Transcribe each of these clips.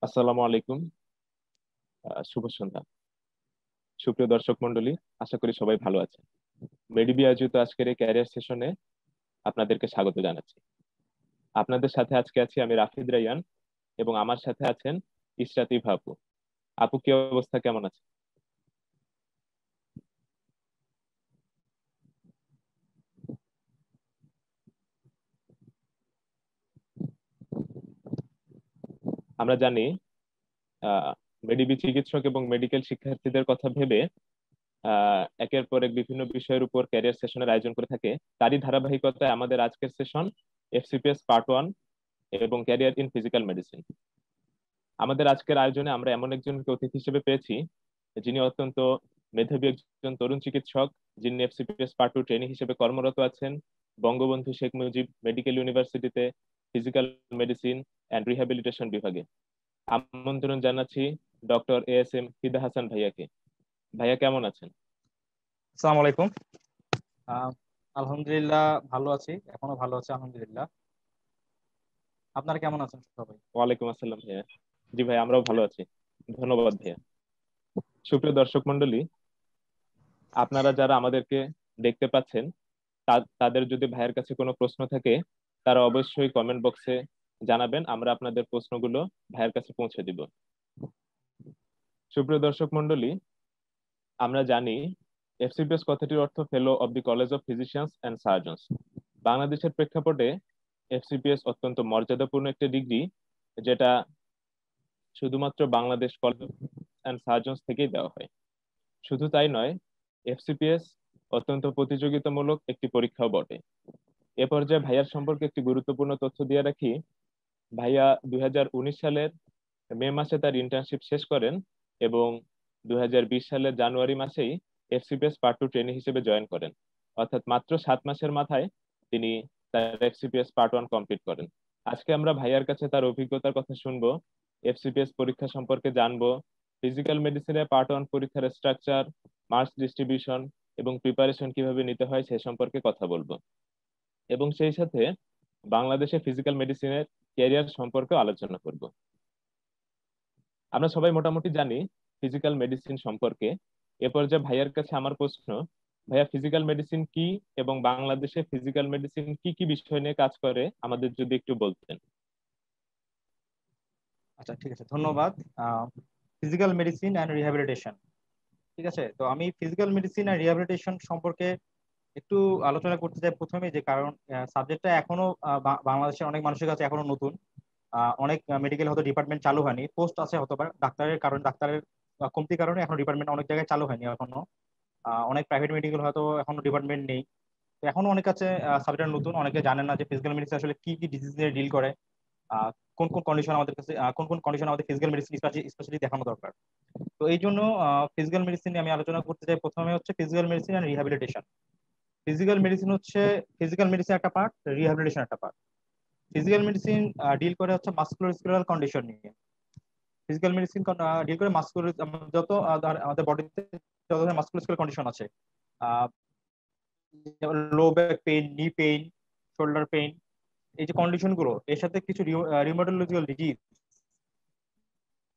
আসসালামু আলাইকুম। শুভ সন্ধ্যা। সুপ্রিয় দর্শক মন্ডলী, আশা করি সবাই ভালো আছে। মেডিবি আয়োজিত আজকের এই ক্যারিয়ার সেশনে আপনাদেরকে স্বাগত জানাচ্ছি। আপনাদের সাথে আজকে আছি আমি রাফিদ রাইয়ান, এবং আমার সাথে আছেন ইশরাত ইভা আপু। আপু, কি অবস্থা, কেমন আছে? আমরা জানি আহ মেডিবি চিকিৎসক এবং মেডিকেল শিক্ষার্থীদের কথা ভেবে একের পর এক বিভিন্ন বিষয়ের উপর ক্যারিয়ার সেশনের আয়োজন করে থাকে। তারই ধারাবাহিকতায় আমাদের আজকের সেশন এফসিপিএস পার্ট 1 এবং ক্যারিয়ার ইন ফিজিক্যাল মেডিসিন। আমাদের আজকের আয়োজনে আমরা এমন একজনকে অতিথি হিসেবে পেয়েছি, যিনি অত্যন্ত মেধাবী একজন তরুণ চিকিৎসক, যিনি এফসিপিএস পার্ট 2 ট্রেনি হিসেবে কর্মরত আছেন বঙ্গবন্ধু শেখ মুজিব মেডিকেল ইউনিভার্সিটিতে ফিজিক্যাল মেডিসিন অ্যান্ড রিহ্যাবিলিটেশন বিভাগে। আমন্ত্রণ জানাচ্ছি ডক্টর এস এম ফিদা হাসান ভাইয়াকে। ভাইয়া, কেমন আছেন? আসসালামু আলাইকুম। আহ, আলহামদুলিল্লাহ ভালো আছি, এখনো ভালো আছি আলহামদুলিল্লাহ। আপনারা কেমন আছেন সবাই? ওয়ালাইকুম আসসালাম ভাইয়া। জি ভাই, আমরাও ভালো আছি, ধন্যবাদ ভাইয়া। সুপ্রিয় দর্শক মন্ডলী, আপনারা যারা আমাদেরকে দেখতে পাচ্ছেন, তাদের যদি ভাইয়ের কাছে কোনো প্রশ্ন থাকে, তারা অবশ্যই কমেন্ট বক্সে জানাবেন, আমরা আপনাদের প্রশ্নগুলো ভাইয়ের কাছে পৌঁছে দিব। সুপ্রিয় দর্শক মন্ডলী, আমরা জানি এফসিপিএস কথাটির অর্থ ফেলো of the college of physicians and surgeons. বাংলাদেশের প্রেক্ষাপটে এফসিপিএস অত্যন্ত মর্যাদাপূর্ণ একটি ডিগ্রি, যেটা শুধুমাত্র বাংলাদেশ কলেজ অ্যান্ড সার্জনস থেকেই দেওয়া হয়। শুধু তাই নয়, এফসিপিএস অত্যন্ত প্রতিযোগিতামূলক একটি পরীক্ষাও বটে। এ পর্যায়ে ভাইয়ার সম্পর্কে একটি গুরুত্বপূর্ণ তথ্য দিয়ে রাখি। ভাইয়া 2019 সালের মে মাসে তার ইন্টার্নশিপ শেষ করেন, এবং 2020 সালের জানুয়ারি মাসেই এফসিপিএস পার্ট 2 ট্রেনি হিসেবে জয়েন করেন। অর্থাৎ মাত্র 7 মাসের মাথায় তিনি তার এফসিপিএস পার্ট 1 কমপ্লিট করেন। আজকে আমরা ভাইয়ার কাছে তার অভিজ্ঞতার কথা শুনবো, এফসিপিএস পরীক্ষা সম্পর্কে জানবো, ফিজিক্যাল মেডিসিনের পার্ট 1 পরীক্ষার স্ট্রাকচার, মার্কস ডিস্ট্রিবিউশন এবং প্রিপারেশন কিভাবে নিতে হয় সে সম্পর্কে কথা বলবো, এবং সেই সাথে বাংলাদেশে ফিজিক্যাল মেডিসিনের ক্যারিয়ার সম্পর্কে আলোচনা করব। আমরা সবাই মোটামুটি জানি ফিজিক্যাল মেডিসিন সম্পর্কে। এ পর্যায়ে ভাইয়ার কাছে আমার প্রশ্ন, ভাইয়া, ফিজিক্যাল মেডিসিন কি এবং বাংলাদেশে ফিজিক্যাল মেডিসিন কি কি বিষয় নিয়ে কাজ করে আমাদের যদি একটু বলতেন। আচ্ছা, ঠিক আছে, ধন্যবাদ। ফিজিক্যাল মেডিসিন অ্যান্ড রিহ্যাবিলিটেশন, ঠিক আছে। তো আমি ফিজিক্যাল মেডিসিন অ্যান্ড রিহ্যাবিলিটেশন সম্পর্কে একটু আলোচনা করতে চাই প্রথমে, যে কারণ সাবজেক্টটা এখনো বাংলাদেশের অনেক মানুষের কাছে এখনো নতুন। অনেক মেডিকেল হয়তো ডিপার্টমেন্ট চালু হয়নি, পোস্ট আছে হয়তো বা ডাক্তারের কারণ, ডাক্তারের কমতির কারণে এখন ডিপার্টমেন্ট অনেক জায়গায় চালু হয়নি এখনো। অনেক প্রাইভেট মেডিকেল হয়তো এখনো ডিপার্টমেন্ট নেই। তো এখনো অনেক আছে সাবজেক্ট নতুন, অনেকে জানেন না যে ফিজিক্যাল মেডিসিন আসলে কি কি ডিজিজ নিয়ে ডিল করে। আহ, কোন কোন কন্ডিশন আমাদের কাছে, কোন কোন কন্ডিশন আমাদের ফিজিক্যাল মেডিসিন স্পেশালি দেখানো দরকার। তো এই জন্য ফিজিক্যাল মেডিসিন নিয়ে আমি আলোচনা করতে চাই। প্রথমে হচ্ছে physical medicine and rehabilitation. Physical medicine হচ্ছে, ফিজিক্যাল মেডিসিন একটা পার্ট, রিহ্যাবিলিটেশন একটা পার্ট। ফিজিক্যাল মেডিসিন ডিল করে হচ্ছে মাসকুলোস্কেলেটাল কন্ডিশন নিয়ে। ফিজিক্যাল মেডিসিন ডিল করে মাসকুলার, যত আমাদের বডিতে যত ধরনের মাসকুলোস্কেলেটাল কন্ডিশন আছে, low back pain, knee pain, shoulder pain, এই যে কন্ডিশন গুলো, এর সাথে কিছু রিউমাটোলজিক্যাল ডিজিজ,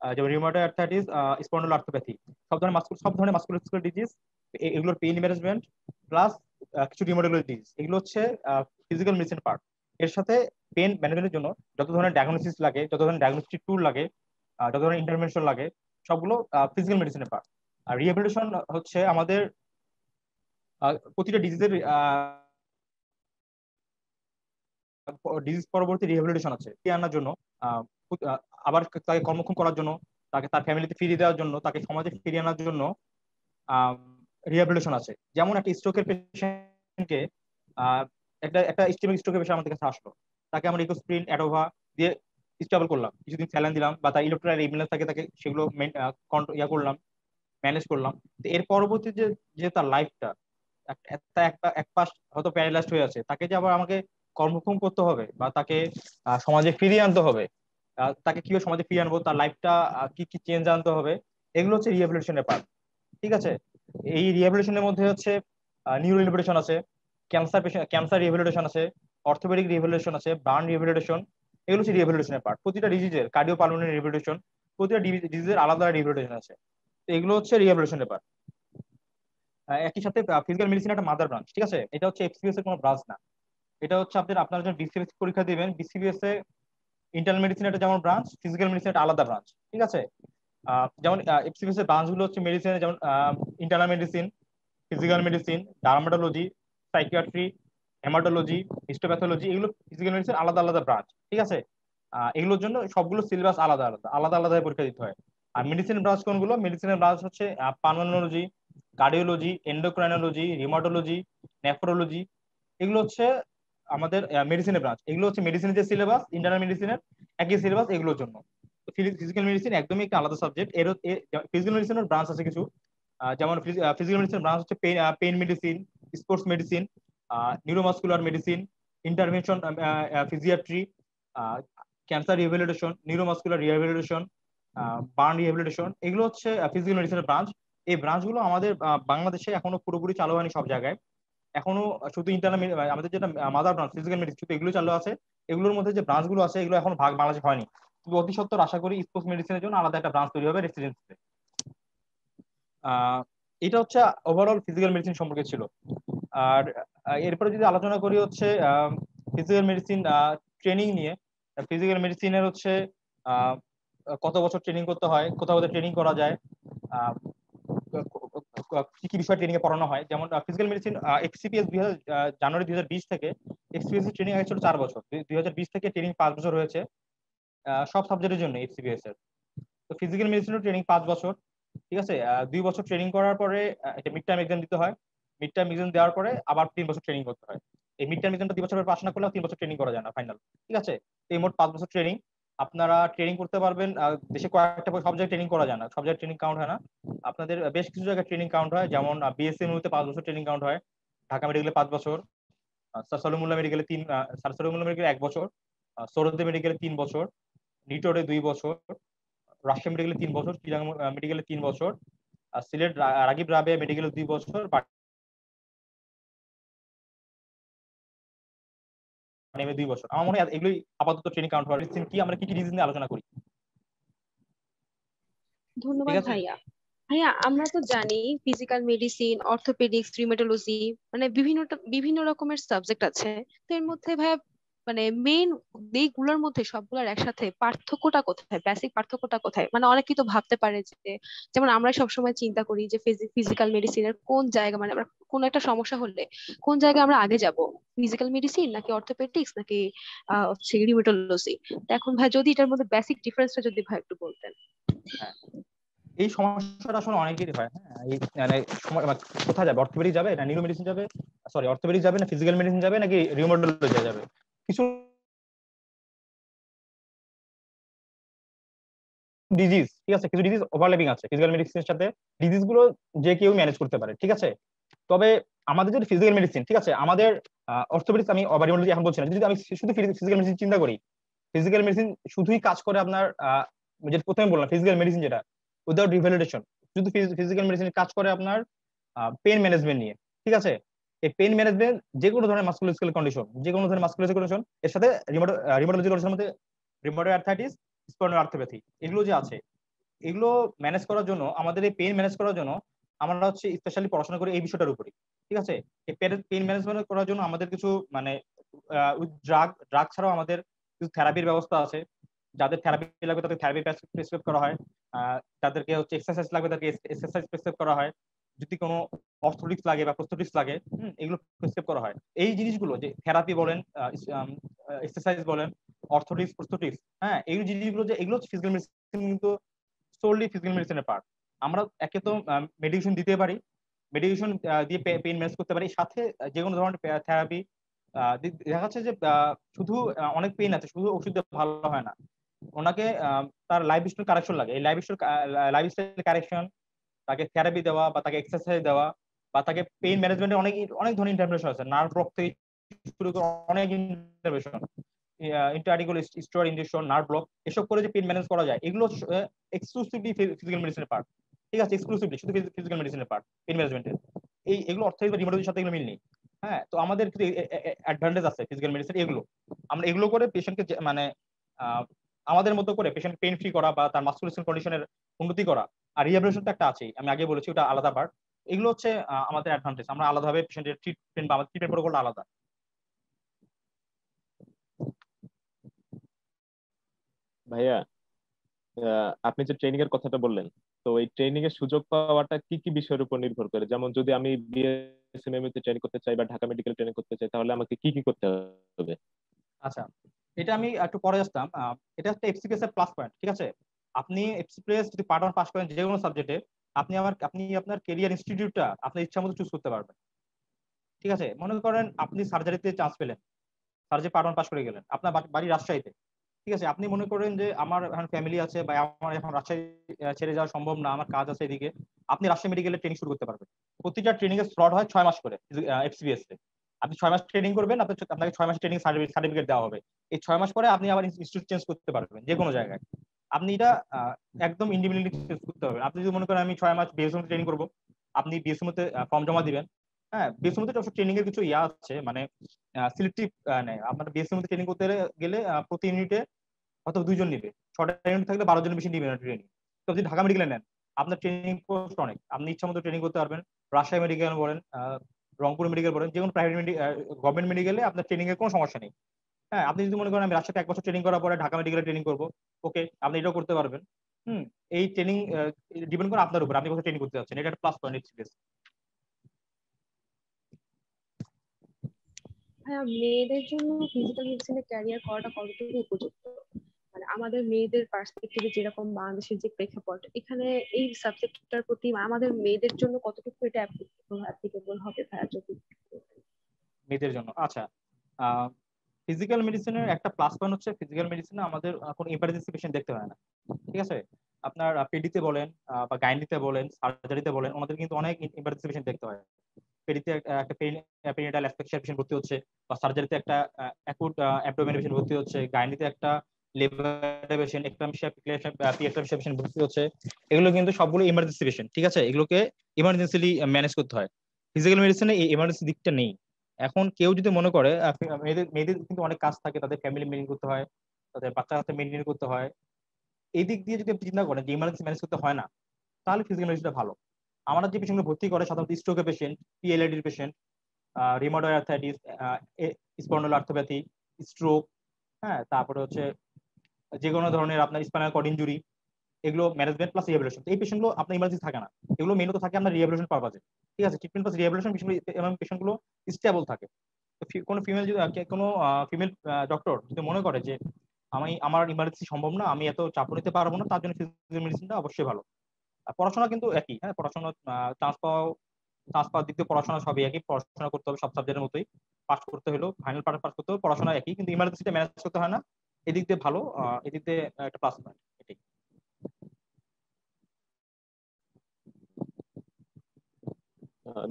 যেমন রিউমাটয়েড আর্থ্রাইটিস, স্পন্ডলোআর্থ্রোপ্যাথি, সব ধরনের মাসকুলোস্কেলেটাল ডিজিজ, এগুলোর পেইন ম্যানেজমেন্ট প্লাস কিছু রিউমাটোলজি ডিজিজ, এগুলো হচ্ছে ফিজিক্যাল মেডিসিন পার্ট। এর সাথে পেইন ম্যানেজমেন্টের জন্য যত ধরনের ডায়াগনোসিস লাগে, যত ধরনের ডায়াগনস্টিক টুল লাগে, যত ধরনের ইন্টারভেনশন লাগে, সবগুলো ফিজিক্যাল মেডিসিনের পার্ট। আর রিহ্যাবিলিটেশন হচ্ছে আমাদের প্রতিটা ডিজিজের ডিজিজ পরবর্তী রিহ্যাবিলিটেশন আছে, ফিরিয়ে আনার জন্য, আহ, আবার তাকে কর্মক্ষম করার জন্য, তাকে তার ফ্যামিলিতে ফিরিয়ে দেওয়ার জন্য, তাকে সমাজে ফিরিয়ে আনার জন্য রিহ্যাবিলিটেশন আছে। যেমন একটা স্ট্রোকের পেশেন্টকে, একটা একটা ইস্টেমিক স্ট্রোকের পেশেন্ট আমাদের কাছে আসলো, তাকে আমরা ইকোস্প্রিন অ্যাডোভা দিয়ে স্টেবল করলাম, কিছুদিন স্যালাইন দিলাম, বা তার ইলেকট্রোলাইট ইমব্যালেন্স থাকে, তাকে সেগুলো করলাম, ম্যানেজ করলাম। তো এর পরবর্তী যে যে তার লাইফটা, একটা একটা এক পাশ হয়তো প্যারালাইজড হয়ে আছে, তাকে যে আবার আমাকে কর্মক্ষম করতে হবে, বা তাকে সমাজে ফিরিয়ে আনতে হবে, তাকে কিভাবে সমাজে ফিরিয়ে আনবো, তার লাইফটা কি কি চেঞ্জ আনতে হবে, এগুলো হচ্ছে রিহ্যাবিলিটেশনের পার্ট। ঠিক আছে। এই রিহ্যাবিলিটেশনের মধ্যে হচ্ছে নিউরো রিহ্যাবিলিটেশন আছে, ক্যান্সার রিহ্যাবিলিটেশন আছে, অর্থোপেডিক রিহ্যাবিলিটেশন আছে, বার্ন রিহ্যাবিলিটেশন, এগুলো হচ্ছে রিহ্যাবিলিটেশনের পার্ট। প্রতিটা ডিজিজের কার্ডিও পালমোনারি রিহ্যাবিলিটেশন, প্রতিটা ডিজিজের আলাদা রিহ্যাবিলিটেশন আছে। তো এগুলো হচ্ছে রিহ্যাবিলিটেশনের পার্ট। একই সাথে ফিজিক্যাল মেডিসিন একটা মাদার ব্রাঞ্চ, ঠিক আছে? এটা হচ্ছে এফসিবিএস এর কোনো ব্রাঞ্চ না। এটা হচ্ছে আপনারা যখন বিসিবিএস পরীক্ষা দিবেন, বিসিবিএস এ ইন্টারনাল মেডিসিন একটা যেমন ব্রাঞ্চ, ফিজিক্যাল মেডিসিন একটা আলাদা ব্রাঞ্চ, ঠিক আছে? যেমন এফসিবিএস এর ব্রাঞ্চ গুলো হচ্ছে মেডিসিনের, যেমন internal medicine, physical medicine, dermatology, psychiatry, haematology, histopathology, এগুলো ফিজিক্যাল মেডিসিন আলাদা আলাদা ব্রাঞ্চ, ঠিক আছে? এগুলোর জন্য সবগুলো সিলেবাস আলাদা আলাদা আলাদা আলাদা পরীক্ষা দিতে হয়। আর মেডিসিন ব্রাঞ্চ কোনগুলো? মেডিসিনের ব্রাঞ্চ হচ্ছে pulmonology, cardiology, endocrinology, rheumatology, nephrology, এগুলো হচ্ছে আমাদের মেডিসিনের ব্রাঞ্চ। এগুলো হচ্ছে মেডিসিনের যে সিলেবাস, ইন্টারনাল মেডিসিনের একই সিলেবাস এগুলোর জন্য। ফিজিক্যাল মেডিসিন একদমই একটা আলাদা সাবজেক্ট। ফিজিক্যাল মেডিসিনের ব্রাঞ্চ আছে কিছু, যেমন ফিজিক্যাল মেডিসিন ব্রাঞ্চ হচ্ছে pain medicine, sports medicine, neuromuscular medicine, intervention physiatry, cancer rehabilitation, neuromuscular rehabilitation, burn rehabilitation, এগুলো হচ্ছে ফিজিক্যাল মেডিসিনের ব্রাঞ্চ। এই ব্রাঞ্চগুলো আমাদের বাংলাদেশে এখনো পুরোপুরি চালু হয়নি সব জায়গায়। এখনো শুধু ইন্টারনাল, আমাদের যেটা মাদার ব্রাঞ্চ ফিজিক্যাল মেডিসিন, শুধু এগুলো চালু আছে। এগুলোর মধ্যে যে ব্রাঞ্চ গুলো আছে এগুলো এখন ভাগ বাংলাদেশে হয়নি। তবে অতি সত্বর আশা করি স্পোর্টস মেডিসিনের জন্য আলাদা একটা ব্রাঞ্চ তৈরি হবে রেসিডেন্সিতে। এটা হচ্ছে ওভারঅল ফিজিক্যাল মেডিসিন সম্পর্কে ছিল। আর এরপরে যদি আলোচনা করি হচ্ছে ফিজিক্যাল মেডিসিন ট্রেনিং নিয়ে। ফিজিক্যাল মেডিসিনের হচ্ছে আহ, কত বছর ট্রেনিং করতে হয়, কোথাও ট্রেনিং করা যায়, আহ, কি কি বিষয় ট্রেনিং এ পড়ানো হয়। যেমন ফিজিক্যাল মেডিসিন এফসিপিএস জানুয়ারি 2020 থেকে এফসিপিএস এর ট্রেনিং ছিল 4 বছর। 2020 থেকে ট্রেনিং 5 বছর হয়েছে সব সাবজেক্টের জন্য এফসিপিএস এর। তো ফিজিক্যাল মেডিসিনের ট্রেনিং 5 বছর, ঠিক আছে? 2 বছর ট্রেনিং করার পরে একটা মিড টার্ম এক্সাম দিতে হয়। মিড টার্ম এক্সাম দেওয়ার পরে আবার 3 বছর ট্রেনিং করতে হয়। এই মিড টার্ম এক্সামটা 2 বছর পাস না করলে 3 বছর ট্রেনিং করা যায় না ফাইনাল, ঠিক আছে? তো এই মোট 5 বছর ট্রেনিং আপনারা ট্রেনিং করতে পারবেন। দেশে কয়েকটা সব জায়গায় ট্রেনিং করা যায় না, সব জায়গায় ট্রেনিং কাউন্ট হয় না। আপনাদের বেশ কিছু জায়গায় ট্রেনিং কাউন্ট হয়, যেমন বিএসএমইউতে 5 বছর ট্রেনিং কাউন্ট হয়, ঢাকা মেডিকেলে 5 বছর, স্যার সলিমুল্লাহ মেডিকেলে স্যার সলিমুল্লাহ মেডিকেলে 1 বছর, সৌরদে মেডিকেলে 3 বছর, নিটোরে 2 বছর, রাজশাহী মেডিকেলে 3 বছর, চিরাং মেডিকেলে 3 বছর, আর সিলেট রাগিব রাবেয়া মেডিকেলে 2 বছর, বানিয়ামে 2 বছর। আমার মনে হয় এগুলোই আপাতত ট্রেনিং কাউন্ট হয়। কি আমরা কি কি ডিজিজ নিয়ে আলোচনা করি, ঠিক ধন্যবাদ আছে? ভাইয়া। ভাইয়া আমরা তো জানি ফিজিক্যাল মেডিসিন, অর্থোপেডিক্স, রিউমাটোলজি, মানে বিভিন্ন বিভিন্ন রকমের সাবজেক্ট আছে। তো এর মধ্যে ভাইয়া মানে মেইন দিকগুলোর মধ্যে সবগুলোর একসাথে পার্থক্যটা কোথায়, বেসিক পার্থক্যটা কোথায়? মানে অনেকেই তো ভাবতে পারে যে, যেমন আমরা সবসময় চিন্তা করি যে ফিজিক্যাল মেডিসিনের কোন জায়গা, মানে আমরা কোন একটা সমস্যা হলে কোন জায়গায় আমরা আগে যাব, ফিজিক্যাল মেডিসিন নাকি অর্থোপেডিক্স নাকি হচ্ছে রিউমাটোলজি। এখন ভাই যদি এটার মধ্যে বেসিক ডিফারেন্সটা যদি ভাই একটু বলতেন। হ্যাঁ, এই সমস্যাটা আসলে অনেকেরই হয়। হ্যাঁ, এই মানে মানে কোথায় যাবে, অর্থোপেডিক যাবে না নিউরো মেডিসিন যাবে, সরি অর্থোপেডিক যাবে না ফিজিক্যাল মেডিসিন যাবে নাকি রিউমাটোলজি যাবে। কিছু ডিজিজ, ঠিক আছে, কিছু ডিজিজ ওভারল্যাপিং আছে ফিজিক্যাল মেডিসিনের সাথে। ডিজিজ গুলো যে কেউ ম্যানেজ করতে পারে, ঠিক আছে? তবে আমাদের যদি ফিজিক্যাল মেডিসিন, ঠিক আছে, আমাদের অর্থোপেডিক্স আমি রিউমাটোলজি এখন বলছি না, যদি আমি শুধু ফিজিক্যাল মেডিসিন চিন্তা করি, ফিজিক্যাল মেডিসিন শুধুই কাজ করে আপনার যেটা প্রথমে বললাম ফিজিক্যাল মেডিসিন যেটা উইদাউট রিভ্যালিডেশন, শুধু ফিজিক্যাল মেডিসিন কাজ করে আপনার পেইন ম্যানেজমেন্ট নিয়ে, ঠিক আছে? এই পেইন ম্যানেজমেন্ট যে কোনো ধরনের মাসকুলোস্কেলেটাল কন্ডিশন, যে কোনো ধরনের মাসকুলোস্কেলেটাল কন্ডিশন এর সাথে রিউমাটোলজি কন্ডিশনের মধ্যে রিউমাটয়েড আর্থ্রাইটিস, স্পন্ডালোআর্থ্রোপ্যাথি, এগুলো যে আছে, এগুলো ম্যানেজ করার জন্য, আমাদের এই পেইন ম্যানেজ করার জন্য আমরা হচ্ছে স্পেশালি পড়াশোনা করি এই বিষয়টার উপরে, ঠিক আছে? এই পেইন ম্যানেজমেন্ট করার জন্য আমাদের কিছু মানে ড্রাগ ড্রাগ ছাড়াও আমাদের কিছু থেরাপির ব্যবস্থা আছে। যাদের থেরাপি লাগবে তাদের থেরাপি প্রেসক্রাইব করা হয়, তাদেরকে হচ্ছে এক্সারসাইজ লাগবে তাদেরকে এক্সারসাইজ প্রেসক্রাইব করা হয়, যদি কোনো অর্থোটিক্স লাগে বা প্রস্থেটিক্স লাগে এগুলো প্রেসক্রাইব করা হয়। এই জিনিসগুলো যে থেরাপি বলেন, এক্সারসাইজ বলেন, অর্থোটিক্স, প্রস্থেটিক্স, হ্যাঁ, এই জিনিসগুলো যে এগুলো ফিজিক্যাল মেডিসিন কিন্তু সোললি ফিজিক্যাল মেডিসিনের পার্ট। আমরা একে তো মেডিকেশন দিতে পারি, মেডিকেশন দিয়ে পেইন ম্যানেজ করতে পারি, সাথে যে কোনো ধরনের থেরাপি। দেখা যাচ্ছে যে শুধু অনেক পেইন আছে, শুধু ওষুধ দিয়ে ভালো হয় না, ওনাকে তার লাইফস্টাইল কারেকশন লাগে। এই লাইফস্টাইল কারেকশন, তাকে থেরাপি দেওয়া বা তাকে এক্সারসাইজ দেওয়া বা তাকে পেইন ম্যানেজমেন্টে অনেক অনেক ধরনের ইন্টারভেনশন আছে, নার্ভ ব্লক থেকে শুরু করে অনেক intervention, intra-articular steroid injection, nerve block, এসব করে যে পেইন ম্যানেজ করা যায়, এগুলো এক্সক্লুসিভলি ফিজিক্যাল মেডিসিনের পার্ট, ঠিক আছে? এক্সক্লুসিভলি শুধু ফিজিক্যাল মেডিসিনের পার্ট পেইন ম্যানেজমেন্টের। এগুলো অর্থোপেডিক বা রিউমাটোলজির সাথে এগুলো মিল নেই। হ্যাঁ, তো আমাদের কিছু অ্যাডভান্টেজ আছে ফিজিক্যাল মেডিসিন, এগুলো আমরা এগুলো করে পেশেন্টকে মানে আমাদের মতো করে পেশেন্ট পেইন ফ্রি করা বা তার মাসকুলেশন কন্ডিশনের উন্নতি করা, আর রিহ্যাবিলিটেশন তো একটা আছেই, আমি আগে বলেছি ওটা আলাদা পার্ট। এগুলো হচ্ছে আমাদের অ্যাডভান্টেজ, আমরা আলাদাভাবে পেশেন্টের ট্রিটমেন্ট বা আমাদের ট্রিটমেন্ট প্রোটোকলটা আলাদা। ভাইয়া, আপনি যে ট্রেনিং এর কথাটা বললেন, তো এই ট্রেনিং এর সুযোগ পাওয়াটা কি কি বিষয়ের উপর নির্ভর করে? যেমন যদি আমি বিএসএমএম তে ট্রেনিং করতে চাই বা ঢাকা মেডিকেল ট্রেনিং করতে চাই, তাহলে আমাকে কি কি করতে হবে? আচ্ছা, এটা আমি একটু পরে আসতাম। এটা একটা এফসিপিএস এর প্লাস পয়েন্ট, ঠিক আছে। আপনি এফসিপিএস যদি পার্ট 1 পাস করেন যে কোনো সাবজেক্টে, আপনি আপনার কেরিয়ার ইনস্টিটিউটটা আপনার ইচ্ছা মতো চুজ করতে পারবেন, ঠিক আছে। মনে করেন আপনি সার্জারিতে চান্স পেলেন, সার্জারি পার্ট 1 পাস করে গেলেন, আপনার বাড়ি রাজশাহীতে, ঠিক আছে। আপনি মনে করেন যে আমার এখন ফ্যামিলি আছে বা আমার এখন রাজশাহী ছেড়ে যাওয়া সম্ভব না, আমার কাজ আছে এদিকে, আপনি রাজশাহী মেডিকেলে ট্রেনিং শুরু করতে পারবেন। প্রতিটা ট্রেনিং এর স্লট হয় 6 মাস করে এফসিবিএস এ। আপনি 6 মাস ট্রেনিং করবেন, আপনাকে 6 মাস ট্রেনিং সার্টিফিকেট দেওয়া হবে। এই 6 মাস পরে আপনি আবার ইনস্টিটিউট চেঞ্জ করতে পারবেন যে কোনো জায়গায়। আপনি এটা একদম ইন্ডিপেন্ডেন্টলি চেঞ্জ করতে পারবেন। আপনি যদি মনে করেন আমি 6 মাস বিএসএম ট্রেনিং করবো, আপনি বিএসএম তে ফর্ম জমা দিবেন। হ্যাঁ, বিএসএম তে ট্রেনিং এর কিছু আছে, মানে সিলেক্টিভ নেই। আপনার বিএসএম তে ট্রেনিং করতে গেলে প্রতি ইউনিটে হয়তো 2 জন নিবে, 6টা ইউনিট থাকলে 12 জনের বেশি নিবে না ট্রেনিং। তো যদি ঢাকা মেডিকেলে নেন, আপনার ট্রেনিং পোস্ট অনেক, আপনি ইচ্ছা মতো ট্রেনিং করতে পারবেন। রাজশাহী মেডিকেল বলেন, রংপুর মেডিকেল বলেন, যে কোনো প্রাইভেট গভর্নমেন্ট মেডিকেলে আপনার ট্রেনিং এর কোনো সমস্যা নেই। হ্যাঁ, আপনি যদি মনে করেন আমি রাজশাহীতে 1 বছর ট্রেনিং করার পরে ঢাকা মেডিকেলে ট্রেনিং করবো, ওকে, আপনি এটাও করতে পারবেন। হুম, এই ট্রেনিং ডিপেন্ড করে আপনার উপর, আপনি কোথায় ট্রেনিং করতে যাচ্ছেন, এটা একটা প্লাস পয়েন্ট এক্সপিরিয়েন্স। হ্যাঁ, মেয়েদের জন্য ফিজিক্যাল মেডিসিনে ক্যারিয়ার করাটা কতটুকু উপযুক্ত? মানে আমাদের মেয়েদের পার্সপেক্টিভে যেরকম বাংলাদেশের যে প্রেক্ষাপট, এখানে এই সাবজেক্টটার প্রতি আমাদের মেয়েদের জন্য কতটুকু এটা অ্যাপ্লিকেবল হবে ভাইয়া, যদি মেয়েদের জন্য আচ্ছা, ফিজিক্যাল মেডিসিনের একটা প্লাস পয়েন্ট হচ্ছে ফিজিক্যাল মেডিসিনে আমাদের কোনো ইমার্জেন্সি পেশেন্ট দেখতে হয় না, ঠিক আছে। আপনার পেডিতে বলেন বা গাইনিতে বলেন, সার্জারিতে বলেন, ওনাদের কিন্তু অনেক ইমার্জেন্সি পেশেন্ট দেখতে হয়। পেডিতে একটা পেরিনেটাল অ্যাসফিক্সিয়া পেশেন্ট ভর্তি হচ্ছে, বা সার্জারিতে একটা অ্যাকুট অ্যাবডোমেন পেশেন্ট ভর্তি হচ্ছে, গাইনিতে একটা লিভার পেশেন্ট, এক্লাম্পসিয়া পিএক্লাম্পসিয়া পেশেন্ট ভর্তি হচ্ছে। এগুলো কিন্তু সবগুলো ইমার্জেন্সি পেশেন্ট, ঠিক আছে। এগুলোকে ইমার্জেন্সিলি ম্যানেজ করতে হয়। ফিজিক্যাল মেডিসিনে এই ইমার্জেন্সি দিকটা নেই। এখন কেউ যদি মনে করে মেয়েদের মেয়েদের কিন্তু অনেক কাজ থাকে, তাদের ফ্যামিলি মেনটেন করতে হয়, তাদের বাচ্চা কাচ্চা মেনটেন করতে হয়, এই দিক দিয়ে যদি আপনি চিন্তা করেন যে ইমার্জেন্সি ম্যানেজ করতে হয় না, তাহলে ফিজিক্যাল মেডিসিনটা ভালো। আমরা যে পেশেন্টগুলো ভর্তি করে সাধারণত স্ট্রোকের পেশেন্ট, পিএলআইডির patient, rheumatoid arthritis, spondyloarthropathy, stroke, হ্যাঁ, তারপরে হচ্ছে যে কোনো ধরনের আপনার স্পাইনাল কর্ড ইনজুরি, এগুলো ম্যানেজমেন্ট প্লাস রিহ্যাবিলিটেশন। এই পেশেন্টগুলো আপনার ইমার্জেন্সি থাকে না, এগুলো মেইনত থাকে আপনার রিহ্যাবিলিটেশন পারপাজে, ঠিক আছে। ট্রিটমেন্ট প্লাস রিহ্যাবিলিটেশন এবং পেশেন্টগুলো স্টেবল থাকে। তো কোনো ফিমেল যদি কোনো ফিমেল ডক্টর যদি মনে করে যে আমার ইমার্জেন্সি সম্ভব না, আমি এত চাপ নিতে পারবো না, তার জন্য ফিজিক্যাল মেডিসিনটা অবশ্যই ভালো। আর পড়াশোনা কিন্তু একই, হ্যাঁ, পড়াশোনা চান্স পাওয়ার দিক দিয়ে পড়াশোনা সবই একই, পড়াশোনা করতে হবে সব সাবজেক্টের মতোই, পাস করতে হলো ফাইনাল পাস করতে হবে, পড়াশোনা একই, কিন্তু ইমার্জেন্সিটা ম্যানেজ করতে হয় না। এদিক দিয়ে ভালো, এদিক দিয়ে একটা প্লাস পয়েন্ট এটাই।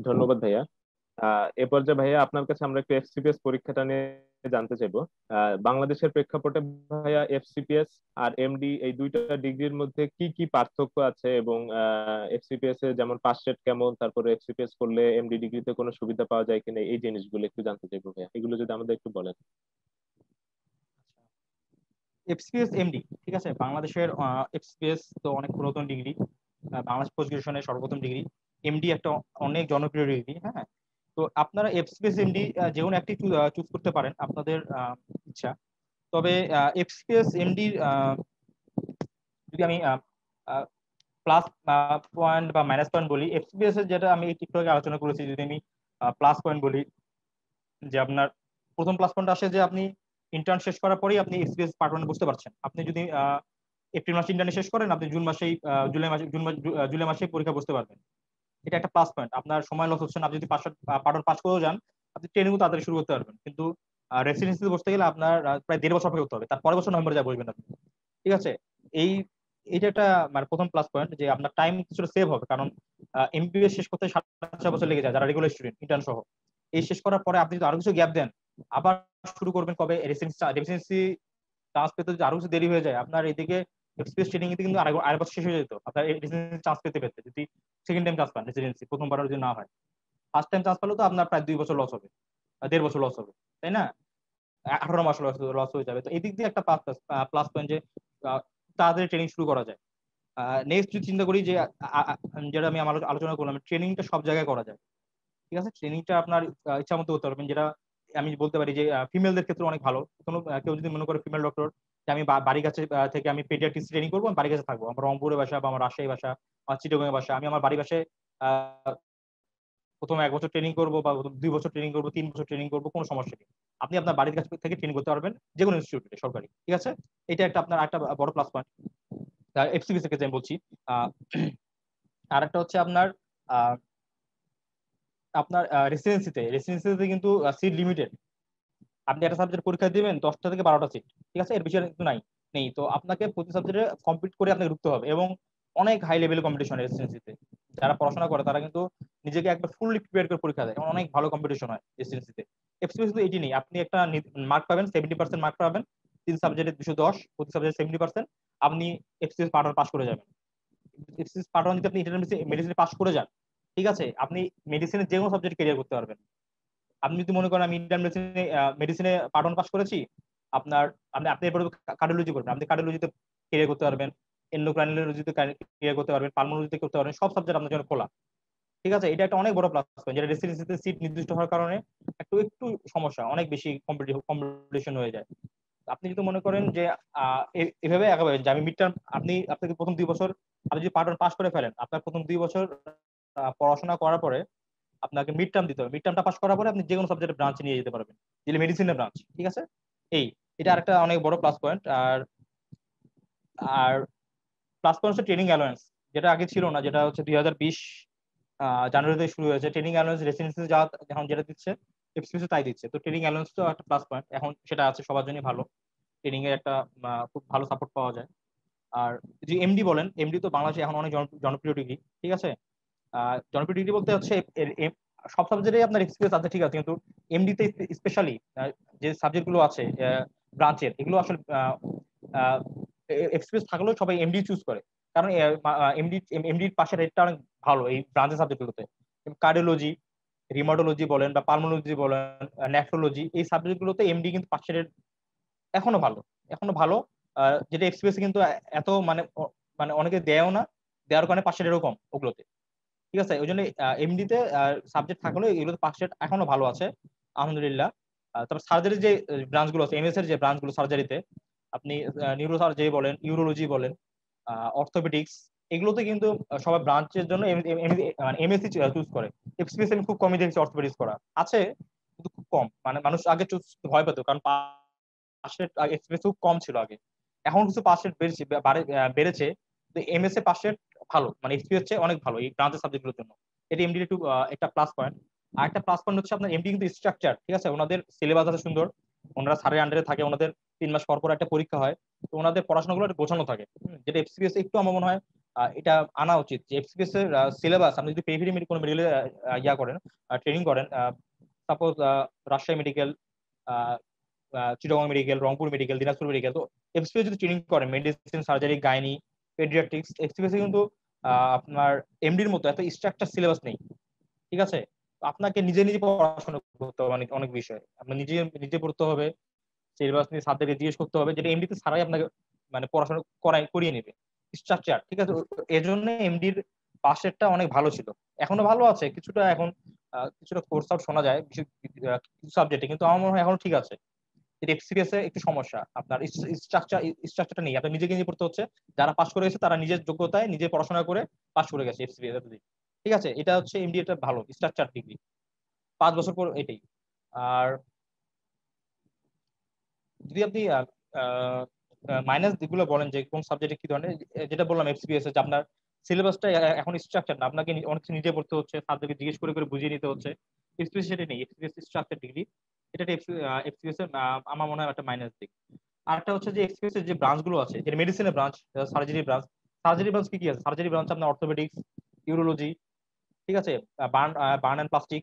ধন্যবাদ ভাইয়া। এ পর্যায়ে ভাইয়া আপনার কাছে আমরা একটু এফসিপিএস পরীক্ষাটা নিয়ে জানতে চাইবো। বাংলাদেশের প্রেক্ষাপটে ভাইয়া এফসিপিএস আর এমডি এই দুইটা ডিগ্রির মধ্যে কি কি পার্থক্য আছে, এবং এফসিপিএস এ যেমন পাস রেট কেমন, তারপরে এফসিপিএস করলে এমডি ডিগ্রিতে কোনো সুবিধা পাওয়া যায় কিনা, এই জিনিসগুলো একটু জানতে চাইবো ভাইয়া, এগুলো যদি আমাদের একটু বলেন। এফসিপিএস এমডি, ঠিক আছে, বাংলাদেশের এফসিপিএস তো অনেক পুরাতন ডিগ্রি, বাংলাদেশ পোস্ট গ্রাজুয়েশনের সর্বপ্রথম ডিগ্রি। এমডি একটা অনেক জনপ্রিয় ডিগ্রি, হ্যাঁ। তো আপনারা এফসিপিএস এমডি যে কোনো একটি চুজ করতে পারেন, আপনাদের ইচ্ছা। তবে এফসিপিএস এমডি যদি আমি প্লাস পয়েন্ট বা মাইনাস পয়েন্ট বলি, এফসিপিএস এর যেটা আমি একটু আগে আলোচনা করেছি, যদি আমি প্লাস পয়েন্ট বলি, যে আপনার প্রথম প্লাস পয়েন্ট আসে যে আপনি ইন্টার্ন শেষ করার পরেই আপনি এক্সপিরিয়েন্স পার্ট ওয়ানে বুঝতে পারছেন। আপনি যদি এপ্রিল মাসে ইন্টার্ন শেষ করেন, আপনি জুন মাসেই জুলাই মাসে পরীক্ষা বুঝতে পারবেন। এটা একটা প্লাস পয়েন্ট, আপনার সময় লস হচ্ছে না। আপনি যদি পার্ট ওয়ান পাস করেও যান, আপনি ট্রেনিং তাড়াতাড়ি শুরু করতে পারবেন। কিন্তু রেসিডেন্সিতে বসতে গেলে আপনার প্রায় 1.5 বছর অপেক্ষা করতে হবে, তার পরের বছর নভেম্বরে যা বসবেন আপনি, ঠিক আছে। এই এটা একটা মানে প্রথম প্লাস পয়েন্ট, যে আপনার টাইম কিছুটা সেভ হবে, কারণ এমবিবিএস শেষ করতে 7.5 বছর লেগে যায় যারা রেগুলার স্টুডেন্ট ইন্টার্ন সহ। এই শেষ করার পরে আপনি যদি আরো কিছু গ্যাপ দেন, আবার শুরু করবেন কবে, রেসিডেন্সি চান্স পেতে যদি আরো কিছু দেরি হয়ে যায়, আপনার এদিকে এক্সপিরিয়েন্স ট্রেনিং এ কিন্তু আরেক বছর শেষ হয়ে যেত আপনার রেসিডেন্সি চান্স পেতে পেতে, যদি সেকেন্ড টাইম চান্স পান রেসিডেন্সি প্রথমবার যদি না হয়। ফার্স্ট টাইম চান্স পেলে তো আপনার প্রায় 2 বছর লস হবে, 1.5 বছর লস হবে, তাই না। 18 মাস লস হয়ে যাবে। তো এই দিক দিয়ে একটা প্লাস পয়েন্ট যে তাড়াতাড়ি ট্রেনিং শুরু করা যায়। নেক্সট যদি চিন্তা করি যে যেটা আমি আমার আলোচনা করলাম, ট্রেনিংটা সব জায়গায় করা যায়। ঠিক আছে, ট্রেনিংটা আপনার ইচ্ছা মতো করতে পারবেন, যেটা আমি বলতে পারি যে ফিমেলদের ক্ষেত্রে অনেক ভালো। কোনো কেউ যদি মনে করে ফিমেল ডক্টর যে আমি বাড়ি কাছে থেকে আমি পেডিয়াট্রিক্স ট্রেনিং করবো, আমি বাড়ি কাছে থাকবো, আমার রংপুরে বাসা বা আমার রাজশাহী বাসা, আমার চিটাগং এ বাসা, আমি আমার বাড়ি পাশে প্রথম 1 বছর ট্রেনিং করবো বা 2 বছর ট্রেনিং করবো, 3 বছর ট্রেনিং করবো, কোনো সমস্যা নেই। আপনি আপনার বাড়ির কাছ থেকে ট্রেনিং করতে পারবেন যে কোনো ইনস্টিটিউটে সরকারি। ঠিক আছে, এটা একটা আপনার একটা বড় প্লাস পয়েন্ট এফসিবিএস এর ক্ষেত্রে আমি বলছি। আহ, আর একটা হচ্ছে আপনার আহ, আপনার রেসিডেন্সিতে কিন্তু সিট লিমিটেড। আপনি একটা সাবজেক্ট পরীক্ষা দিবেন 10টা থেকে 12টা সিট, ঠিক আছে, এর বেশি আর কিন্তু নেই। তো আপনাকে প্রতি সাবজেক্টে কমপ্লিট করে আপনাকে ঢুকতে হবে, এবং অনেক হাই লেভেল কম্পিটিশন রেসিডেন্সিতে। যারা পড়াশোনা করে তারা কিন্তু নিজেকে একবার ফুললি প্রিপেয়ার করে পরীক্ষা দেয়, অনেক ভালো কম্পিটিশন হয় রেসিডেন্সিতে। এফসিএস কিন্তু এটি নেই, আপনি একটা মার্ক পাবেন, 70% মার্ক পাবেন, 3 সাবজেক্টে 210, প্রতি সাবজেক্টে 70%, আপনি এফসিএস পার্ট পাস করে যাবেন। এফসিএস পার্ট যদি আপনি ইন্টারনাল মেডিসিনে পাস করে যান, ঠিক আছে, আপনি মেডিসিনের যে কোনো সাবজেক্ট ক্যারিয়ার করতে পারবেন। আপনি যদি মনে করেন আমি ইন্টার্ন মেডিসিনে পার্ট 1 পাস করেছি, আপনার আপনি আপনি এরপরে কার্ডিওলজি করবেন, আপনি কার্ডিওলজিতে ক্যারিয়ার করতে পারবেন, এন্ডোক্রাইনোলজিতে ক্যারিয়ার করতে পারবেন, পালমোলজিতে করতে পারবেন, সব সাবজেক্ট আপনার জন্য খোলা। ঠিক আছে, এটা একটা অনেক বড় প্লাস পয়েন্ট, যেটা রেসিডেন্সিতে সিট নির্দিষ্ট হওয়ার কারণে একটু একটু সমস্যা, অনেক বেশি কম্পিটিশন হয়ে যায়। আপনি যদি মনে করেন যে এভাবে আগাবেন যে আমি মিড টার্ম, আপনাকে প্রথম 2 বছর আপনি যদি পার্ট 1 পাস করে ফেলেন, আপনার প্রথম 2 বছর পড়াশোনা করার পরে আপনাকে মিড টার্ম দিতে হবে। মিড টার্মটা পাস করার পরে আপনি যে কোনো সাবজেক্টের ব্রাঞ্চে নিয়ে যেতে পারবেন, যেটা মেডিসিনের ব্রাঞ্চ। ঠিক আছে, এই এটা আরেকটা অনেক বড় প্লাস পয়েন্ট। আর আর প্লাস পয়েন্ট হচ্ছে ট্রেনিং অ্যালাউন্স, যেটা আগে ছিল না, যেটা হচ্ছে 2020 জানুয়ারিতে শুরু হয়েছে। ট্রেনিং অ্যালাউন্স রেসিডেন্সি যা এখন যেটা দিচ্ছে, এফসিএস তাই দিচ্ছে। তো ট্রেনিং অ্যালাউন্স তো একটা প্লাস পয়েন্ট, এখন সেটা আছে, সবার জন্য ভালো। ট্রেনিং এর একটা খুব ভালো সাপোর্ট পাওয়া যায়। আর যে এমডি বলেন, এমডি তো বাংলাদেশে এখন অনেক জনপ্রিয় ডিগ্রি। ঠিক আছে, জনপ্রিয় ডিগ্রি বলতে হচ্ছে সব সাবজেক্টে আপনার এক্সপিরিয়েন্স আছে, ঠিক আছে, কিন্তু এমডি তে স্পেশালি যে সাবজেক্ট গুলো আছে ব্রাঞ্চের, এগুলো আসলে এক্সপিরিয়েন্স থাকলেও সবাই এমডি চুজ করে, কারণ এমডির পাশে রেটটা অনেক ভালো এই ব্রাঞ্চের সাবজেক্টগুলোতে। কার্ডিওলজি, রিমাটোলজি বলেন বা পালমোলজি বলেন, নেফ্রোলজি, এই সাবজেক্টগুলোতে এমডি কিন্তু পাশের রেট এখনো ভালো, এখনো ভালো। যেটা এক্সপিরিয়েন্স কিন্তু এত মানে অনেকে দেয়ও না, দেওয়ার কারণে পাশের এরকম ওগুলোতে। ঠিক আছে, ওই জন্য এমডিতে সাবজেক্ট থাকলেও এগুলোতে পাস রেট এখনো ভালো আছে, আলহামদুলিল্লাহ। তারপর সার্জারির যে ব্রাঞ্চ গুলো আছে, এমএস এর যে ব্রাঞ্চ গুলো সার্জারিতে, আপনি নিউরো সার্জারি বলেন, ইউরোলজি বলেন, অর্থোপেডিক্স, এগুলোতে কিন্তু সবাই ব্রাঞ্চের জন্য এমএসসি চুজ করে। এফসিপিএস আমি খুব কমই দেখছি অর্থোপেডিক্স করা আছে, কিন্তু খুব কম। মানে মানুষ আগে চুজ ভয় পেত, কারণ পাস রেট এক্সপিরিয়েন্স খুব কম ছিল আগে। এখন কিছু পাস রেট বেড়েছে। এমএস এ পাস রেট ভালো, মানে এক্সপিরিয়েন্স অনেক ভালো এই ব্রাঞ্চের সাবজেক্টগুলোর জন্য। এটা এমডি একটু একটা প্লাস পয়েন্ট। আর একটা প্লাস পয়েন্ট হচ্ছে আপনার এমডি কিন্তু স্ট্রাকচার, ঠিক আছে, ওনাদের সিলেবাস আছে সুন্দর, ওনারা স্যারের আন্ডারে থাকে, ওনাদের 3 মাস পর পর একটা পরীক্ষা হয়, তো ওনাদের পড়াশোনাগুলো একটু গোছানো থাকে। যেটা এফসিপিএস একটু আমার মনে হয় এটা আনা উচিত, যে এফসিপিএস এর সিলেবাস আপনি যদি পেভিডি কোনো মেডিকেলে ইয়া করেন, ট্রেনিং করেন, suppose Rajshahi medical, Chittagong medical, Rangpur medical, Dinajpur medical, তো এফসিপিএস যদি ট্রেনিং করেন medicine, surgery, gynae, paediatrics, FCPS কিন্তু আপনার এমডির মতো এত স্ট্রাকচার সিলেবাস নেই। ঠিক আছে, তো আপনাকে নিজে নিজে পড়াশোনা করতে হবে, অনেক অনেক বিষয় আপনার নিজে নিজে পড়তে হবে, সিলেবাস নিয়ে সাবজেক্টে জিজ্ঞেস করতে হবে, যেটা এমডিতে ছাড়াই আপনাকে মানে পড়াশোনা করিয়ে নেবে স্ট্রাকচার। ঠিক আছে, এজন্য এমডির পাশেরটা অনেক ভালো ছিল, এখনো ভালো আছে কিছুটা। এখন কিছুটা কোর্স আউট শোনা যায় কিছু কিছু সাবজেক্টে, কিন্তু আমার মনে হয় এখনো ঠিক আছে। এফসিপিএস এ একটু সমস্যা, আপনার স্ট্রাকচারটা নেই, আপনার নিজেকে নিজে পড়তে হচ্ছে। যারা পাস করে গেছে তারা নিজের যোগ্যতায় নিজে পড়াশোনা করে পাস করে গেছে এফসিপিএস এতদিন। ঠিক আছে, এটা হচ্ছে এমডি, এটা ভালো স্ট্রাকচার ডিগ্রি, 5 বছর পর এটাই। আর যদি আপনি মাইনাস দিকগুলো বলেন যে কোন সাবজেক্টে কি ধরনের, যেটা বললাম এফসিপিএস যে আপনার সিলেবাসটা এখন স্ট্রাকচার না, আপনাকে অনেক কিছু নিজে পড়তে হচ্ছে, সাবজেক্টে জিজ্ঞেস করে করে বুঝিয়ে নিতে হচ্ছে। এফসিপিএস সেটা নেই, এফসিপিএস স্ট্রাকচার ডিগ্রি, এটা এফসিপিএস এর আমার মনে হয় একটা মাইনাস দিক। আরেকটা হচ্ছে যে এফসিপিএস এর যে ব্রাঞ্চ গুলো আছে, যে মেডিসিনের ব্রাঞ্চ, সার্জারি ব্রাঞ্চ কি কি আছে, সার্জারি ব্রাঞ্চ আপনার অর্থোপেডিক্স, ইউরোলজি, ঠিক আছে, বার্ন অ্যান্ড প্লাস্টিক,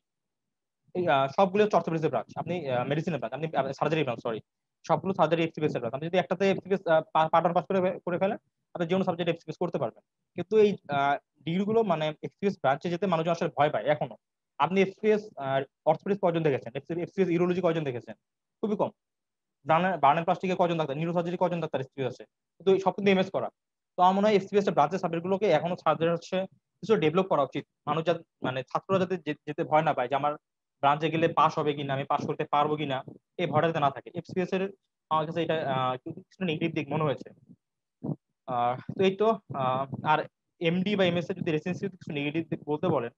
এই সবগুলো হচ্ছে অর্থোপেডিক্স ব্রাঞ্চ। আপনি মেডিসিনের ব্রাঞ্চ, আপনি সার্জারি ব্রাঞ্চ, সরি, সবগুলো সার্জারি এফসিপিএস এর ব্রাঞ্চ। আপনি যদি একটাতে এফসিপিএস পার্ট ওয়ান পাস করে ফেলেন, আপনি যে কোনো সাবজেক্ট এফসিপিএস করতে পারবেন। কিন্তু এই ডিগ্রি গুলো মানে এফসিপিএস ব্রাঞ্চে যেতে মানুষজন আসলে ভয় পায় এখনো। আপনি এফসিপিএস অর্থোপেডিক্স কয়জন দেখেছেন? এফসিপিএস ইউরোলজি কয়জন দেখেছেন? খুবই কম। বার্নের প্লাস্টিকে কজন ডাক্তার, নিউরোসার্জারি কজন ডাক্তার এফসিপিএস আছে, তো সব কিন্তু এমএস করা। তো আমার মনে হয় এফসিপিএস এর ব্রাঞ্চের সাবজেক্ট গুলোকে এখনো ছাত্রদের হচ্ছে কিছু ডেভেলপ করা উচিত। মানুষ যাতে মানে ছাত্ররা যাতে যেতে ভয় না পায় যে আমার ব্রাঞ্চে গেলে পাস হবে কিনা, আমি পাস করতে পারবো কিনা, এই ভয়টা যাতে না থাকে। এফসিপিএস এর আমার কাছে এটা কিছু নেগেটিভ দিক মনে হয়েছে। তো এই তো আর এমডি বা এমএস এর যদি রেসিডেন্সি কিছু নেগেটিভ দিক বলতে বলেন,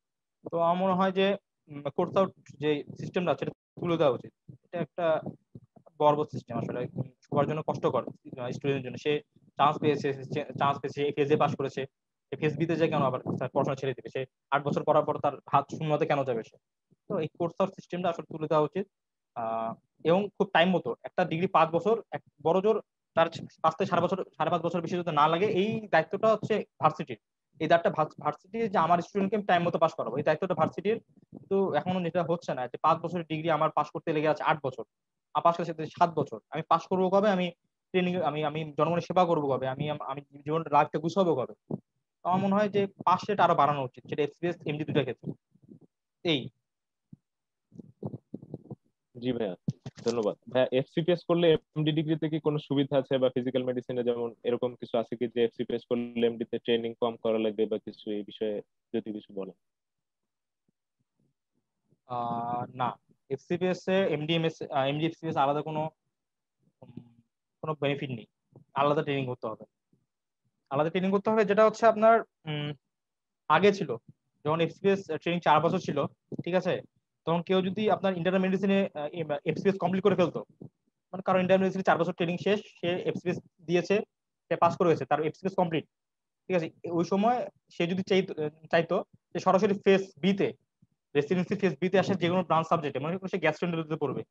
তো আমার মনে হয় যে কোর্স আউট যে সিস্টেমটা সেটা তুলে দেওয়া উচিত। এটা একটা বর্বর সিস্টেম আসলে, সবার জন্য কষ্টকর স্টুডেন্টের জন্য। সে চান্স পেয়েছে এফএসএ পাস করেছে, এফএসবি তে যে কেন আবার তার পড়াশোনা ছেড়ে দিবে? সে 8 বছর পড়ার পর তার হাত শূন্যতে কেন যাবে সে? তো এই কোর্স আউট সিস্টেমটা আসলে তুলে দেওয়া উচিত। আহ, এবং খুব টাইম মতো একটা ডিগ্রি 5 বছর, এক বড় জোর তার 5 থেকে 5.5 বছর, 5.5 বছর বেশি যদি না লাগে, এই দায়িত্বটা হচ্ছে ভার্সিটির। এই দায়িত্বটা ভার্সিটি যে আমার স্টুডেন্টকে টাইম মতো পাস করাবো, এই দায়িত্বটা ভার্সিটির। তো এখনো যেটা হচ্ছে না, যে 5 বছরের ডিগ্রি আমার পাস করতে লেগে আছে 8 বছর, আর পাস করতে 7 বছর। আমি পাস করবো কবে? আমি ট্রেনিং, আমি জনগণের সেবা করবো কবে? আমি জীবন লাইফটা গুছাবো কবে? তো আমার মনে হয় যে পাস রেট আরো বাড়ানো উচিত, সেটা এফসিএস এমডি দুটার ক্ষেত্রে। এই জি ভাইয়া, ধন্যবাদ ভাইয়া। এফসিপিএস করলে এমডি ডিগ্রিতে কি কোনো সুবিধা আছে, বা ফিজিক্যাল মেডিসিনে যেমন এরকম কিছু আছে কি যে এফসিপিএস করলে এমডি তে ট্রেনিং কম করা লাগবে বা কিছু, এই বিষয়ে যদি কিছু বলেন। না, এফসিপিএস এ এমডিএমএস এমডি এফসিপিএস আলাদা উম, কোনো বেনিফিট নেই। আলাদা ট্রেনিং করতে হবে, আলাদা ট্রেনিং করতে হবে। যেটা হচ্ছে আপনার আগে ছিল, যখন এফসিপিএস ট্রেনিং 4 বছর ছিল, ঠিক আছে, তখন কেউ যদি আপনার ইন্টারনাল মেডিসিনে এফসিপিএস কমপ্লিট করে ফেলতো, মানে কারণ ইন্টারনাল মেডিসিনে 4 বছর ট্রেনিং শেষ, সে এফসিপিএস দিয়েছে, সে পাস করে গেছে, তার এফসিপিএস কমপ্লিট, ঠিক আছে, ওই সময় সে যদি চাইতো যে সরাসরি ফেস বি তে, রেসিডেন্সি ফেস বি তে আসে যে কোনো ব্রাঞ্চ সাবজেক্টে, মনে করো সে গ্যাস্ট্রোএন্টারোলজিতে পড়বে,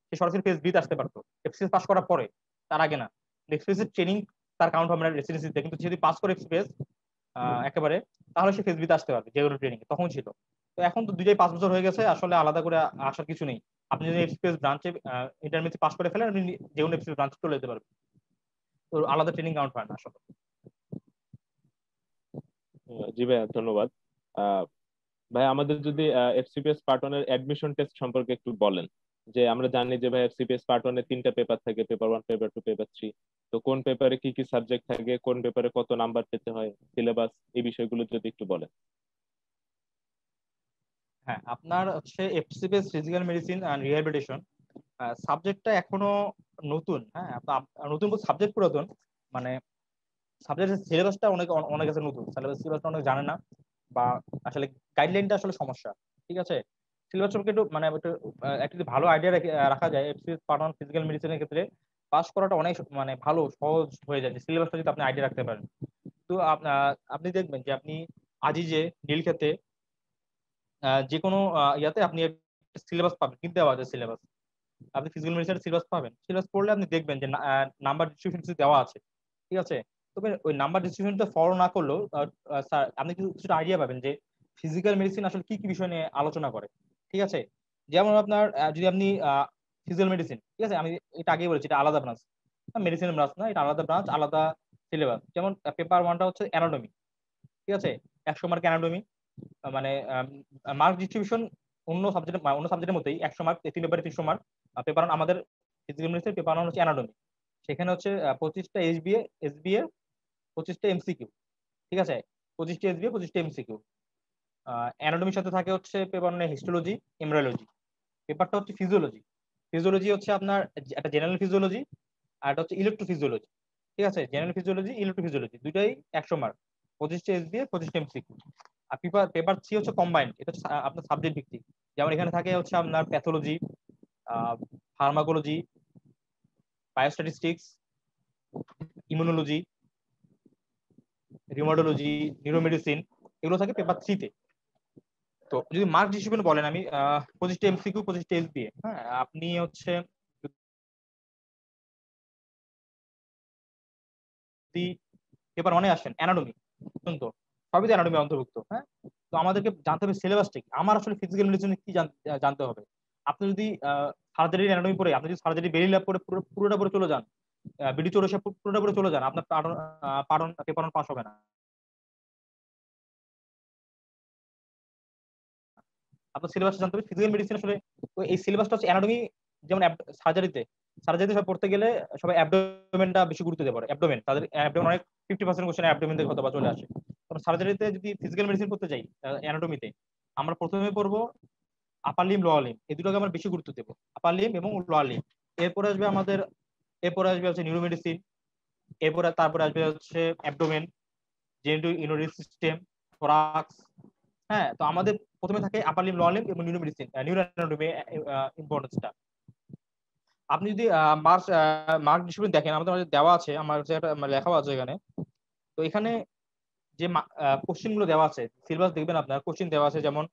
সে সরাসরি ফেস বি তে আসতে পারতো এফসিপিএস পাস করার পরে, তার আগে না। এফসিপিএস এর ট্রেনিং তার কাউন্ট হবে না রেসিডেন্সিতে, কিন্তু সে যদি পাস করে এফসিপিএস একেবারে, তাহলে সে ফেস বি তে আসতে পারবে, যে কোনো ট্রেনিং তখন ছিল। তো এখন তো দুইটাই 5 বছর হয়ে গেছে, আসলে আলাদা করে আসার কিছু নেই। আপনি যদি এফসিপিএস ব্রাঞ্চে ইন্টারমিডিয়েট পাস করে ফেলেন, আপনি যে কোনো এফসিপিএস ব্রাঞ্চে চলে যেতে পারবেন। তো আলাদা ট্রেনিং কাউন্ট হয় না আসলে। জি ভাইয়া, ধন্যবাদ। আহ ভাই, আমাদের যদি এফসিপিএস পার্ট 1 এর অ্যাডমিশন টেস্ট সম্পর্কে একটু বলেন। যে আমরা জানি যে ভাই এফসিপিএস পার্ট 1 এ 3টা পেপার থাকে, পেপার 1, পেপার 2, পেপার 3। তো কোন পেপারে কি কি সাবজেক্ট থাকে, কোন পেপারে কত নাম্বার পেতে হয়, সিলেবাস, এই বিষয়গুলো যদি একটু বলেন। হ্যাঁ, আপনার হচ্ছে FCPS physical medicine and rehabilitation সাবজেক্টটা এখনো নতুন। হ্যাঁ, নতুন সাবজেক্ট পুরাতন, মানে সাবজেক্টের সিলেবাসটা অনেক অনেক কাছে নতুন, সিলেবাসটা অনেক জানে না, বা আসলে গাইডলাইনটা আসলে সমস্যা। ঠিক আছে, সিলেবাস সম্পর্কে একটু মানে একটু যদি ভালো আইডিয়া রাখা যায় এফসিপিএস পার্ট 1 ফিজিক্যাল মেডিসিনের ক্ষেত্রে, পাস করাটা অনেক মানে ভালো সহজ হয়ে যায় সিলেবাসটা যদি আপনি আইডিয়া রাখতে পারেন। তো আপনি দেখবেন যে আপনি আজিজে, নীলক্ষেতে, যে কোনো ইয়াতে আপনি সিলেবাস পাবেন, কিনতে পাওয়া যায় সিলেবাস। আপনি ফিজিক্যাল মেডিসিনের সিলেবাস পাবেন, সিলেবাস পড়লে আপনি দেখবেন যে নাম্বার ডিস্ট্রিবিউশন দেওয়া আছে, ঠিক আছে। তবে ওই নাম্বার ডিস্ট্রিবিউশনটা ফলো না করলেও স্যার আপনি কিছুটা আইডিয়া পাবেন যে ফিজিক্যাল মেডিসিন আসলে কি কি বিষয় নিয়ে আলোচনা করে, ঠিক আছে। যেমন আপনার যদি আপনি ফিজিক্যাল মেডিসিন, ঠিক আছে, আমি এটা আগেই বলেছি, এটা আলাদা ব্রাঞ্চ, মেডিসিন ব্রাঞ্চ না, এটা আলাদা ব্রাঞ্চ, আলাদা সিলেবাস। যেমন পেপার 1টা হচ্ছে অ্যানাটমি, ঠিক আছে, 100 মার্ক অ্যানাটমি, মানে মার্ক ডিস্ট্রিবিউশন অন্য সাবজেক্টের মতোই 100 মার্ক, 3 পেপারে 300 মার্ক। পেপার আমাদের ফিজিক্যাল মেডিসিন পেপার হচ্ছে অ্যানাটমি, সেখানে হচ্ছে 25টা এসবিএ, 25টা এমসিকিউ, ঠিক আছে, 25টা এসবিএ, 25টা এমসিকিউ। অ্যানাটমির সাথে থাকে হচ্ছে পেপার হিস্টোলজি, এমব্রায়োলজি। পেপারটা হচ্ছে ফিজিওলজি, ফিজিওলজি হচ্ছে আপনার একটা জেনারেল ফিজিওলজি, আর একটা হচ্ছে ইলেকট্রোফিজিওলজি, ঠিক আছে। জেনারেল ফিজিওলজি, ইলেকট্রোফিজিওলজি দুইটাই 100 মার্ক, 25টা এসবিএ, 25টা এমসিকিউ। আর পেপার পেপার সি হচ্ছে কম্বাইন্ড, এটা হচ্ছে আপনার সাবজেক্ট ভিত্তিক। যেমন এখানে থাকে হচ্ছে আপনার pathology, pharmacology, biostatistics, immunology, rheumatology, neuromedicine, এগুলো থাকে পেপার 3-তে। তো যদি মার্ক ডিস্ট্রিবিউশন বলেন, আমি 25টা এমসিকিউ, 25টা এসবিএ, হ্যাঁ, আপনি হচ্ছে যদি পেপার 1-এ আসেন অ্যানাটমি, তো সবই তো অ্যানাটমি অন্তর্ভুক্ত, হ্যাঁ। তো আমাদেরকে জানতে হবে সিলেবাসটা কি, আমার আসলে ফিজিক্যাল মেডিসিনে কি জানতে হবে। আপনি যদি সার্জারি অ্যানাটমি পড়ে, আপনি যদি সার্জারি বেরি ল্যাব পড়ে পুরোটা পড়ে চলে যান, বিডি চৌরাশি পুরোটা পড়ে চলে যান, আপনার পেপার পাস হবে না। আপনার সিলেবাস জানতে হবে ফিজিক্যাল মেডিসিন আসলে। এই সিলেবাসটা হচ্ছে অ্যানাটমি, যেমন সার্জারিতে সার্জারিতে সব পড়তে গেলে সবাই অ্যাবডোমেনটা বেশি গুরুত্ব দিয়ে পড়ে। অ্যাবডোমেন, তাদের অ্যাবডোমেন অনেক 50% কোশ্চেন অ্যাবডোমেন থেকে হয়তো বা চলে আসে। কারণ সার্জারিতে যদি ফিজিক্যাল মেডিসিন পড়তে যাই অ্যানাটমিতে, আমরা প্রথমে পড়বো আপার লিম লোয়ার লিম, এই দুটোকে আমরা বেশি গুরুত্ব দেবো, আপার লিম এবং লোয়ার লিম। এরপরে আসবে আমাদের, এরপরে আসবে হচ্ছে নিউরো মেডিসিন, এরপরে তারপরে আসবে হচ্ছে abdomen, genito urinary system, thorax. হ্যাঁ, তো আমাদের প্রথমে থাকে আপার লিম লোয়ার লিম এবং নিউরো মেডিসিন, নিউরো অ্যানাটমি ইম্পর্টেন্সটা। আপনি যদি মার্ক ডিস্ট্রিবিউশন দেখেন, আমাদের মাঝে দেওয়া আছে, আমার যে একটা লেখাও আছে এখানে। তো এখানে যে কোশ্চেন গুলো দেওয়া আছে, সিলেবাস দেখবেন আপনার, কোশ্চেন দেওয়া আছে যেমন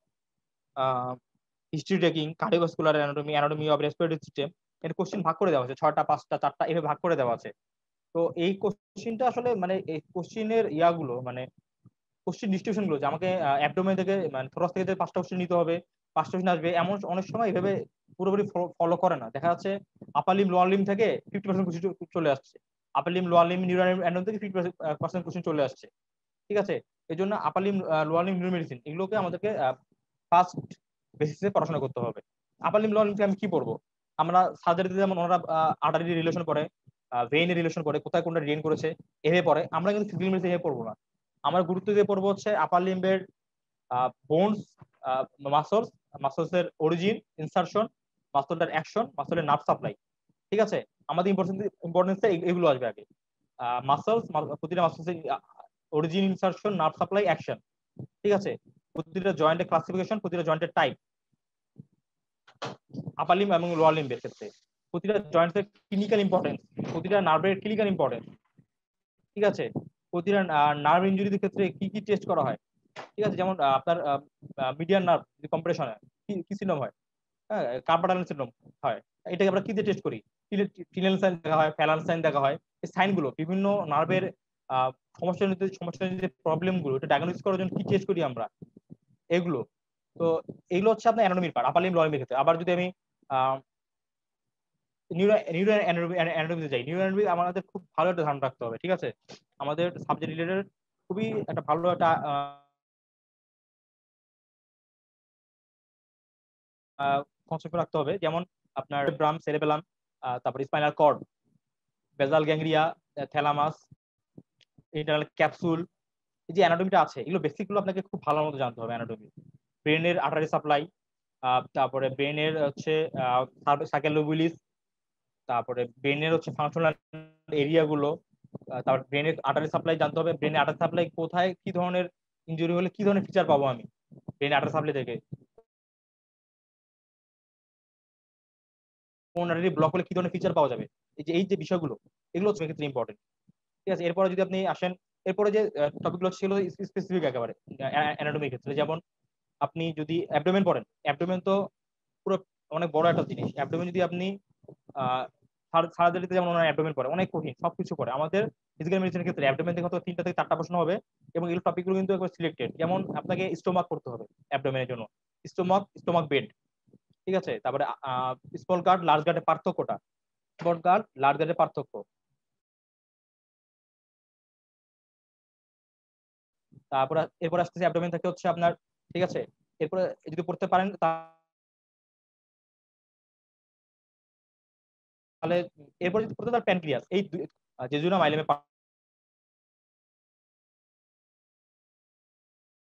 history taking, cardiovascular anatomy, anatomy of respiratory system. এর কোশ্চেন ভাগ করে দেওয়া আছে 6টা 5টা 4টা এভাবে ভাগ করে দেওয়া আছে। তো এই কোশ্চেনটা আসলে মানে এই কোশ্চেনের ইয়াগুলো মানে কোশ্চেন ডিস্ট্রিবিউশন গুলো যে আমাকে অ্যাবডোমেন থেকে মানে থোরাক্স থেকে 5টা কোশ্চেন নিতে হবে, 5টা কোশ্চেন আসবে, এমন অনেক সময় এভাবে পুরোপুরি ফলো করে না। দেখা যাচ্ছে আপার লিম লোয়ার লিম থেকে 50% কোশ্চেন চলে আসছে, আপার Lim lower Lim neuro anatomy থেকে 50% কোশ্চেন চলে আসছে। ঠিক আছে, এই জন্য আপার Lim lower Lim neuro medicine এগুলোকে আমাদেরকে ফার্স্ট বেসিসে পড়াশোনা করতে হবে। আপার লিম লোয়ার লিম আমি কি পড়বো? আমরা সার্জারিতে যেমন ওনারা আর্টারি রিলেশন করে, ভেইনের রিলেশন করে, কোথায় কোনটা ড্রেন করেছে এভাবে পড়ে, আমরা কিন্তু ফিজিক্যাল মেডিসিন এভাবে পড়বো না। আমরা গুরুত্ব দিয়ে পড়বো হচ্ছে আপার লিম্বের বোনস, মাসলস, মাসলস এর অরিজিন, ইনসারশন, মাসলটার অ্যাকশন, মাসলের নার্ভ সাপ্লাই। ঠিক আছে, আমাদের ইম্পর্টেন্স এগুলো আসবে আগে। মাসলস, প্রতিটা muscles origin, insertion, nerve supply, action. ঠিক আছে, প্রতিটা জয়েন্টের ক্লাসিফিকেশন, প্রতিটা জয়েন্টের টাইপ, আপার লিম্ব এবং লোয়ার লিম্বের ক্ষেত্রে প্রতিটা জয়েন্টের ক্লিনিক্যাল ইম্পর্টেন্স, প্রতিটা নার্ভের ক্লিনিক্যাল ইম্পর্টেন্স। ঠিক আছে, প্রতিটা নার্ভ ইনজুরির ক্ষেত্রে কি কি টেস্ট করা হয়। ঠিক আছে, যেমন আপনার মিডিয়ান নার্ভ যদি কম্প্রেশন হয় কি সিনড্রোম হয়, হ্যাঁ কার্পাল টানেল সিনড্রোম হয়, এটাকে আমরা কি দিয়ে টেস্ট করি? টিনেল সাইন দেখা হয়, ফ্যালান সাইন দেখা হয়। এই সাইনগুলো বিভিন্ন নার্ভের সমস্যা যে প্রবলেম গুলো এটা ডায়াগনোসিস করার জন্য কি টেস্ট করি আমরা, এগুলো। তো এগুলো হচ্ছে আপনার অ্যানাটমির পার্ট, আপার লিম্ব লোয়ার লিম্বের ক্ষেত্রে। আবার যদি আমি নিউরো অ্যানাটমিতে যাই, নিউরো অ্যানাটমি আমাদের খুব ভালো একটা ধারণা রাখতে হবে। ঠিক আছে, আমাদের সাবজেক্ট রিলেটেড খুবই একটা ভালো একটা কনসেপ্ট রাখতে হবে। যেমন আপনার ব্রাম, সেরেবেলাম, তারপর স্পাইনাল কর্ড, বেজাল গ্যাংরিয়া, থ্যালামাস, ইন্টারনাল ক্যাপসুল, এই যে অ্যানাটমিটা আছে এগুলো বেসিক গুলো আপনাকে খুব ভালো মতো জানতে হবে। অ্যানাটমি, ব্রেনের আর্টারি সাপ্লাই, তারপরে ব্রেনের হচ্ছে সাইকেল লোবুলিস, তারপরে ব্রেনের হচ্ছে ফাংশনাল এরিয়া গুলো, তারপর ব্রেনের আর্টারি সাপ্লাই জানতে হবে, ব্রেনের আর্টারি সাপ্লাই কোথায় কি ধরনের ইনজুরি হলে কি ধরনের ফিচার পাবো আমি ব্রেনের আর্টারি সাপ্লাই থেকে, কোন আর্টারি ব্লক হলে কি ধরনের ফিচার পাওয়া যাবে, এই যে বিষয়গুলো এগুলো হচ্ছে ক্ষেত্রে ইম্পর্টেন্ট। ঠিক আছে, এরপরে যদি আপনি আসেন, এরপরে যে টপিকগুলো ছিল স্পেসিফিক একেবারে অ্যানাটমির ক্ষেত্রে, যেমন আপনি যদি অ্যাবডোমেন পড়েন, অ্যাবডোমেন তো পুরো অনেক বড় একটা জিনিস। অ্যাবডোমেন যদি আপনি সার্জারিতে যেমন অ্যাবডোমেন পড়ে অনেক কঠিন, সবকিছু পড়ে, আমাদের ফিজিক্যাল মেডিসিনের ক্ষেত্রে অ্যাবডোমেন থেকে হয়তো 3টা থেকে 4টা প্রশ্ন হবে, এবং এই টপিকগুলো কিন্তু একবার সিলেক্টেড। যেমন আপনাকে স্টোমাক করতে হবে অ্যাবডোমেনের জন্য, স্টোমাক বেড। ঠিক আছে, তারপরে স্মল গার্ড লার্জ গার্ডের পার্থক্যটা, স্মল গার্ড লার্জ গার্ডের পার্থক্য, তারপরে এরপর আসতেছে অ্যাবডোমেন থেকে হচ্ছে আপনার। ঠিক আছে, এরপরে যদি পড়তে পারেন তাহলে এরপর যদি পড়তে তার প্যানক্রিয়াস, এই জেজুনা মাইলেমের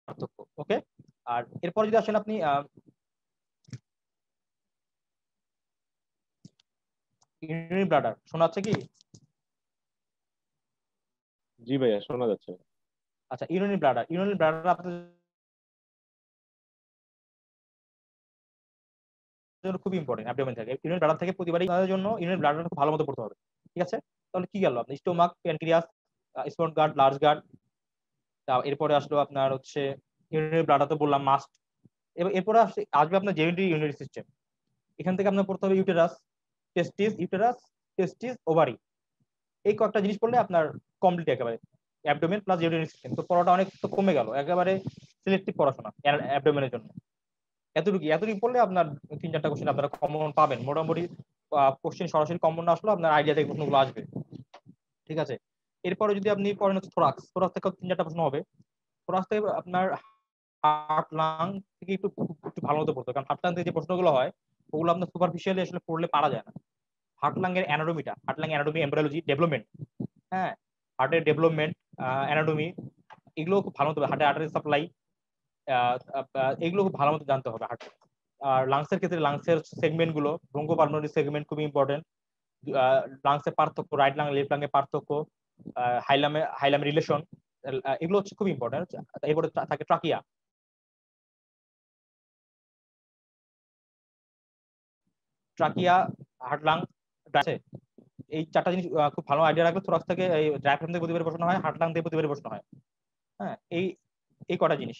পার্থক্য। ওকে, আর এরপর যদি আসেন আপনি ইউরিনারি ব্লাডার, শোনা যাচ্ছে কি? জি ভাইয়া, শোনা যাচ্ছে। আচ্ছা, ইউরিনারি ব্লাডার আপনাদের জন্য খুব ইম্পর্টেন্ট। অ্যাবডোমেন থেকে ইউরিনারি ব্লাডার থেকে প্রতিবারই তাদের জন্য ইউরিনারি ব্লাডার খুব ভালো মতো পড়তে হবে। ঠিক আছে, তাহলে কি গেল আপনার stomach, pancreas, small gut, large gut, এরপরে আসলো আপনার হচ্ছে ইউরিনারি ব্লাডার তো বললাম মাস্ট। এরপরে আসবে আপনার জেনিটারি ইউরিনারি সিস্টেম। এখান থেকে আপনার পড়তে হবে ইউটেরাস, টেস্টিস, ওভারি। এই কয়েকটা জিনিস পড়লে আপনার কমপ্লিট একেবারে অ্যাবডোমেন প্লাস ইউরিনারি সিস্টেম। তো পড়াটা অনেক তো কমে গেল, একেবারে সিলেক্টিভ পড়াশোনা অ্যাবডোমেনের জন্য। এতটুকু পড়লে আপনার 3-4টা কোশ্চেন আপনারা কমন পাবেন মোটামুটি। কোশ্চেন সরাসরি কমন না আসলে আপনার আইডিয়া থেকে প্রশ্নগুলো আসবে। ঠিক আছে, এরপরে যদি আপনি পড়েন হচ্ছে থোরাক্স থেকে 3-4টা প্রশ্ন হবে। থোরাক্স থেকে আপনার হার্ট লাং থেকে একটু একটু ভালো মতো পড়তে হবে, কারণ হার্ট লাং থেকে যে প্রশ্নগুলো হয় ওগুলো আপনার সুপারফিশিয়ালি আসলে পড়লে পারা যায় না। হার্ট লাং এর অ্যানাটমিটা, heart lung anatomy, embryology, development, হ্যাঁ, হার্টের ডেভেলপমেন্ট, অ্যানাটমি, এগুলো খুব ভালো মতো, হার্টের আর্টারি সাপ্লাই, এগুলো খুব ভালো মতো জানতে হবে হার্ট। আর লাংসের ক্ষেত্রে লাংসের সেগমেন্ট গুলো, ব্রঙ্কোপালমোনারি সেগমেন্ট খুবই ইম্পর্টেন্ট। লাংসের পার্থক্য, রাইট লাং লেফট লাং এর পার্থক্য, হাইলামে রিলেশন, এগুলো হচ্ছে খুব ইম্পর্টেন্ট। এরপরে থাকে ট্রাকিয়া, ট্রাকিয়া, হার্ট লাং আছে। এই চারটা জিনিস খুব ভালো আইডিয়া রাখলে থোরাক্স থেকে, এই ডায়াফ্রাম থেকে প্রতিবারে বসানো হয়, হার্ট লাং থেকে প্রতিবারে বসানো হয়। হ্যাঁ, এই কটা জিনিস।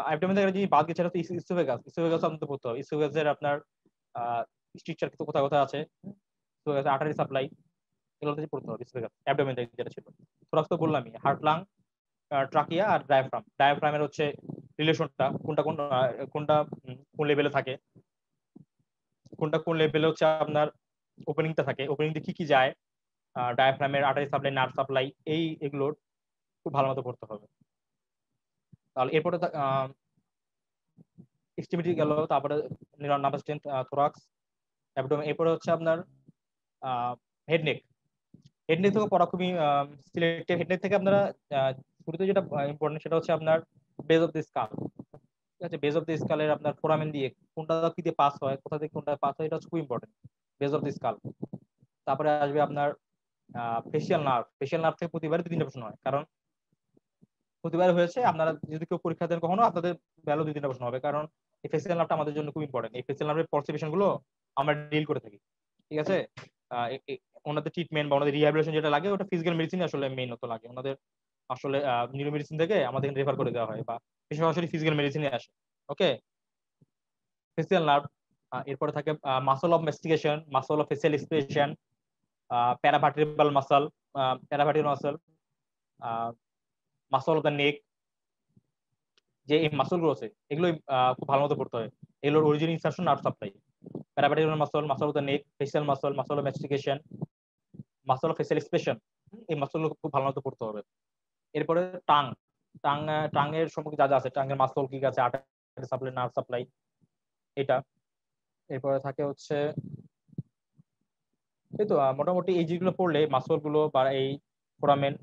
অ্যাবডোমেন থেকে জিনিস বাদ গেছে, ইসোফেগাস। ইসোফেগাস আপনাদের পড়তে হবে। ইসোফেগাসের আপনার স্ট্রাকচার কোথায় কোথায় আছে, ইসোফেগাস আর্টারি সাপ্লাই, এগুলো থেকে পড়তে হবে। ইসোফেগাস অ্যাবডোমেন থেকে যেটা ছিল, থোরাক্স তো বললামই, হার্ট লাং, ট্রাকিয়া আর ডায়াফ্রাম। ডায়াফ্রামের হচ্ছে রিলেশনটা কোনটা কোনটা কোন লেভেলে থাকে, কোনটা কোন লেভেলে হচ্ছে আপনার ওপেনিংটা থাকে, ওপেনিং দিয়ে কি যায়, ডায়াফ্রামের আর্টারি সাপ্লাই, নার্ভ সাপ্লাই, এগুলোর খুব ভালো মতো পড়তে হবে। তাহলে এরপরে এক্সট্রিমিটি গেল, তারপরে নার্ভাস সিস্টেম, থোরাক্স, অ্যাবডোমেন। এরপরে হচ্ছে আপনার হেড নেক। হেড নেক থেকে পড়া খুবই সিলেক্টিভ। হেড নেক থেকে আপনারা শুরুতে যেটা ইম্পর্টেন্ট সেটা হচ্ছে আপনার বেজ অফ দি স্কাল। ঠিক আছে, বেজ অফ দি স্কালের আপনার ফোরামেন দিয়ে কোনটা কি দিয়ে পাস হয়, কোথা থেকে কোনটা পাস হয়, এটা হচ্ছে খুব important, base of the skull. তারপরে আসবে আপনার ফেসিয়াল নার্ভ। ফেসিয়াল নার্ভ থেকে প্রতিবারই 2-3টা প্রশ্ন হয়, কারণ প্রতিবার হয়েছে। আপনারা যদি কেউ পরীক্ষা দেন কখনো, আপনাদের ভ্যালু 2-3টা প্রশ্ন হবে, কারণ এই ফেসিয়াল নার্ভটা আমাদের জন্য খুব ইম্পর্টেন্ট। এই ফেসিয়াল নার্ভের পারসেপশন গুলো আমরা ডিল করে থাকি। ঠিক আছে, ওনাদের ট্রিটমেন্ট বা ওনাদের রিহ্যাবিলিটেশন যেটা লাগে, ওটা ফিজিক্যাল মেডিসিন আসলে মেইন হতো লাগে। ওনাদের আসলে নিউরো মেডিসিন থেকে আমাদের রেফার করে দেওয়া হয়, বা সরাসরি ফিজিক্যাল মেডিসিনে আসে। Okay, facial nerve. এরপরে থাকে muscle of mastication, muscle of facial expression, paravertebral muscle, paravertebral muscle, muscle of the neck. যে এই মাসল গুলো আছে, এগুলো খুব ভালো মতো পড়তে হয়। এগুলোর origin, insertion, nerve supply, paravertebral muscle, muscle of the neck, facial muscle, muscle of mastication, muscle of facial expression, এই মাসলগুলো খুব ভালো মতো পড়তে হবে। এরপরে টাং, টাং এর সম্পর্কে যা যা আছে, টাং এর মাসল কি আছে, আর্টারি সাপ্লাই, নার্ভ সাপ্লাই, এটা। এরপরে থাকে হচ্ছে এই তো মোটামুটি এই যেগুলো পড়লে, মাসল গুলো বা এই ফোরামেন,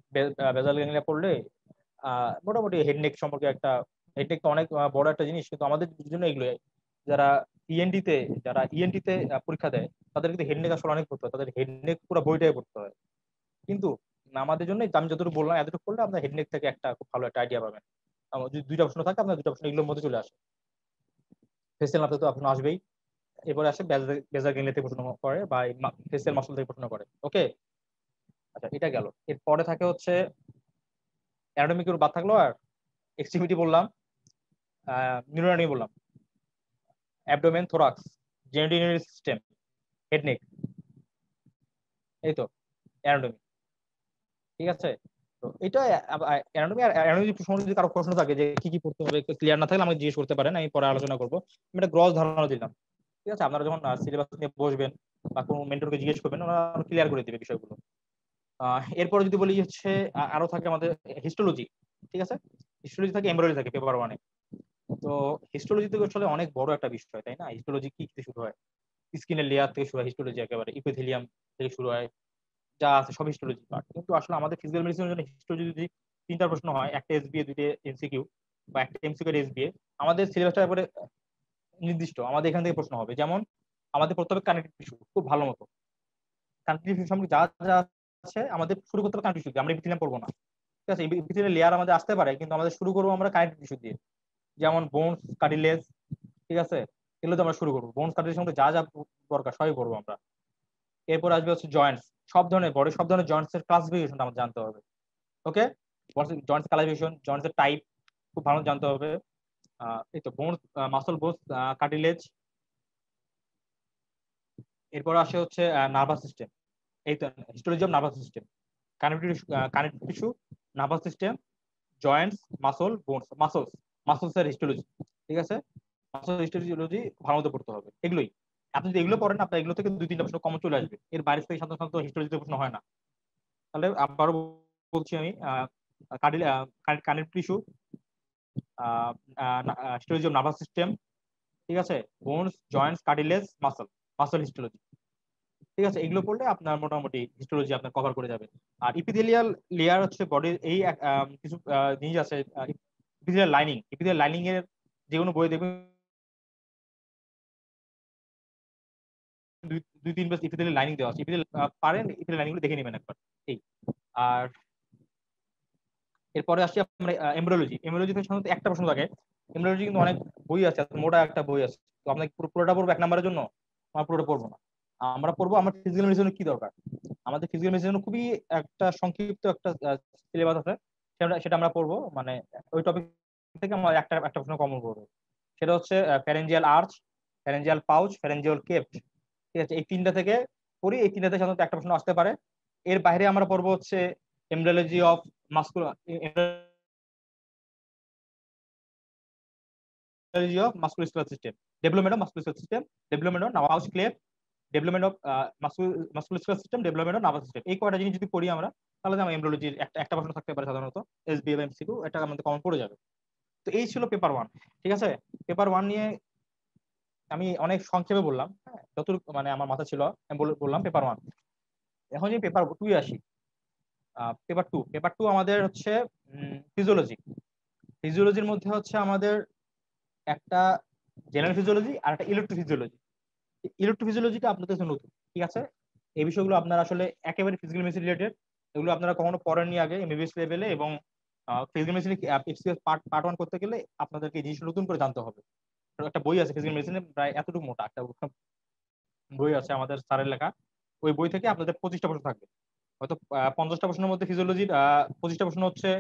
বেজাল গ্যাংলিয়া পড়লে মোটামুটি হেডনেক সম্পর্কে একটা, হেডনেক তো অনেক বড় একটা জিনিস, কিন্তু আমাদের জন্য এগুলো, যারা ইএনটিতে পরীক্ষা দেয় তাদের কিন্তু হেডনেক আসলে অনেক পড়তে হয়, তাদের হেডনেক পুরো বইটাই পড়তে হয়। কিন্তু আমাদের জন্য আমি যতটুকু বললাম এতটুকু পড়লে আপনার হেডনেক থেকে একটা খুব ভালো একটা আইডিয়া পাবেন। যদি 2টা প্রশ্ন থাকে, আপনার 2টা প্রশ্ন এগুলোর মধ্যে চলে আসে। ফেসিয়াল নার্ভ তো আপনার আসবেই। এরপরে আসে বেজাল গ্যাংলিয়া থেকে প্রশ্ন করে, বা ফেসিয়াল মাসল থেকে প্রশ্ন করে। ওকে, আচ্ছা, এটা গেল। এরপরে থাকে হচ্ছে অ্যানাটমিক বাদ থাকলো, আর এক্সট্রিমিটি বললাম, নিউরোনারি বললাম, abdomen, thorax, genitourinary system, head neck, এই তো অ্যানাটমি। ঠিক আছে, তো এটা অ্যানাটমি। আর অ্যানাটমি সম্বন্ধে যদি কারো প্রশ্ন থাকে যে কি কি পড়তে হবে, ক্লিয়ার না থাকলে আমাকে জিজ্ঞেস করতে পারেন, আমি পরে আলোচনা করবো। আমি একটা গ্রস ধারণা দিলাম। ঠিক আছে, আপনারা যখন সিলেবাস নিয়ে বসবেন বা কোনো মেন্টরকে জিজ্ঞেস করবেন, ওরা ক্লিয়ার করে দিবে বিষয়গুলো। এরপরে যদি বলি হচ্ছে আরো থাকে আমাদের হিস্টোলজি। ঠিক আছে, হিস্টোলজি থাকে, এমব্রয়ডারি থাকে পেপার 1-এ। তো হিস্টোলজি থেকে আসলে অনেক বড় একটা বিষয়, তাই না? হিস্টোলজি কি থেকে শুরু হয়, স্কিনের লেয়ার থেকে শুরু হয় হিস্টোলজি, একেবারে ইপিথেলিয়াম থেকে শুরু হয়, যা আছে সব হিস্টোলজি পার্ট। কিন্তু আসলে আমাদের ফিজিক্যাল মেডিসিনের জন্য হিস্টোলজি যদি 3টা প্রশ্ন হয়, একটা এসবিএ, 2টা এমসিকিউ, বা একটা এমসিকিউ এর এসবিএ, আমাদের সিলেবাসটা একেবারে নির্দিষ্ট। আমাদের এখান থেকে প্রশ্ন হবে, যেমন আমাদের পড়তে হবে কানেক্টিভ টিস্যু খুব ভালো মতো। কানেক্টিভ টিস্যু সম্পর্কে যা যা আছে আমাদের শুরু করতে হবে কানেক্টিভ টিস্যু দিয়ে, আমরা ইপিথেলিয়াম পড়বো না। ঠিক আছে, ইপিথেলিয়াম লেয়ার আমাদের আসতে পারে, কিন্তু আমাদের শুরু করবো আমরা কানেক্টিভ টিস্যু দিয়ে, যেমন বোনস, কার্টিলেজ। ঠিক আছে, এগুলো তো আমরা শুরু করবো। বোনস, কার্টিলেজ সম্পর্কে যা যা দরকার সবই করবো আমরা। এরপর আসবে হচ্ছে জয়েন্টস, সব ধরনের বডি, সব ধরনের জয়েন্টস এর ক্লাসিফিকেশন আমাদের জানতে হবে। ওকে, জয়েন্টস ক্লাসিফিকেশন, জয়েন্টস এর টাইপ খুব ভালো জানতে হবে। এই তো বোনস, মাসল, বোনস, কার্টিলেজ। এরপর আসে হচ্ছে নার্ভাস সিস্টেম। এই তো histology of nervous system, connective tissue, nervous system, Joints, muscle, bones, muscles এর হিস্টোলজি। ঠিক আছে, মাসল হিস্টোলজি ভালো মতো পড়তে হবে। এগুলোই আপনি যদি এগুলো পড়েন, আপনার এগুলো থেকে 2-3টা প্রশ্ন কমন চলে আসবে। এর বাইরে থেকে সাধারণত হিস্টোলজিতে প্রশ্ন হয় না। তাহলে আবারও বলছি আমি, connective tissue, histology of nervous system, ঠিক আছে, bones, Joints, cartilage, muscle histology. ঠিক আছে, এগুলো পড়লে আপনার মোটামুটি হিস্টোলজি আপনার কভার করে যাবে। আর ইপিথেলিয়াল লেয়ার হচ্ছে বডির এই কিছু জিনিস আছে, ইপিথেলিয়াল লাইনিং এর যে কোনো বই দেখবেন দুই তিন পেজ ইপিথেলিয়াল লাইনিং দেওয়া আছে, পারেন ইপিথেলিয়াল লাইনিং গুলো দেখে নেবেন একবার। এই আর এরপরে আসছি আমরা এমব্রিওলজি। এমব্রিওলজিতে সাধারণত একটা প্রশ্ন থাকে। এমব্রিওলজি কিন্তু অনেক বই আছে, মোটা একটা বই আছে, তো আপনাকে পুরোটা পড়বো 1 নম্বরের জন্য? আমরা পুরোটা পড়বো না, আমরা পড়বো আমার ফিজিক্যাল মেডিসিনের কি দরকার। আমাদের ফিজিক্যাল মেডিসিনের খুবই একটা সংক্ষিপ্ত একটা সিলেবাস আছে, সেটা আমরা পড়বো। মানে ওই টপিক থেকে আমরা একটা একটা প্রশ্ন কমন করবো, সেটা হচ্ছে pharyngeal arch, pharyngeal pouch, pharyngeal kept. ঠিক আছে, এই তিনটা থেকে পড়ি, এই তিনটাতে সাধারণত একটা প্রশ্ন আসতে পারে। এর বাইরে আমরা পড়বো হচ্ছে embryology of muscular of musculoskeletal system, development of musculoskeletal system, development of nervous cleft, development of musculoskeletal system, development of nervous system। এই কয়টা জিনিস যদি পড়ি আমরা, তাহলে আমার এমব্রিওলজির একটা প্রশ্ন থাকতে পারে সাধারণত, এসবি বা এমসিকিউ, এটা আমাদের কমন পড়ে যাবে। তো এই ছিল পেপার 1। ঠিক আছে, পেপার 1 নিয়ে আমি অনেক সংক্ষেপে বললাম, হ্যাঁ, যতটুকু মানে আমার মাথা ছিল আমি বললাম পেপার 1। এখন যদি পেপার 2 এ আসি, পেপার 2 আমাদের হচ্ছে ফিজিওলজি। ফিজিওলজির মধ্যে হচ্ছে আমাদের একটা জেনারেল ফিজিওলজি আর একটা ইলেকট্রোফিজিওলজি। ইলেকট্রোফিজিওলজিটা আপনাদের জন্য নতুন, ঠিক আছে। এই বিষয়গুলো আপনারা আসলে একেবারে ফিজিক্যাল মেডিসিন রিলেটেড, এগুলো আপনারা কখনো পড়েননি আগে এমবিবিএস লেভেলে, এবং ফিজিক্যাল মেডিসিন এফসিএস পার্ট 1 করতে গেলে আপনাদেরকে এই জিনিসটা নতুন করে জানতে হবে। একটা বই আছে ফিজিক্যাল মেডিসিনে, প্রায় এতটুকু মোটা একটা বই আছে আমাদের স্যারের লেখা। ওই বই থেকে আপনাদের 25টা প্রশ্ন থাকবে, হয়তো 50টা প্রশ্নের মধ্যে ফিজিওলজির 25টা প্রশ্ন হচ্ছে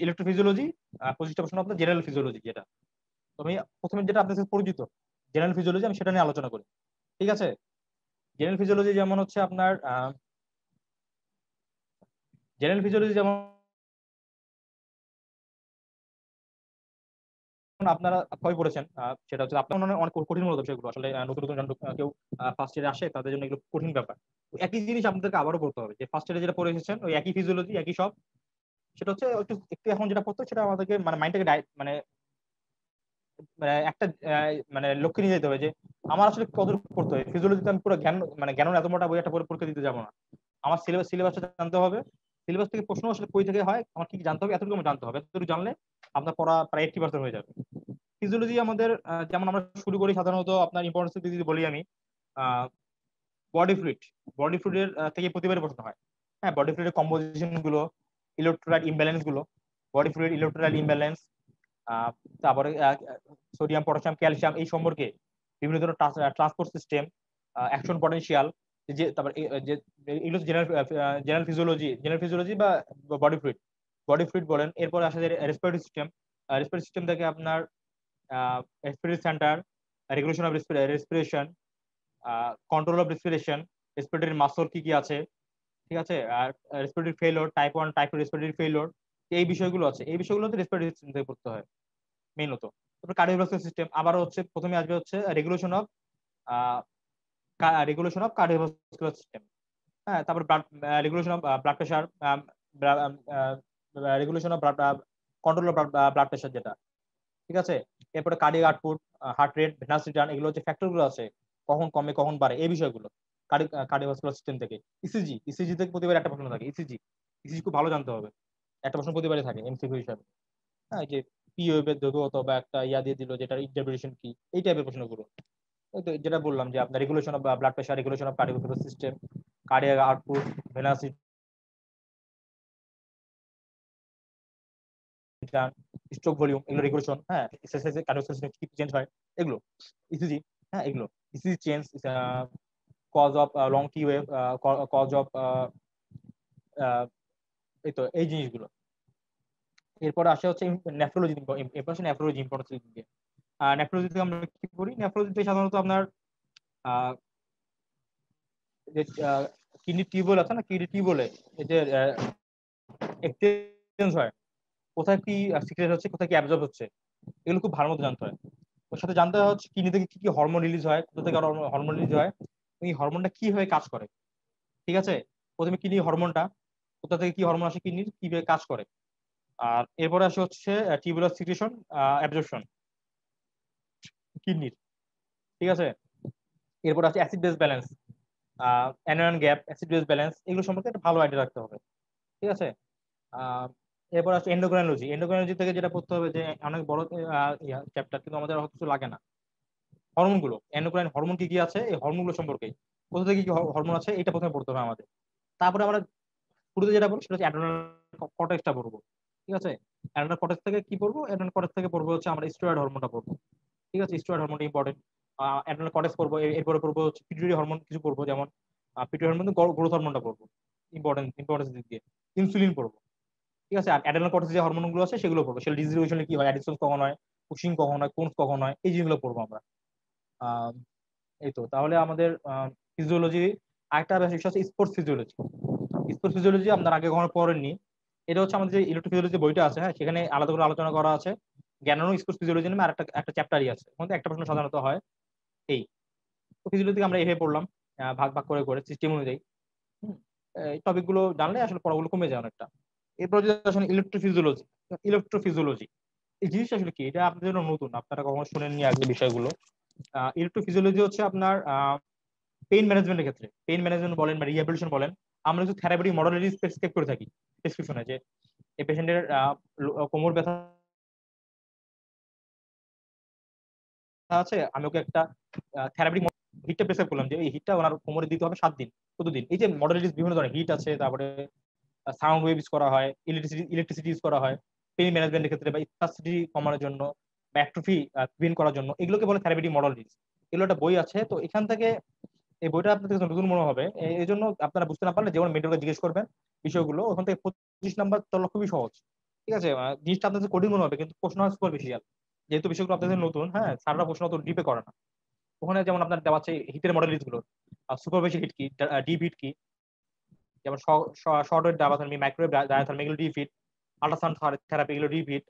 ইলেকট্রোফিজিওলজি, 25টা প্রশ্ন আপনার জেনারেল ফিজিওলজি। যেটা আমি প্রথমে যেটা আপনার সাথে পরিচিত জেনারেল ফিজিওলজি, আমি সেটা নিয়ে আলোচনা করি। ঠিক আছে, জেনারেল ফিজিওলজি যেমন হচ্ছে আপনার জেনারেল ফিজিওলজি যেমন আপনারা কবে পড়েছেন, সেটা হচ্ছে আপনার মনে হয় অনেক কঠিন মনে হতো বিষয়গুলো, আসলে নতুন নতুন কেউ ফার্স্ট ইয়ারে আসে, তাদের জন্য এগুলো কঠিন ব্যাপার। তো একই জিনিস আপনাদেরকে আবারও পড়তে হবে, যে ফার্স্ট ইয়ারে যেটা পড়ে এসেছেন ওই একই ফিজিওলজি একই সব। সেটা হচ্ছে একটু একটু এখন যেটা পড়তে হয়, সেটা আমাদেরকে মানে মাইন্ডটাকে মানে একটা মানে লক্ষ্যে নিয়ে যেতে হবে, যে আমার আসলে কতটুকু পড়তে হবে। ফিজিওলজিতে আমি পুরো জ্ঞান মানে জ্ঞান এত মোটা বই একটা পরীক্ষা দিতে যাবো না। আমার সিলেবাসটা জানতে হবে, সিলেবাস থেকে প্রশ্ন আসলে কই থেকে হয় আমার কি জানতে হবে, এতটুকু আমার জানতে হবে। এতটুকু জানলে আপনার পড়া প্রায় 80% হয়ে যাবে। ফিজিওলজি আমাদের যেমন আমরা শুরু করি সাধারণত আপনার ইম্পর্টেন্স যদি বলি আমি, বডি ফ্লুইড, বডি ফ্লুইডের থেকে প্রতিবারই প্রশ্ন হয়। হ্যাঁ, বডি ফ্লুইডের কম্পোজিশন গুলো, ইলেকট্রোলাইট ইমব্যালেন্স গুলো, বডি ফ্লুইড ইলেকট্রোলাইট ইমব্যালেন্স, তারপরে সোডিয়াম পটাশিয়াম ক্যালসিয়াম এই সম্পর্কে বিভিন্ন ধরনের ট্রান্সপোর্ট সিস্টেম, অ্যাকশন পটেনশিয়াল, যে তারপর যে এগুলো জেনারেল ফিজিওলজি বা বডি ফ্লুইড বলেন। এরপরে আসে রেসপিরেটরি সিস্টেম, রেসপিরেটরি সিস্টেম থেকে আপনার respiratory centre, regulation of respiration, control of respiration, respiratory muscle কি কি আছে, ঠিক আছে, আর respiratory failure, type 1 type 2 respiratory failure, এই বিষয়গুলো আছে। এই বিষয়গুলোতে রেসপিরেটরি সিস্টেম থেকে পড়তে হয় মেইনত। তারপর কার্ডিওভাস্কুলার সিস্টেম আবার হচ্ছে প্রথমে আসবে হচ্ছে রেগুলেশন অফ কার্ডিওভাস্কুলার সিস্টেম। হ্যাঁ, তারপর regulation of blood pressure, regulation of control of blood pressure যেটা, ঠিক আছে। এরপরে cardiac output, heart rate, venous return, এগুলো হচ্ছে ফ্যাক্টর গুলো আছে, কখন কমে কখন বাড়ে, এই বিষয়গুলো কার্ডিওভাস্কুলার সিস্টেম থেকে। ইসিজি থেকে প্রতিবার একটা প্রশ্ন থাকে, ইসিজি খুব ভালো জানতে হবে, একটা প্রশ্ন প্রতিবারই থাকে এমসিকিউ হিসাবে। হ্যাঁ, যে পি ওয়েভের দৈর্ঘ্য অথবা একটা ইয়া দিয়ে দিল যেটা ইন্টারপ্রিটেশন কি, এই টাইপের প্রশ্নগুলো। ওই তো যেটা বললাম যে আপনার regulation of blood pressure, regulation of cardiovascular system, cardiac output, venous return, stroke volume, এগুলো রেগুলেশন। হ্যাঁ, এক্সারসাইজে কার্ডিওভাস্কুলার সিস্টেম কি চেঞ্জ হয় এগুলো, ইসিজি। হ্যাঁ, এগুলো ECG change, cause of long T wave, cause of এই তো এই জিনিসগুলো। এরপর আসে হচ্ছে নেফ্রোলজি, এরপর আসে নেফ্রোলজি ইম্পর্টেন্স দিয়ে। নেফ্রোলজিতে আমরা কি করি, নেফ্রোলজিতে সাধারণত আপনার যে কিডনি টিউবওয়েল আছে না, কিডনি টিউবওয়েলে এই যে এক্সচেঞ্জ হয়, কোথায় কি সিক্রেট হচ্ছে, কোথায় কি অ্যাবজর্ব হচ্ছে, এগুলো খুব ভালো মতো জানতে হয়। ওর সাথে জানতে হয় হচ্ছে কিডনি থেকে কি কি হরমোন রিলিজ হয়, কোথা থেকে হরমোন রিলিজ হয়, এই হরমোনটা কি হয়ে কাজ করে। ঠিক আছে, প্রথমে কিডনি হরমোনটা, কোথা থেকে কি হরমোন আসে, কিডনির কিভাবে কাজ করে। আর এরপরে আসে হচ্ছে টিউবুলার সিক্রেশন, অ্যাবজর্পশন কিডনির। ঠিক আছে, এরপর আছে acid base balance, অ্যানোয়ান gap, acid base balance, এগুলো সম্পর্কে একটা ভালো আইডিয়া রাখতে হবে। ঠিক আছে। আহ, এরপর আছে এন্ডোক্রাইনোলজি। এন্ডোক্রাইনোলজি থেকে যেটা পড়তে হবে যে অনেক বড় চ্যাপ্টার, কিন্তু আমাদের অত কিছু লাগে না। হরমোন গুলো, এন্ডোক্রাইন হরমোন কি কি আছে, এই হরমোন গুলো সম্পর্কে, কোথা থেকে কি হরমোন আছে, এটা প্রথমে পড়তে হবে আমাদের। তারপরে আমরা শুরুতে যেটা বলবো সেটা হচ্ছে অ্যাড্রেনাল কর্টেক্সটা পড়বো। ঠিক আছে। অ্যাড্রেনাল কর্টেক্স থেকে কি পড়বো? অ্যাড্রেনাল কর্টেক্স থেকে পড়বো হচ্ছে আমরা স্টেরয়েড হরমোনটা পড়বো। ঠিক আছে, স্টেরয়েড হরমোনটা ইম্পর্টেন্ট। অ্যাড্রেনাল কর্টেক্স পড়বো, এরপরে পড়বো হচ্ছে পিটুইটারি হরমোন কিছু পড়বো, যেমন পিটুইটারি হরমোন গ্রোথ হরমোনটা পড়বো, ইম্পর্টেন্স দিক দিয়ে। ইনসুলিন পড়বো। ঠিক আছে। আর অ্যাড্রেনাল কর্টেক্স যে হরমোন গুলো আছে সেগুলো পড়বো, সেটা ডিজিজ রেগুলেশনে কি হয়, অ্যাডিসন কখন হয়, পুশিং কখন হয়, কোনস কখন হয়, এই জিনিসগুলো পড়বো আমরা। আহ, এই তো তাহলে আমাদের ফিজিওলজি। আরেকটা বিষয় হচ্ছে স্পোর্টস ফিজিওলজি। স্পোর্টস ফিজিওলজি আপনার আগে কখনো পড়েননি। এটা হচ্ছে আমাদের যে ইলেকট্রোফিজিওলজি বইটা আছে, হ্যাঁ, সেখানে আলাদা করে আলোচনা করা আছে। জ্ঞানানু স্পোর্টস ফিজিওলজি নামে আর একটা চ্যাপ্টারই আছে, ওখানে একটা প্রশ্ন সাধারণত হয়। এই তো ফিজিওলজি আমরা এইভাবে পড়লাম, ভাগ ভাগ করে করে সিস্টেম অনুযায়ী। এই টপিক গুলো জানলে আসলে পড়াগুলো কমে যায় অনেকটা। এরপর যদি আসলে ইলেকট্রোফিজিওলজি। ইলেকট্রোফিজিওলজি এই জিনিসটা আসলে কি, এটা আপনাদের জন্য নতুন, আপনারা কখনো শুনেননি আগে বিষয়গুলো। ইলেকট্রোফিজিওলজি হচ্ছে আপনার পেইন ম্যানেজমেন্টের ক্ষেত্রে, পেইন ম্যানেজমেন্ট বলেন বা রিহ্যাবিলিটেশন বলেন, আমরা কিছু থেরাপিউটিক মডালিটি প্রেসক্রাইব করে থাকি প্রেসক্রিপশনে, যে এই পেশেন্টের কোমর ব্যথা আছে, আমি ওকে একটা থেরাপিউটিক হিটটা প্রেসক্রাইব করলাম, যে এই হিটটা ওনার কোমরে দিতে হবে 7 দিন, কতদিন। এই যে মডালিটিস বিভিন্ন ধরনের হিট আছে, তারপরে সাউন্ড ওয়েভ ইউজ করা হয়, ইলেকট্রিসিটি ইউজ করা হয় পেইন ম্যানেজমেন্টের ক্ষেত্রে, বা স্পাসিটি কমানোর জন্য, বা অ্যাট্রোফি প্রিভেন্ট করার জন্য, এগুলোকে বলে থেরাপিউটিক মডালিটিস। এগুলো একটা বই আছে, তো এখান থেকে এই বইটা আপনাদের কাছে নতুন মনে হবে, এই জন্য আপনারা বুঝতে না পারলে যেমন মেন্টরকে জিজ্ঞেস করবেন বিষয়গুলো, ওখান থেকে 25 নাম্বার তোলা খুবই সহজ। ঠিক আছে। জিনিসটা আপনাদের কঠিন মনে হবে, কিন্তু প্রশ্ন হয় সুপারফিশিয়াল, যেহেতু বিষয়গুলো আপনাদের নতুন, হ্যাঁ, স্যাররা প্রশ্ন অত ডিপে করে না। ওখানে যেমন আপনার দেওয়া আছে হিটের মডেলিস গুলো, সুপারফিশিয়াল হিট কি, ডিপ হিট কি, যেমন short wave diathermy, microwave diathermy, এগুলো ডিপ হিট, আল্ট্রাসাউন্ড থেরাপি, এগুলো ডিপ হিট।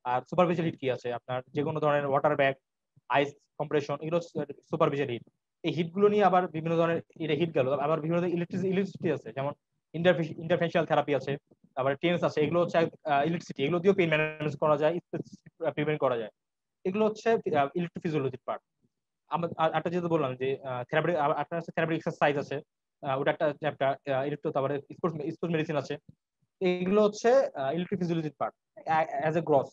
আর সুপারফিশিয়াল হিট কি আছে আপনার, যে কোনো ধরনের ওয়াটার ব্যাগ, আইস কম্প্রেশন, এগুলো সুপারফিশিয়াল হিট। এই হিট গুলো নিয়ে আবার বিভিন্ন ধরনের এটা হিট গেল, আবার বিভিন্ন ধরনের ইলেকট্রিসিটি আছে, যেমন ইন্টারফেশিয়াল থেরাপি আছে, তারপরে টেন্স আছে, এগুলো হচ্ছে ইলেকট্রিসিটি, এগুলো দিয়েও পেইন ম্যানেজ করা যায়, প্রিভেন্ট করা যায়। এগুলো হচ্ছে ইলেকট্রোফিজিওলজির পার্ট। আমরা একটা যেহেতু বললাম যে থেরাপি, আপনার হচ্ছে থেরাপি এক্সারসাইজ আছে, ওটা একটা চ্যাপ্টার। ইলেকট্রো, তারপরে স্পোর্টস মেডিসিন আছে। এগুলো হচ্ছে ইলেকট্রোফিজিওলজির পার্ট অ্যাজ এ গ্রস।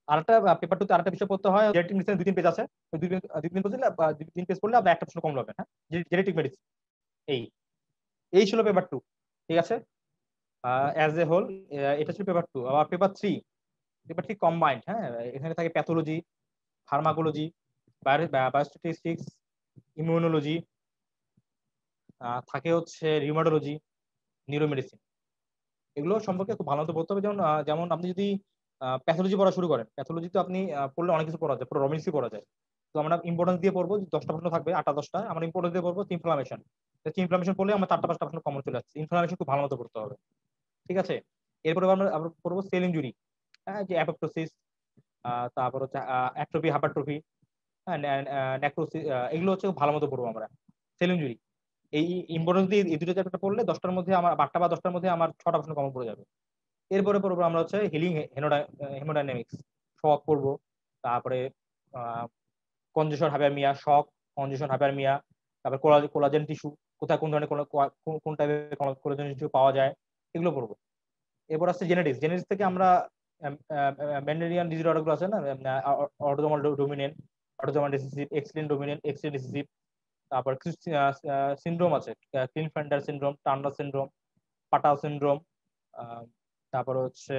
আরেকটা পেপার টুতে আরেকটা বিষয় পড়তে হয়, জেনেটিক মেডিসিন 2-3 পেজ আছে, ওই 2 পেজ পড়লে, 2-3 পেজ পড়লে আপনার একটা প্রশ্ন কম পাবেন। হ্যাঁ, জেনেটিক মেডিসিন। এই এই ছিল পেপার 2। ঠিক আছে। অ্যাজ এ হোল এটা ছিল পেপার 2। আবার পেপার 3 কম্বাইন্ড। হ্যাঁ, এখানে থাকে প্যাথোলজি, ফার্মাকোলজি, বায়োস্ট্যাটিস্টিক্স, ইমিউনোলজি, থাকে হচ্ছে রিউমাটোলজি, নিউরোমেডিসিন। এগুলো সম্পর্কে খুব ভালো মতো পড়তে হবে। যেমন যেমন আপনি যদি প্যাথোলজি পড়া শুরু করেন, প্যাথোলজি তো আপনি পড়লে অনেক কিছু পড়া যায়, পুরো রবিন্সি পড়া যায়। তো আমরা ইম্পর্টেন্স দিয়ে পড়বো, 10টা প্রশ্ন থাকবে, 8টা 10টা, আমরা ইম্পর্টেন্স দিয়ে পড়বো ইনফ্লামেশন। ইনফ্লামেশন পড়লে আমরা 4টা 5টা প্রশ্ন কমন চলে আসছে, ইনফ্লামেশন খুব ভালো মতো পড়তে হবে। ঠিক আছে। এরপরে আমরা পড়বো সেল ইনজুরি, হ্যাঁ, যে অ্যাপোপ্টোসিস, তারপর হচ্ছে অ্যাট্রোফি, হাইপারট্রফি, হ্যাঁ, নেক্রোসিস, এগুলো হচ্ছে খুব ভালো মতো পড়বো আমরা। সেল ইনজুরি, এই ইম্পর্টেন্স দিয়ে এই দুটো চ্যাপ্টার পড়লে 10টার মধ্যে আমার 8টা বা 10টার মধ্যে আমার 6টা প্রশ্ন কমন পড়ে যাবে। এরপরে পড়বো আমরা হচ্ছে হিলিং হেমোডাইনামিক্স, শক পড়বো, তারপরে কনজেশন হাইপারমিয়া, শক, কনজেশন হাইপারমিয়া, তারপরে কোলাজেন টিস্যু, কোথায় কোন ধরনের কোন টাইপের কোলাজেন টিস্যু পাওয়া যায়, এগুলো পড়বো। এরপর আসছে জেনেটিক্স থেকে আমরা মেন্ডেলিয়ান ডিসঅর্ডার গুলো আছে না, autosomal dominant, autosomal recessive, x link dominant, x link recessive, তারপর কিছু সিনড্রোম আছে, ক্লিনফেল্টার সিনড্রোম, টার্নার সিনড্রোম, পাটাও সিনড্রোম, তারপর হচ্ছে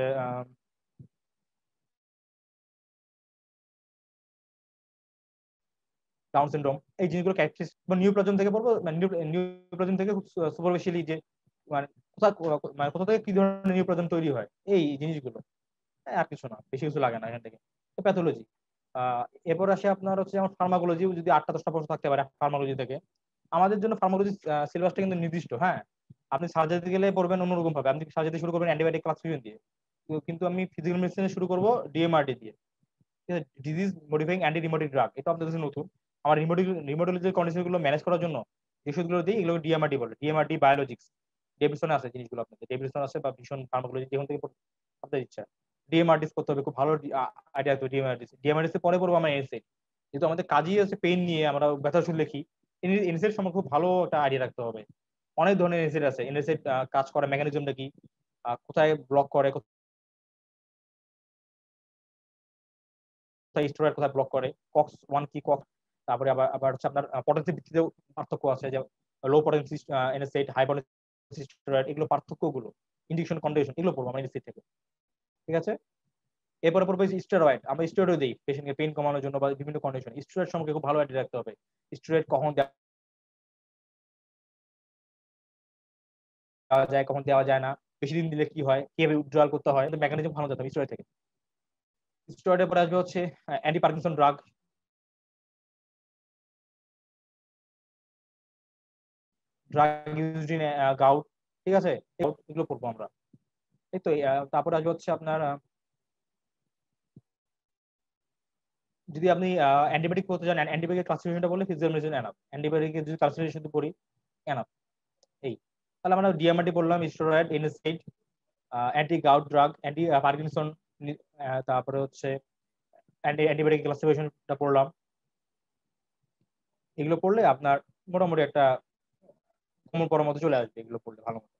ডাউন সিনড্রোম। এই জিনিসগুলো ক্যারেক্টারিস্টিক নিউপ্লাজম থেকে পড়বো, মানে নিউপ্লাজম থেকে খুব সুপারফিশিয়ালি যে মানে কোথা থেকে কি ধরনের নিউপ্লাজম তৈরি হয়, এই জিনিসগুলো। আর কিছু না, বেশি কিছু লাগে না এখান থেকে। প্যাথোলজি। এরপর আসে আপনার হচ্ছে যেমন ফার্মাকোলজি, যদি 8টা 10টা প্রশ্ন থাকতে পারে ফার্মাকোলজি থেকে। আমাদের জন্য ফার্মাকোলজি সিলেবাসটা কিন্তু নির্দিষ্ট। হ্যাঁ, আপনি সার্জারিতে গেলে পড়বেন অন্যরকম ভাবে, আপনি সার্জারি শুরু করবেন অ্যান্টিবায়োটিক ক্লাসিফিকেশন দিয়ে, কিন্তু আমি ফিজিক্যাল মেডিসিনে শুরু করবো ডিএমআরডি দিয়ে, disease modifying anti rheumatic drug. এটা আপনাদের কাছে নতুন। আমার রিমোটোলজির কন্ডিশন গুলো ম্যানেজ করার জন্য যে ওষুধগুলো দিই, এগুলো ডিএমআরডি বলে, ডিএমআরডি বায়োলজিক্স। ডেভিডসনে আছে জিনিসগুলো, আপনাদের ডেভিডসন আছে বা ভীষণ ফার্মাকোলজি, যেখান থেকে আপনাদের ইচ্ছা। ডিএমআরটিস করতে হবে, খুব ভালো আইডিয়া তো ডিএমআরটিস। ডিএমআরটিস পরে পড়বো আমরা এনএসএড, যেহেতু আমাদের কাজই হচ্ছে পেন নিয়ে আমরা ব্যথা ওষুধ লিখি। এনএসএড সম্পর্কে খুব ভালো একটা আইডিয়া রাখতে হবে। অনেক ধরনের এনএসএড আছে, এনএসএড কাজ করার মেকানিজমটা কি, কোথায় ব্লক করে, কোথায় স্টেরয়েড কোথায় ব্লক করে, কক্স ওয়ান কি কক্স, তারপরে আবার আবার হচ্ছে আপনার পটেন্সি ভিত্তিতেও পার্থক্য আছে, যে লো পটেন্সি এনএসএড, হাই পটেন্সি স্টেরয়েড, এগুলো পার্থক্যগুলো, ইনজেকশন কন্ডিশন, এগুলো পড়বো আমরা এনএসএড থেকে। ঠিক আছে, এরপরে পড়বো স্টেরয়েড। আমরা স্টেরয়েড দিই পেশেন্টকে পেইন কমানোর জন্য বা বিভিন্ন কন্ডিশন। স্টেরয়েড সম্পর্কে খুব ভালো আইডিয়া রাখতে হবে। স্টেরয়েড কখন দেওয়া যায়, কখন দেওয়া যায় না, বেশি দিন দিলে কি হয়, কিভাবে উইথড্রয়াল করতে হয়, মেকানিজম ভালো জানতে হবে স্টেরয়েড থেকে। স্টেরয়েডের পরে আসবে হচ্ছে anti Parkinson drug, drug used in gout. ঠিক আছে, এগুলো পড়বো আমরা। এই তো তারপরে আসবে হচ্ছে আপনার যদি আপনি অ্যান্টিবায়োটিক করতে চান, অ্যান্টিবায়োটিক ক্লাসিফিকেশনটা বললে ফিজিক্যাল মেডিসিন এনাফ। অ্যান্টিবায়োটিকের যদি ক্লাসিফিকেশন করি এনাফ। এই তাহলে আমরা ডিএমআরটি বললাম, steroid, NSAID, anti gout drug, anti Parkinson, তারপরে হচ্ছে অ্যান্টিবায়োটিক ক্লাসিফিকেশনটা পড়লাম। এগুলো পড়লে আপনার মোটামুটি একটা কমন পড়ার মতো চলে আসবে, এগুলো পড়লে ভালো মতো।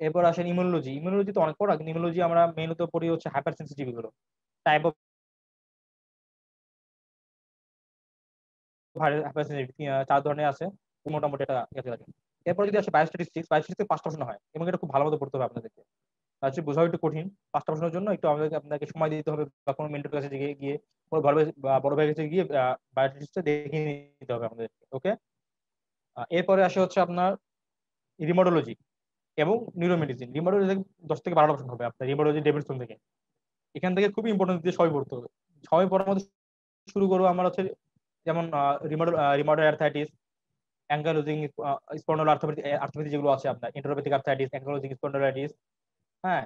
এরপর আসেন ইমিউনোলজি। ইমিউনোলজি তো অনেক পড়া, কিন্তু ইমিউনোলজি আমরা মেইনত পড়ি হচ্ছে হাইপার সেন্সিটিভ, এগুলো টাইপ অফ হাইপার সেন্সিটিভ 4 ধরনের আছে, মোটামুটি এটা কাছে লাগে। এরপর যদি আসে বায়োস্ট্যাটিস্টিক্স, বায়োস্ট্যাটিস্টিক্স 5টা প্রশ্ন হয় এবং এটা খুব ভালো মতো পড়তে হবে আপনাদেরকে। হচ্ছে বোঝাও একটু কঠিন, 5টা প্রশ্নের জন্য একটু আপনাকে সময় দিতে হবে, বা কোনো মেন্টর কাছে গিয়ে কোনো বড় ভাইয়ের কাছে গিয়ে বায়োস্ট্যাটিস্টিক্সটা দেখে নিতে হবে আমাদের। ওকে, এরপরে আসে হচ্ছে আপনার রিমোটোলজি এবং নিউরোমেডিসিন। রিমোটোলজি 10 থেকে 12টা প্রশ্ন হবে আপনার রিমোটোলজি ডেভিডসন থেকে। এখান থেকে খুবই ইম্পর্টেন্ট দিয়ে সবাই পড়তে হবে। সবাই পড়ার মধ্যে শুরু করবো আমরা হচ্ছে যেমন রিমোটয়েড আর্থ্রাইটিস, অ্যাঙ্কালোজিং স্পন্ডলোআর্থ্রাইটিস, যেগুলো আছে আপনার এন্টেরোপ্যাথিক আর্থ্রাইটিস, অ্যাঙ্কালোজিং স্পন্ডলাইটিস, হ্যাঁ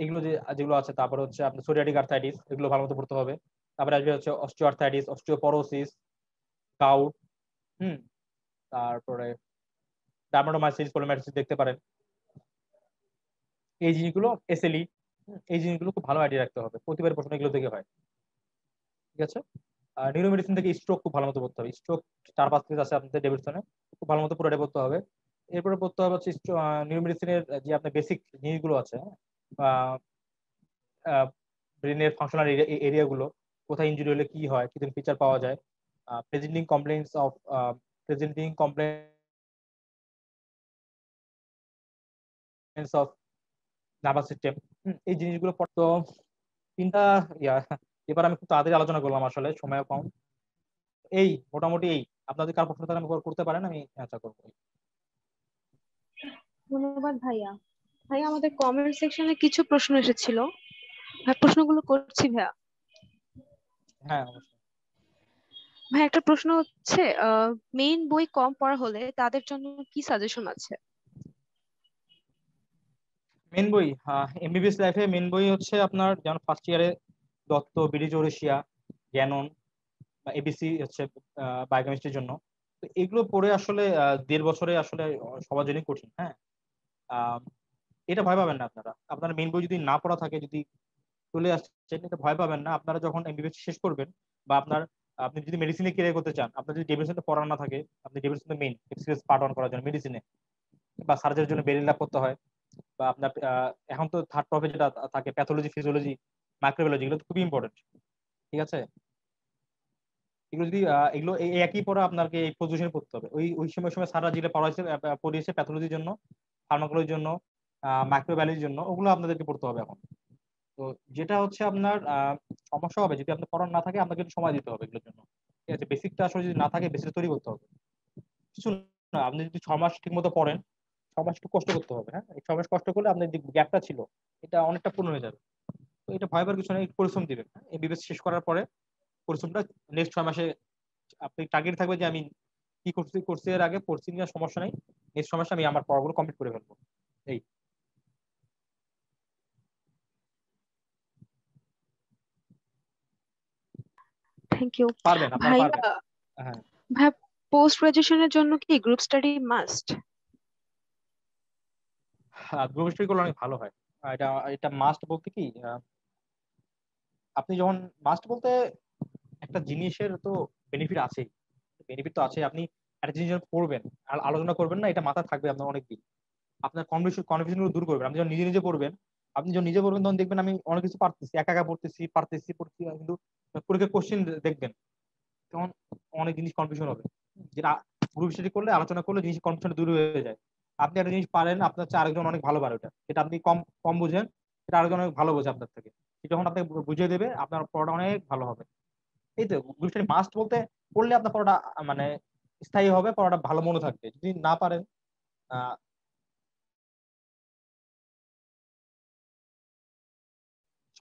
এগুলো যেগুলো আছে। তারপরে হচ্ছে আপনার সোরিয়াটিক আর্থ্রাইটিস, এগুলো ভালো মতো পড়তে হবে। তারপরে আসবে হচ্ছে অস্টিও আর্থ্রাইটিস, অস্টিওপোরোসিস, গাউট, তারপরে ডার্মাটোমাইসিস, পোলোমাইসিস দেখতে পারেন। এই জিনিসগুলো এসএলই, এই জিনিসগুলো খুব ভালো আইডিয়া রাখতে হবে, প্রতিবার প্রশ্ন এগুলো থেকে হয়। ঠিক আছে, আর নিউরোমেডিসিন থেকে স্ট্রোক খুব ভালো মতো পড়তে হবে। স্ট্রোক 4-5 পেজ আছে আপনাদের ডেভিডসনে, খুব ভালো মতো পুরোটা পড়তে হবে। এরপরে পড়তে হবে হচ্ছে নিউরোমেডিসিনের যে আপনার বেসিক জিনিসগুলো আছে, ব্রেনের ফাংশনাল এরিয়াগুলো, কোথায় ইনজুরি হলে কি হয়, কি ফিচার পাওয়া যায়, presenting complaints of presenting complaints of nervous system, এই জিনিসগুলো তো 3টা ইয়া। এবার আমি খুব তাড়াতাড়ি আলোচনা করলাম, আসলে সময় কম। এই মোটামুটি এই আপনাদের কার প্রশ্ন থাকলে করতে পারেন, আমি অ্যান্সার করবো। ধন্যবাদ ভাইয়া। ভাইয়া আমাদের কমেন্ট সেকশনে কিছু প্রশ্ন এসেছিল, ভাই প্রশ্নগুলো করছি ভাইয়া। হ্যাঁ অবশ্যই। ভাই একটা প্রশ্ন হচ্ছে, মেইন বই কম পড়া হলে তাদের জন্য কি সাজেশন আছে? মেন বই এমবিবিএস লাইফে মেন বই হচ্ছে আপনার যেমন ফার্স্ট ইয়ারে দত্ত, বিডি চৌরসিয়া, গ্যানন বা এবিসি হচ্ছে বায়োকেমিস্ট্রির জন্য। তো এগুলো পড়ে আসলে 1.5 বছরে আসলে সবার জন্যই কঠিন। হ্যাঁ, আহ, এটা ভয় পাবেন না আপনারা। আপনার মেন বই যদি না পড়া থাকে, যদি চলে আসছেন, এটা ভয় পাবেন না। আপনারা যখন এমবিবিএস শেষ করবেন বা আপনি যদি মেডিসিনে ক্যারিয়ার করতে চান, আপনার যদি ডেভিয়েশনটা পড়া না থাকে, আপনি deviation main experience part on করার জন্য মেডিসিনে বা সার্জারির জন্য বেরিয়ে লাভ করতে হয়, বা আপনার এখন তো থার্ড টপে যেটা থাকে প্যাথোলজি, ফিজিওলজি, মাইক্রোবায়োলজি, এগুলো তো খুবই ইম্পর্টেন্ট। ঠিক আছে, এগুলো যদি এগুলো এই একই পড়া আপনাকে এই পজিশনে পড়তে হবে। ওই ওই সময় সারা যেটা পড়িয়েছে প্যাথোলজির জন্য, ফার্মাকোলজির জন্য, মাইক্রোবায়োলজির জন্য, ওগুলো আপনাদেরকে পড়তে হবে এখন। তো যেটা হচ্ছে আপনার সমস্যা হবে যদি আপনার পড়ার না থাকে, আপনাকে একটু সময় দিতে হবে এগুলোর জন্য। ঠিক আছে, বেসিকটা আসলে যদি না থাকে, বেসিকটা তৈরি করতে হবে। কিছু না, আপনি যদি 6 মাস ঠিক মতো পড়েন, 6 মাস একটু কষ্ট করতে হবে। হ্যাঁ, এই 6 মাস কষ্ট করলে আপনার যে গ্যাপটা ছিল, এটা অনেকটা পূর্ণ হয়ে যাবে। তো এটা ভয় পাওয়ার কিছু নেই, একটু পরিশ্রম দিবেন। হ্যাঁ, এই বিবেচ শেষ করার পরে পরিশ্রমটা নেক্সট 6 মাসে আপনি টার্গেট থাকবে যে আমি কি করছি এর আগে পড়ছি না, সমস্যা নাই, নেক্সট 6 মাসে আমি আমার পড়াগুলো কমপ্লিট করে ফেলবো। এই থ্যাংক ইউ পারবেন, আপনারা ভাইয়া। পারবেন। হ্যাঁ, ভাই পোস্ট গ্রাজুয়েশনের জন্য কি group study must? Group study করলে অনেক ভালো হয়। এটা এটা মাস্ট বলতে কি, আপনি যখন মাস্ট বলতে একটা জিনিসের তো বেনিফিট আছেই, বেনিফিট তো আছে। আপনি একটা জিনিস যখন পড়বেন আর আলোচনা করবেন না, এটা মাথায় থাকবে আপনার অনেকদিন। আপনার কনফিউশন গুলো দূর করবেন। আপনি যখন নিজে নিজে পড়বেন, আপনি যখন নিজে পড়বেন তখন দেখবেন আমি অনেক কিছু পারতেছি, একা একা পড়তেছি, কিন্তু পরীক্ষার কোশ্চেন দেখবেন তখন অনেক জিনিস কনফিউশন হবে, যেটা গ্রুপ স্টাডি করলে আলোচনা করলে জিনিস কনফিউশন দূর হয়ে যায়। আপনি একটা জিনিস পারেন, আপনার চেয়ে আরেকজন অনেক ভালো পারে ওটা, যেটা আপনি কম কম বুঝেন সেটা আরেকজন অনেক ভালো বোঝে আপনার থেকে, সেটা যখন আপনাকে বুঝিয়ে দেবে আপনার পড়াটা অনেক ভালো হবে। এই তো গ্রুপ স্টাডি মাস্ট বলতে পড়লে আপনার পড়াটা মানে স্থায়ী হবে, পড়াটা ভালো মনে থাকবে। যদি না পারেন আহ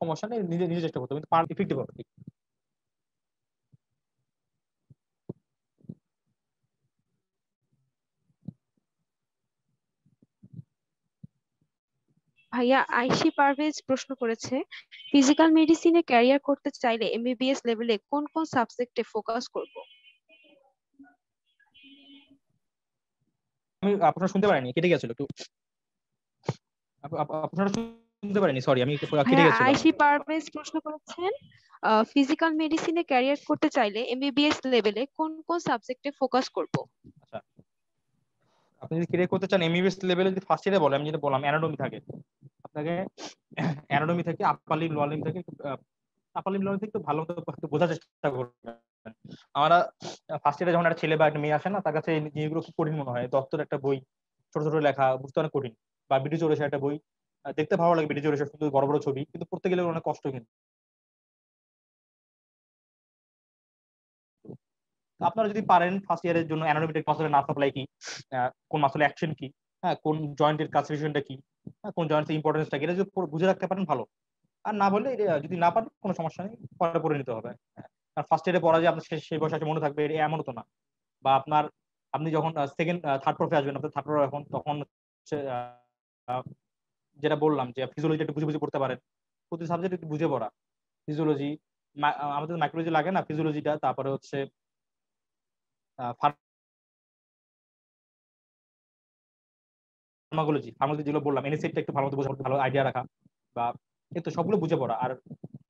সমস্যা নেই, নিজে নিজে চেষ্টা করতে হবে, কিন্তু পার ইফেক্টিভ হবে। ভাইয়া আইসি পারভেজ প্রশ্ন করেছে, ফিজিক্যাল মেডিসিনে ক্যারিয়ার করতে চাইলে এমবিবিএস লেভেলে কোন কোন সাবজেক্টে ফোকাস করব? আমি আপনারা শুনতে পারিনি, কেটে গেছিল একটু। আপনারা শুনতে পারিনি, সরি, আমি কেটে ভাইয়া গেছিল। আইসি পারভেজ প্রশ্ন করেছেন, ফিজিক্যাল মেডিসিনে ক্যারিয়ার করতে চাইলে এমবিবিএস লেভেলে কোন কোন সাবজেক্টে ফোকাস করব? আচ্ছা, আপনি যদি ক্লিয়ার করতে চান এমবিবিএস লেভেলে, যদি ফার্স্ট ইয়ারে বলে, আমি যেটা বললাম অ্যানাটমি থাকে, আপনাকে অ্যানাটমি থেকে আপার লিম লোয়ার লিম থেকে আপার লিম লোয়ার লিম থেকে একটু ভালো মতো একটু বোঝার চেষ্টা করবেন। আমরা ফার্স্ট ইয়ারে যখন একটা ছেলে বা একটা মেয়ে আসে না, তার কাছে এই জিনিসগুলো খুব কঠিন মনে হয়। দত্তর একটা বই ছোট ছোট লেখা বুঝতে অনেক কঠিন, বা বিডি চৌরাশি একটা বই দেখতে ভালো লাগে, বিডি চৌরাশি কিন্তু বড় বড় ছবি, কিন্তু পড়তে গেলে অনেক কষ্ট। কিন্তু আপনারা যদি পারেন ফার্স্ট ইয়ারের জন্য অ্যানাটমিক মাসলের নার্ভ সাপ্লাই কি, কোন মাসলে অ্যাকশন কি, হ্যাঁ কোন জয়েন্টের কালসিফিকেশনটা কি, হ্যাঁ কোন জয়েন্টের ইম্পর্টেন্সটা কি, এটা যদি বুঝে রাখতে পারেন ভালো। আর না বললে যদি না পারেন কোনো সমস্যা নেই, পরে পড়ে নিতে হবে। আর ফার্স্ট ইয়ারে পড়া যে আপনার সেই বয়সে এসে মনে থাকবে এমনও তো না। বা আপনার আপনি যখন সেকেন্ড থার্ড প্রফে আসবেন, আপনার থার্ড প্রফে এখন তখন হচ্ছে যেটা বললাম যে ফিজিওলজি একটু বুঝে বুঝে পড়তে পারেন, প্রতি সাবজেক্ট একটু বুঝে পড়া। ফিজিওলজি, আমাদের মাইক্রোলজি লাগে না, ফিজিওলজিটা, তারপরে হচ্ছে ফার্মাকোলজি ফার্মাকোলজি যেগুলো বললাম, এনএসিডটা একটু ভালো মতো বোঝা, ভালো আইডিয়া রাখা, বা এই তো সবগুলো বুঝে পড়া। আর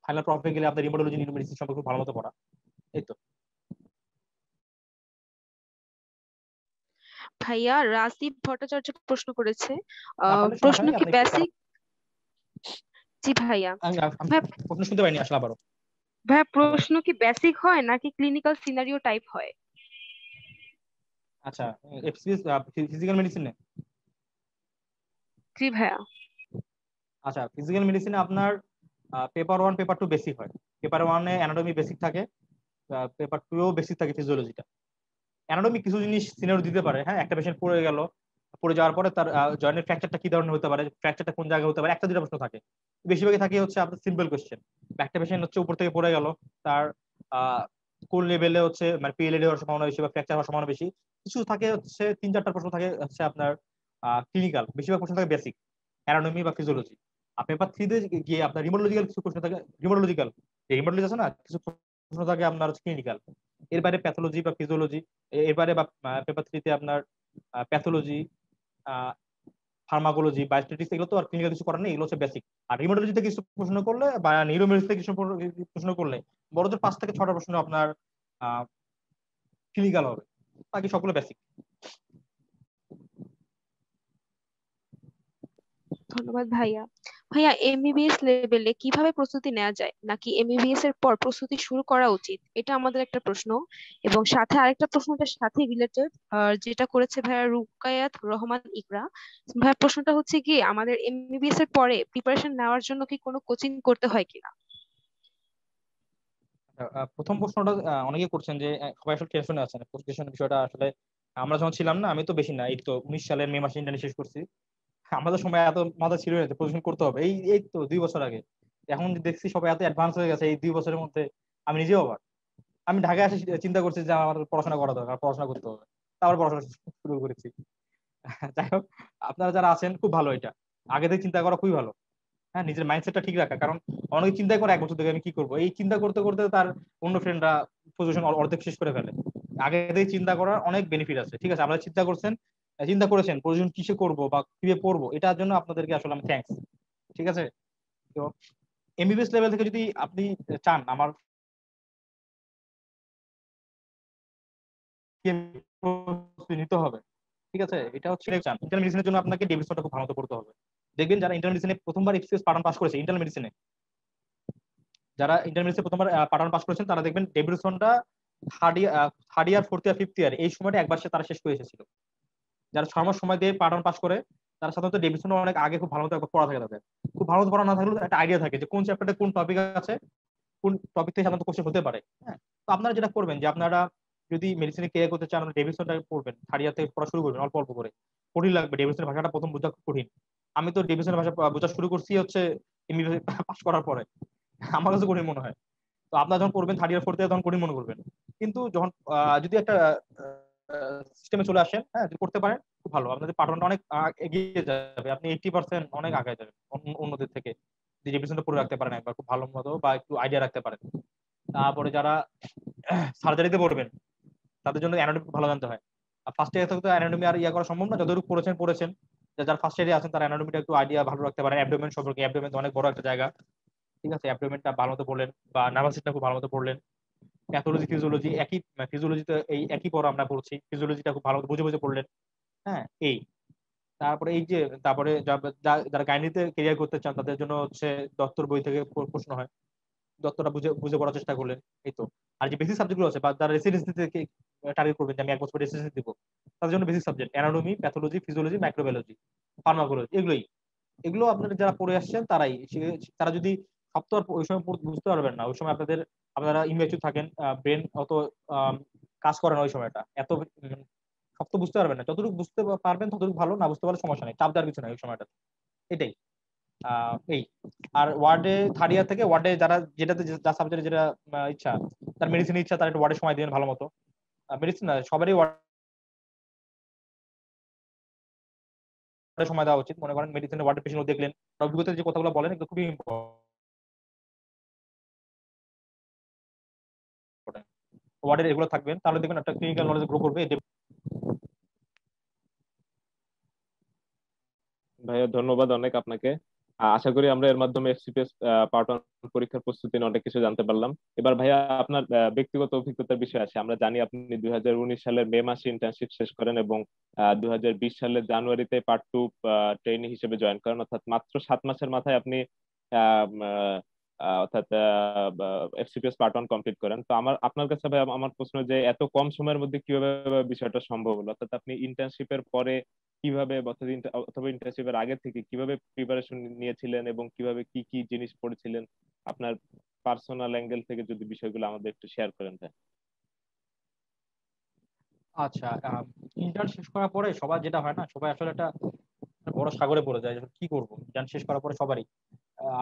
ফাইনাল প্রফে গেলে আপনার রিমোটোলজি নিউরোমেডিসিন সম্পর্কে খুব ভালো মতো পড়া। এই তো। ভাইয়া রাজদীপ ভট্টাচার্য প্রশ্ন করেছে, আপনাদের সমস্যা প্রশ্ন নেই, কি আপনি একটু বেসিক? জি ভাইয়া। আমি ভাইয়া প্রশ্ন শুনতে পাইনি আসলে, আবারও ভাইয়া আবারও। প্রশ্ন কি বেসিক হয় নাকি ক্লিনিক্যাল সিনারিও টাইপ হয়? আচ্ছা, এফসিএস ফিজিক্যাল মেডিসিন। জি ভাইয়া। আচ্ছা, ফিজিক্যাল মেডিসিনে আপনার পেপার 1 পেপার 2 বেসিক হয়। পেপার 1-এ অ্যানাটমি বেসিক থাকে, পেপার 2-এও বেসিক থাকে ফিজিওলজিটা। অ্যানাটমি কিছু জিনিস সিনারিও দিতে পারে, হ্যাঁ একটা পেশেন্ট পড়ে গেল, পড়ে যাওয়ার পরে তার জয়েন্টের ফ্র্যাকচারটা কি ধরনের হতে পারে, ফ্র্যাকচারটা কোন জায়গায় হতে পারে, একটা দুটো প্রশ্ন থাকে। বেশিরভাগই থাকে হচ্ছে আপনার সিম্পল কোশ্চেন। একটা পেশেন্ট হচ্ছে উপর থেকে পড়ে গেল, তার কোন লেভেলে হচ্ছে মানে পিএলএডি হওয়ার সম্ভাবনা বেশি বা ফ্র্যাকচার হওয়ার সম্ভাবনা বেশি। কিছু থাকে হচ্ছে 3-4টা প্রশ্ন থাকে হচ্ছে আপনার ক্লিনিক্যাল, বেশিরভাগ প্রশ্ন থাকে বেসিক অ্যানাটমি বা ফিজিওলজি। আর পেপার 3-তে গিয়ে আপনার রিমোটোলজিক্যাল কিছু প্রশ্ন থাকে, রিমোটোলজিক্যাল যে রিমোটোলজি আছে না, কিছু প্রশ্ন থাকে আপনার হচ্ছে ক্লিনিক্যাল। এর বাইরে প্যাথোলজি বা ফিজিওলজি, এরপরে বা পেপার 3-তে আপনার প্যাথোলজি, ফার্মাকোলজি, বায়োস্ট্যাটিক্স, এগুলো তো আর ক্লিনিক্যাল কিছু করার নেই, এগুলো হচ্ছে বেসিক। আর হিমাটোলজিতে কিছু প্রশ্ন করলে বা নিউরোমেডিসিনে কিছু প্রশ্ন করলে বড়দের 5 থেকে 6টা প্রশ্ন আপনার ক্লিনিক্যাল হবে, বাকি সবগুলো বেসিক। ধন্যবাদ ভাইয়া। ভাইয়া এমবিবিএস লেভেলে কিভাবে প্রস্তুতি নেওয়া যায়, নাকি এমবিবিএস এর পর প্রস্তুতি শুরু করা উচিত, এটা আমাদের একটা প্রশ্ন। এবং সাথে আরেকটা প্রশ্নটার সাথে রিলেটেড, যেটা করেছে ভাইয়া রুকায়াত রহমান ইকরা। ভাইয়া প্রশ্নটা হচ্ছে কি, আমাদের এমবিবিএস এর পরে প্রিপারেশন নেওয়ার জন্য কি কোনো কোচিং করতে হয় কিনা? প্রথম প্রশ্নটা অনেকে করছেন যে সবাই আসলে টেনশনে আছেন পোস্ট বিষয়টা। আসলে আমরা যখন ছিলাম না, আমি তো বেশি না, এই তো 19 সালের মে মাসে ইন্টার্নি শেষ করছি, আমাদের সময় এত মাথা ছিল না যে পজিশন করতে হবে। এই এই তো 2 বছর আগে, এখন দেখছি সবাই এত অ্যাডভান্স হয়ে গেছে এই 2 বছরের মধ্যে। আমি নিজেও অবাক। আমি ঢাকায় এসে চিন্তা করছি যে আমার পড়াশোনা করা দরকার, পড়াশোনা করতে হবে, তারপর পড়াশোনা শুরু করেছি। যাই হোক, আপনারা যারা আছেন খুব ভালো, এটা আগে থেকে চিন্তা করা খুবই ভালো। হ্যাঁ, নিজের মাইন্ডসেটটা ঠিক রাখা, কারণ অনেকে চিন্তা করে 1 বছর থেকে আমি কি করবো, এই চিন্তা করতে করতে তার অন্য ফ্রেন্ডরা পজিশন অর্ধেক শেষ করে ফেলে। আগে থেকে চিন্তা করার অনেক বেনিফিট আছে। ঠিক আছে, আপনারা চিন্তা করেছেন পজিশন কিসে করবো বা কিভাবে পড়বো, এটার জন্য আপনাদেরকে আসলে আমি থ্যাঙ্কস। ঠিক আছে। তো এমবিবিএস লেভেল থেকে যদি আপনি চান আমার নিতে হবে, ঠিক আছে, এটা হচ্ছে চান ইন্টারনাল মেডিসিনের জন্য আপনাকে ডেভিসনটা খুব ভালো মতো পড়তে হবে। দেখবেন যারা ইন্টারনাল মেডিসিনে প্রথমবার এফসিএস পাঠান পাস করেছে, ইন্টারনাল মেডিসিনে যারা ইন্টারনাল মেডিসিনে প্রথমবার পাঠান পাস করেছেন তারা দেখবেন ডেভিসনটা third year fourth year fifth year এই সময়টা একবার তারা শেষ করে এসেছিল। যারা 6 মাস সময় দিয়ে পাঠান পাস করে তারা সাধারণত ডেভিসন অনেক আগে খুব ভালো মতো একবার পড়া থাকে তাদের। খুব ভালো মতো পড়া না থাকলেও একটা আইডিয়া থাকে যে কোন চ্যাপ্টারে কোন টপিক আছে, কোন টপিক থেকে সাধারণত কোশ্চেন হতে পারে। হ্যাঁ, তো আপনারা যেটা করবেন যে আপনারা যদি মেডিসিনে কেয়ার করতে চান ডেভিসনটা পড়বেন, থার্ড ইয়ার থেকে পড়া শুরু করবেন অল্প অল্প করে। কঠিন লাগবে, ডেভিসনের ভাষাটা প্রথম বোঝা খুব কঠিন। আমি তো ডেভিসনের ভাষা বোঝা শুরু করছি হচ্ছে এমবিবিএস পাস করার পরে, আমার কাছে কঠিন মনে হয়। তো আপনারা যখন পড়বেন থার্ড ইয়ার ফোর্থ ইয়ার তখন কঠিন মনে করবেন, কিন্তু যখন যদি একটা সিস্টেমে চলে আসেন, হ্যাঁ, যদি করতে পারেন খুব ভালো, আপনাদের পাঠনটা অনেক এগিয়ে যাবে, আপনি 80% অনেক আগে যাবেন অন্যদের থেকে যদি ডেভিসনটা পড়ে রাখতে পারেন একবার খুব ভালো মতো বা একটু আইডিয়া রাখতে পারেন। তারপরে যারা সার্জারিতে পড়বেন তাদের জন্য অ্যানাটমি ভালো জানতে হয়। আর ফার্স্ট ইয়ার থেকে তো অ্যানাটমি আর ইয়া করা সম্ভব না, যতটুকু পড়েছেন যারা ফার্স্ট ইয়ারে আছেন তারা অ্যানাটমিটা একটু আইডিয়া ভালো রাখতে পারেন। অ্যাবডোমেন সম্পর্কে, অ্যাবডোমেন অনেক বড় একটা জায়গা, ঠিক আছে, অ্যাবডোমেনটা ভালো মতো পড়লেন বা নার্ভাস সিস্টেমটা খুব ভালো মতো পড়লেন। প্যাথোলজি ফিজিওলজি একই, ফিজিওলজিতে এই একই পড়া আমরা পড়ছি, ফিজিওলজিটা খুব ভালো মতো বুঝে বুঝে পড়লেন। হ্যাঁ, এই তারপরে এই যে তারপরে যারা গাইনিতে ক্যারিয়ার করতে চান তাদের জন্য হচ্ছে দত্তর বই থেকে প্রশ্ন হয়, দত্তটা বুঝে বুঝে পড়ার চেষ্টা করলেন, এই তো। আর যে বেসিক সাবজেক্টগুলো আছে বা যারা রেসিডেন্সি থেকে টার্গেট করবেন যে আমি 1 বছর রেসিডেন্সি দিব, তাদের জন্য basic subject anatomy, pathology, physiology, microbiology, pharmacology, এগুলো আপনারা যারা পড়ে আসছেন তারাই, তারা যদি সপ্তাহ ওই সময় বুঝতে পারবেন না, ওই সময় আপনারা ইমেচুর থাকেন, ব্রেন অত কাজ করে না ওই সময়টা, এত সব তো বুঝতে পারবেন না, যতটুকু বুঝতে পারবেন ততটুকু ভালো, না বুঝতে পারলে সমস্যা নেই, চাপ দেওয়ার কিছু নাই ওই সময়টা। এটাই এই। আর ওয়ার্ডে থার্ড ইয়ার থেকে ওয়ার্ডে যারা যেটাতে যা সাবজেক্টে যেটা ইচ্ছা, তার মেডিসিনের ইচ্ছা, তার একটু ওয়ার্ডে সময় দিবেন ভালো মতো। মেডিসিন না, সবারই ওয়ার্ডে সময় দেওয়া উচিত। মনে করেন মেডিসিনের ওয়ার্ডে পেশেন্ট দেখলেন, অভিজ্ঞতার যে কথাগুলো বলেন এগুলো খুবই ইম্পর্টেন্ট। ওয়ার্ডে এগুলো থাকবেন তাহলে দেখবেন একটা ক্লিনিক্যাল নলেজ গ্রো করবে। ভাইয়া ধন্যবাদ অনেক আপনাকে। আশা করি আমরা এর মাধ্যমে এফসিপিএস পার্ট 1 পরীক্ষার প্রস্তুতি নিয়ে অনেক কিছু জানতে পারলাম। এবার ভাইয়া আপনার ব্যক্তিগত অভিজ্ঞতার বিষয় আছে। আমরা জানি আপনি 2019 সালের মে মাসে ইন্টার্নশিপ শেষ করেন এবং 2020 সালের জানুয়ারিতে পার্ট 2 ট্রেইনি হিসেবে জয়েন করেন, অর্থাৎ মাত্র 7 মাসের মাথায় আপনি আহ, আহ, অর্থাৎ এফসিপিএস পার্ট 1 কমপ্লিট করেন। তো আপনার কাছে ভাই আমার প্রশ্ন যে এত কম সময়ের মধ্যে কিভাবে বিষয়টা সম্ভব হলো, অর্থাৎ আপনি ইন্টার্নশিপের পরে কিভাবে অথবা ইন্টার্নশিপের আগে থেকে কিভাবে প্রিপারেশন নিয়েছিলেন এবং কিভাবে কি কি জিনিস পড়েছিলেন, আপনার পার্সোনাল অ্যাঙ্গেল থেকে যদি বিষয়গুলো আমাদের একটু শেয়ার করেন ভাই। আচ্ছা, ইন্টার্ন শেষ করার পরে সবার যেটা হয় না, সবাই আসলে একটা বড় সাগরে পড়ে যায়, কি করবো ইন্টার্ন শেষ করার পরে সবারই।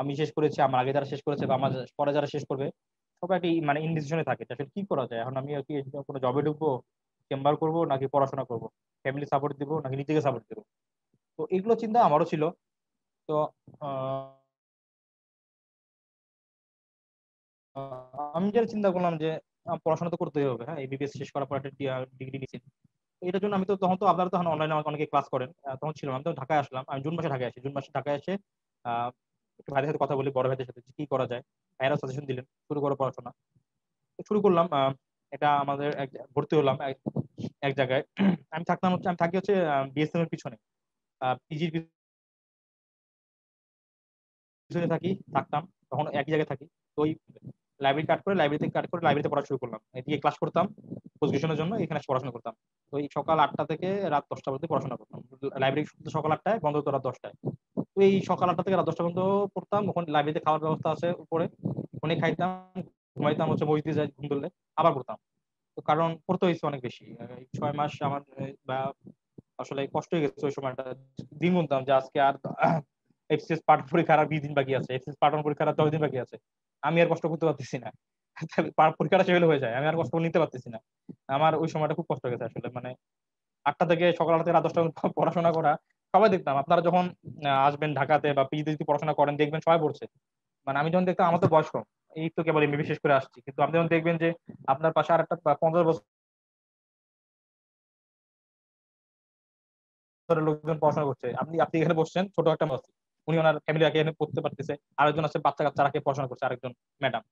আমি শেষ করেছি, আমার আগে যারা শেষ করেছে বা আমার পরে যারা শেষ করবে, সবাই একটা মানে ইনডিসিশনে থাকে যে আসলে কি করা যায়। এখন আমি আর কি কোনো জবে ঢুকবো, চেম্বার করবো নাকি পড়াশোনা করবো, ফ্যামিলি সাপোর্ট দিব নাকি নিজেকে সাপোর্ট দিব। তো এগুলো চিন্তা আমারও ছিল। তো আমি যেটা চিন্তা করলাম যে পড়াশোনা তো করতেই হবে, হ্যাঁ, এবিবিএস শেষ করার পর একটা ডিগ্রি নিচ্ছি। এটার জন্য আমি তো তখন তো আপনারা তখন অনলাইনে আমাকে অনেকে ক্লাস করেন, তখন ছিল না। আমি তো ঢাকায় আসলাম, আমি জুন মাসে ঢাকায় আসি। জুন মাসে ঢাকায় এসে একটু ভাইদের সাথে কথা বলি, বড় ভাইদের সাথে যে কি করা যায়। ভাইয়েরা সাজেশন দিলেন শুরু করো পড়াশোনা। তো শুরু করলাম, এটা আমাদের ভর্তি হলাম এক জায়গায়। আমি থাকি হচ্ছে বিএসএম এর পিছনে, পিজির পিছনে থাকতাম তখন একই জায়গায় থাকি। তো ওই লাইব্রেরিতে পড়া শুরু করলাম, দিয়ে ক্লাস করতাম পজিশনের জন্য, এখানে এসে পড়াশোনা করতাম। তো এই সকাল 8টা থেকে রাত 10টা পর্যন্ত পড়াশোনা করতাম। লাইব্রেরি সকাল 8টায়, বন্ধ হতো রাত 10টায়। তো এই সকাল 8টা থেকে রাত 10টা পর্যন্ত পড়তাম। ওখানে লাইব্রেরিতে খাওয়ার ব্যবস্থা আছে উপরে, ওখানে খাইতাম, ঘুমাইতাম, হচ্ছে বই দিয়ে যাই, ঘুম ধরলে আবার পড়তাম। তো কারণ পড়তে হয়েছে অনেক বেশি, এই 6 মাস আমার বা আসলে কষ্ট হয়ে গেছে ওই সময়টা। দিন গুনতাম যে আজকে আর এফসিএস পার্ট পরীক্ষার আর 20 দিন বাকি আছে, এফসিএস পার্ট 1 পরীক্ষার আর 10 দিন বাকি আছে। আমি আর কষ্ট করতে পারতেছি না, পরীক্ষাটা শেষ হয়ে যায়, আমি আর কষ্ট নিতে পারতেছি না। আমার ওই সময়টা খুব কষ্ট গেছে আসলে, মানে 8টা থেকে সকাল 8টা থেকে রাত 10টা পর্যন্ত পড়াশোনা করা। সবাই দেখতাম, আপনারা যখন আসবেন ঢাকাতে বা পিজিতে যদি পড়াশোনা করেন দেখবেন সবাই পড়ছে। মানে আমি যখন দেখতাম, আমার তো বয়স কম, এই তো কেবল এমবি শেষ করে আসছি, কিন্তু আপনি যখন দেখবেন যে আপনার পাশে আর একটা 15 বছরের লোকজন পড়াশোনা করছে, আপনি আপনি এখানে বসছেন ছোট একটা মাস, উনি ওনার ফ্যামিলিকে এনে পড়তে পারতেছে, আরেকজন আছে বাচ্চা কাচ্চা রাখে পড়াশোনা করছে আরেকজন ম্যাডাম,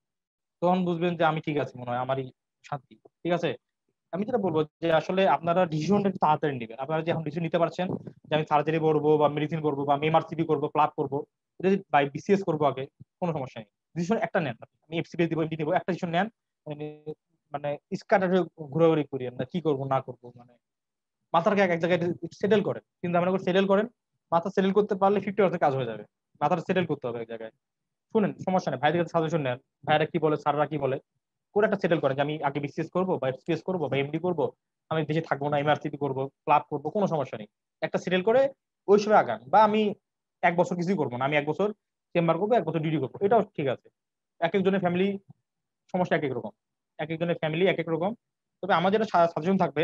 তখন বুঝবেন যে আমি ঠিক আছি, মনে হয় আমারই শান্তি। ঠিক আছে, আমি যেটা বলবো যে আসলে আপনারা ডিসিশনটা একটু তাড়াতাড়ি নেবেন। আপনারা যে এখন ডিসিশন নিতে পারছেন যে আমি সার্জারি করবো বা মেডিসিন করবো বা আমি এমআরসিপি করবো, ক্লাব করবো, এটা যদি বাই বিসিএস করবো আগে, কোনো সমস্যা নেই। ডিসিশন একটা নেন, আমি এফসিপি দিব, এমডি দিব, একটা ডিসিশন নেন। মানে মানে স্কাটারে ঘোরাঘুরি করি না কি করবো না করবো, মানে মাথার এক জায়গায় সেটেল করেন, চিন্তা ভাবনা করে সেটেল করেন। মাথা সেটেল করতে পারলে 50% কাজ হয়ে যাবে। মাথাটা সেটেল করতে হবে এক জায়গায়। শুনেন, সমস্যা নেই, ভাইদের কাছে সাজেশন নেন, ভাইরা কি বলে, স্যাররা কি বলে, করে একটা সেটেল করেন যে আমি আগে বিসিএস করবো বা এফসিএস করবো বা এমডি করবো, আমি দেশে থাকবো না, এমআরসিপি করবো, ক্লাব করবো, কোনো সমস্যা নেই। একটা সেটেল করে ওই সময় আগান। বা আমি 1 বছর কিছুই করবো না, আমি 1 বছর চেম্বার করবো, 1 বছর ডিউটি করবো, এটাও ঠিক আছে। এক একজনের ফ্যামিলি সমস্যা এক এক রকম, এক একজনের ফ্যামিলি এক এক রকম। তবে আমার যেটা সাজেশন থাকবে,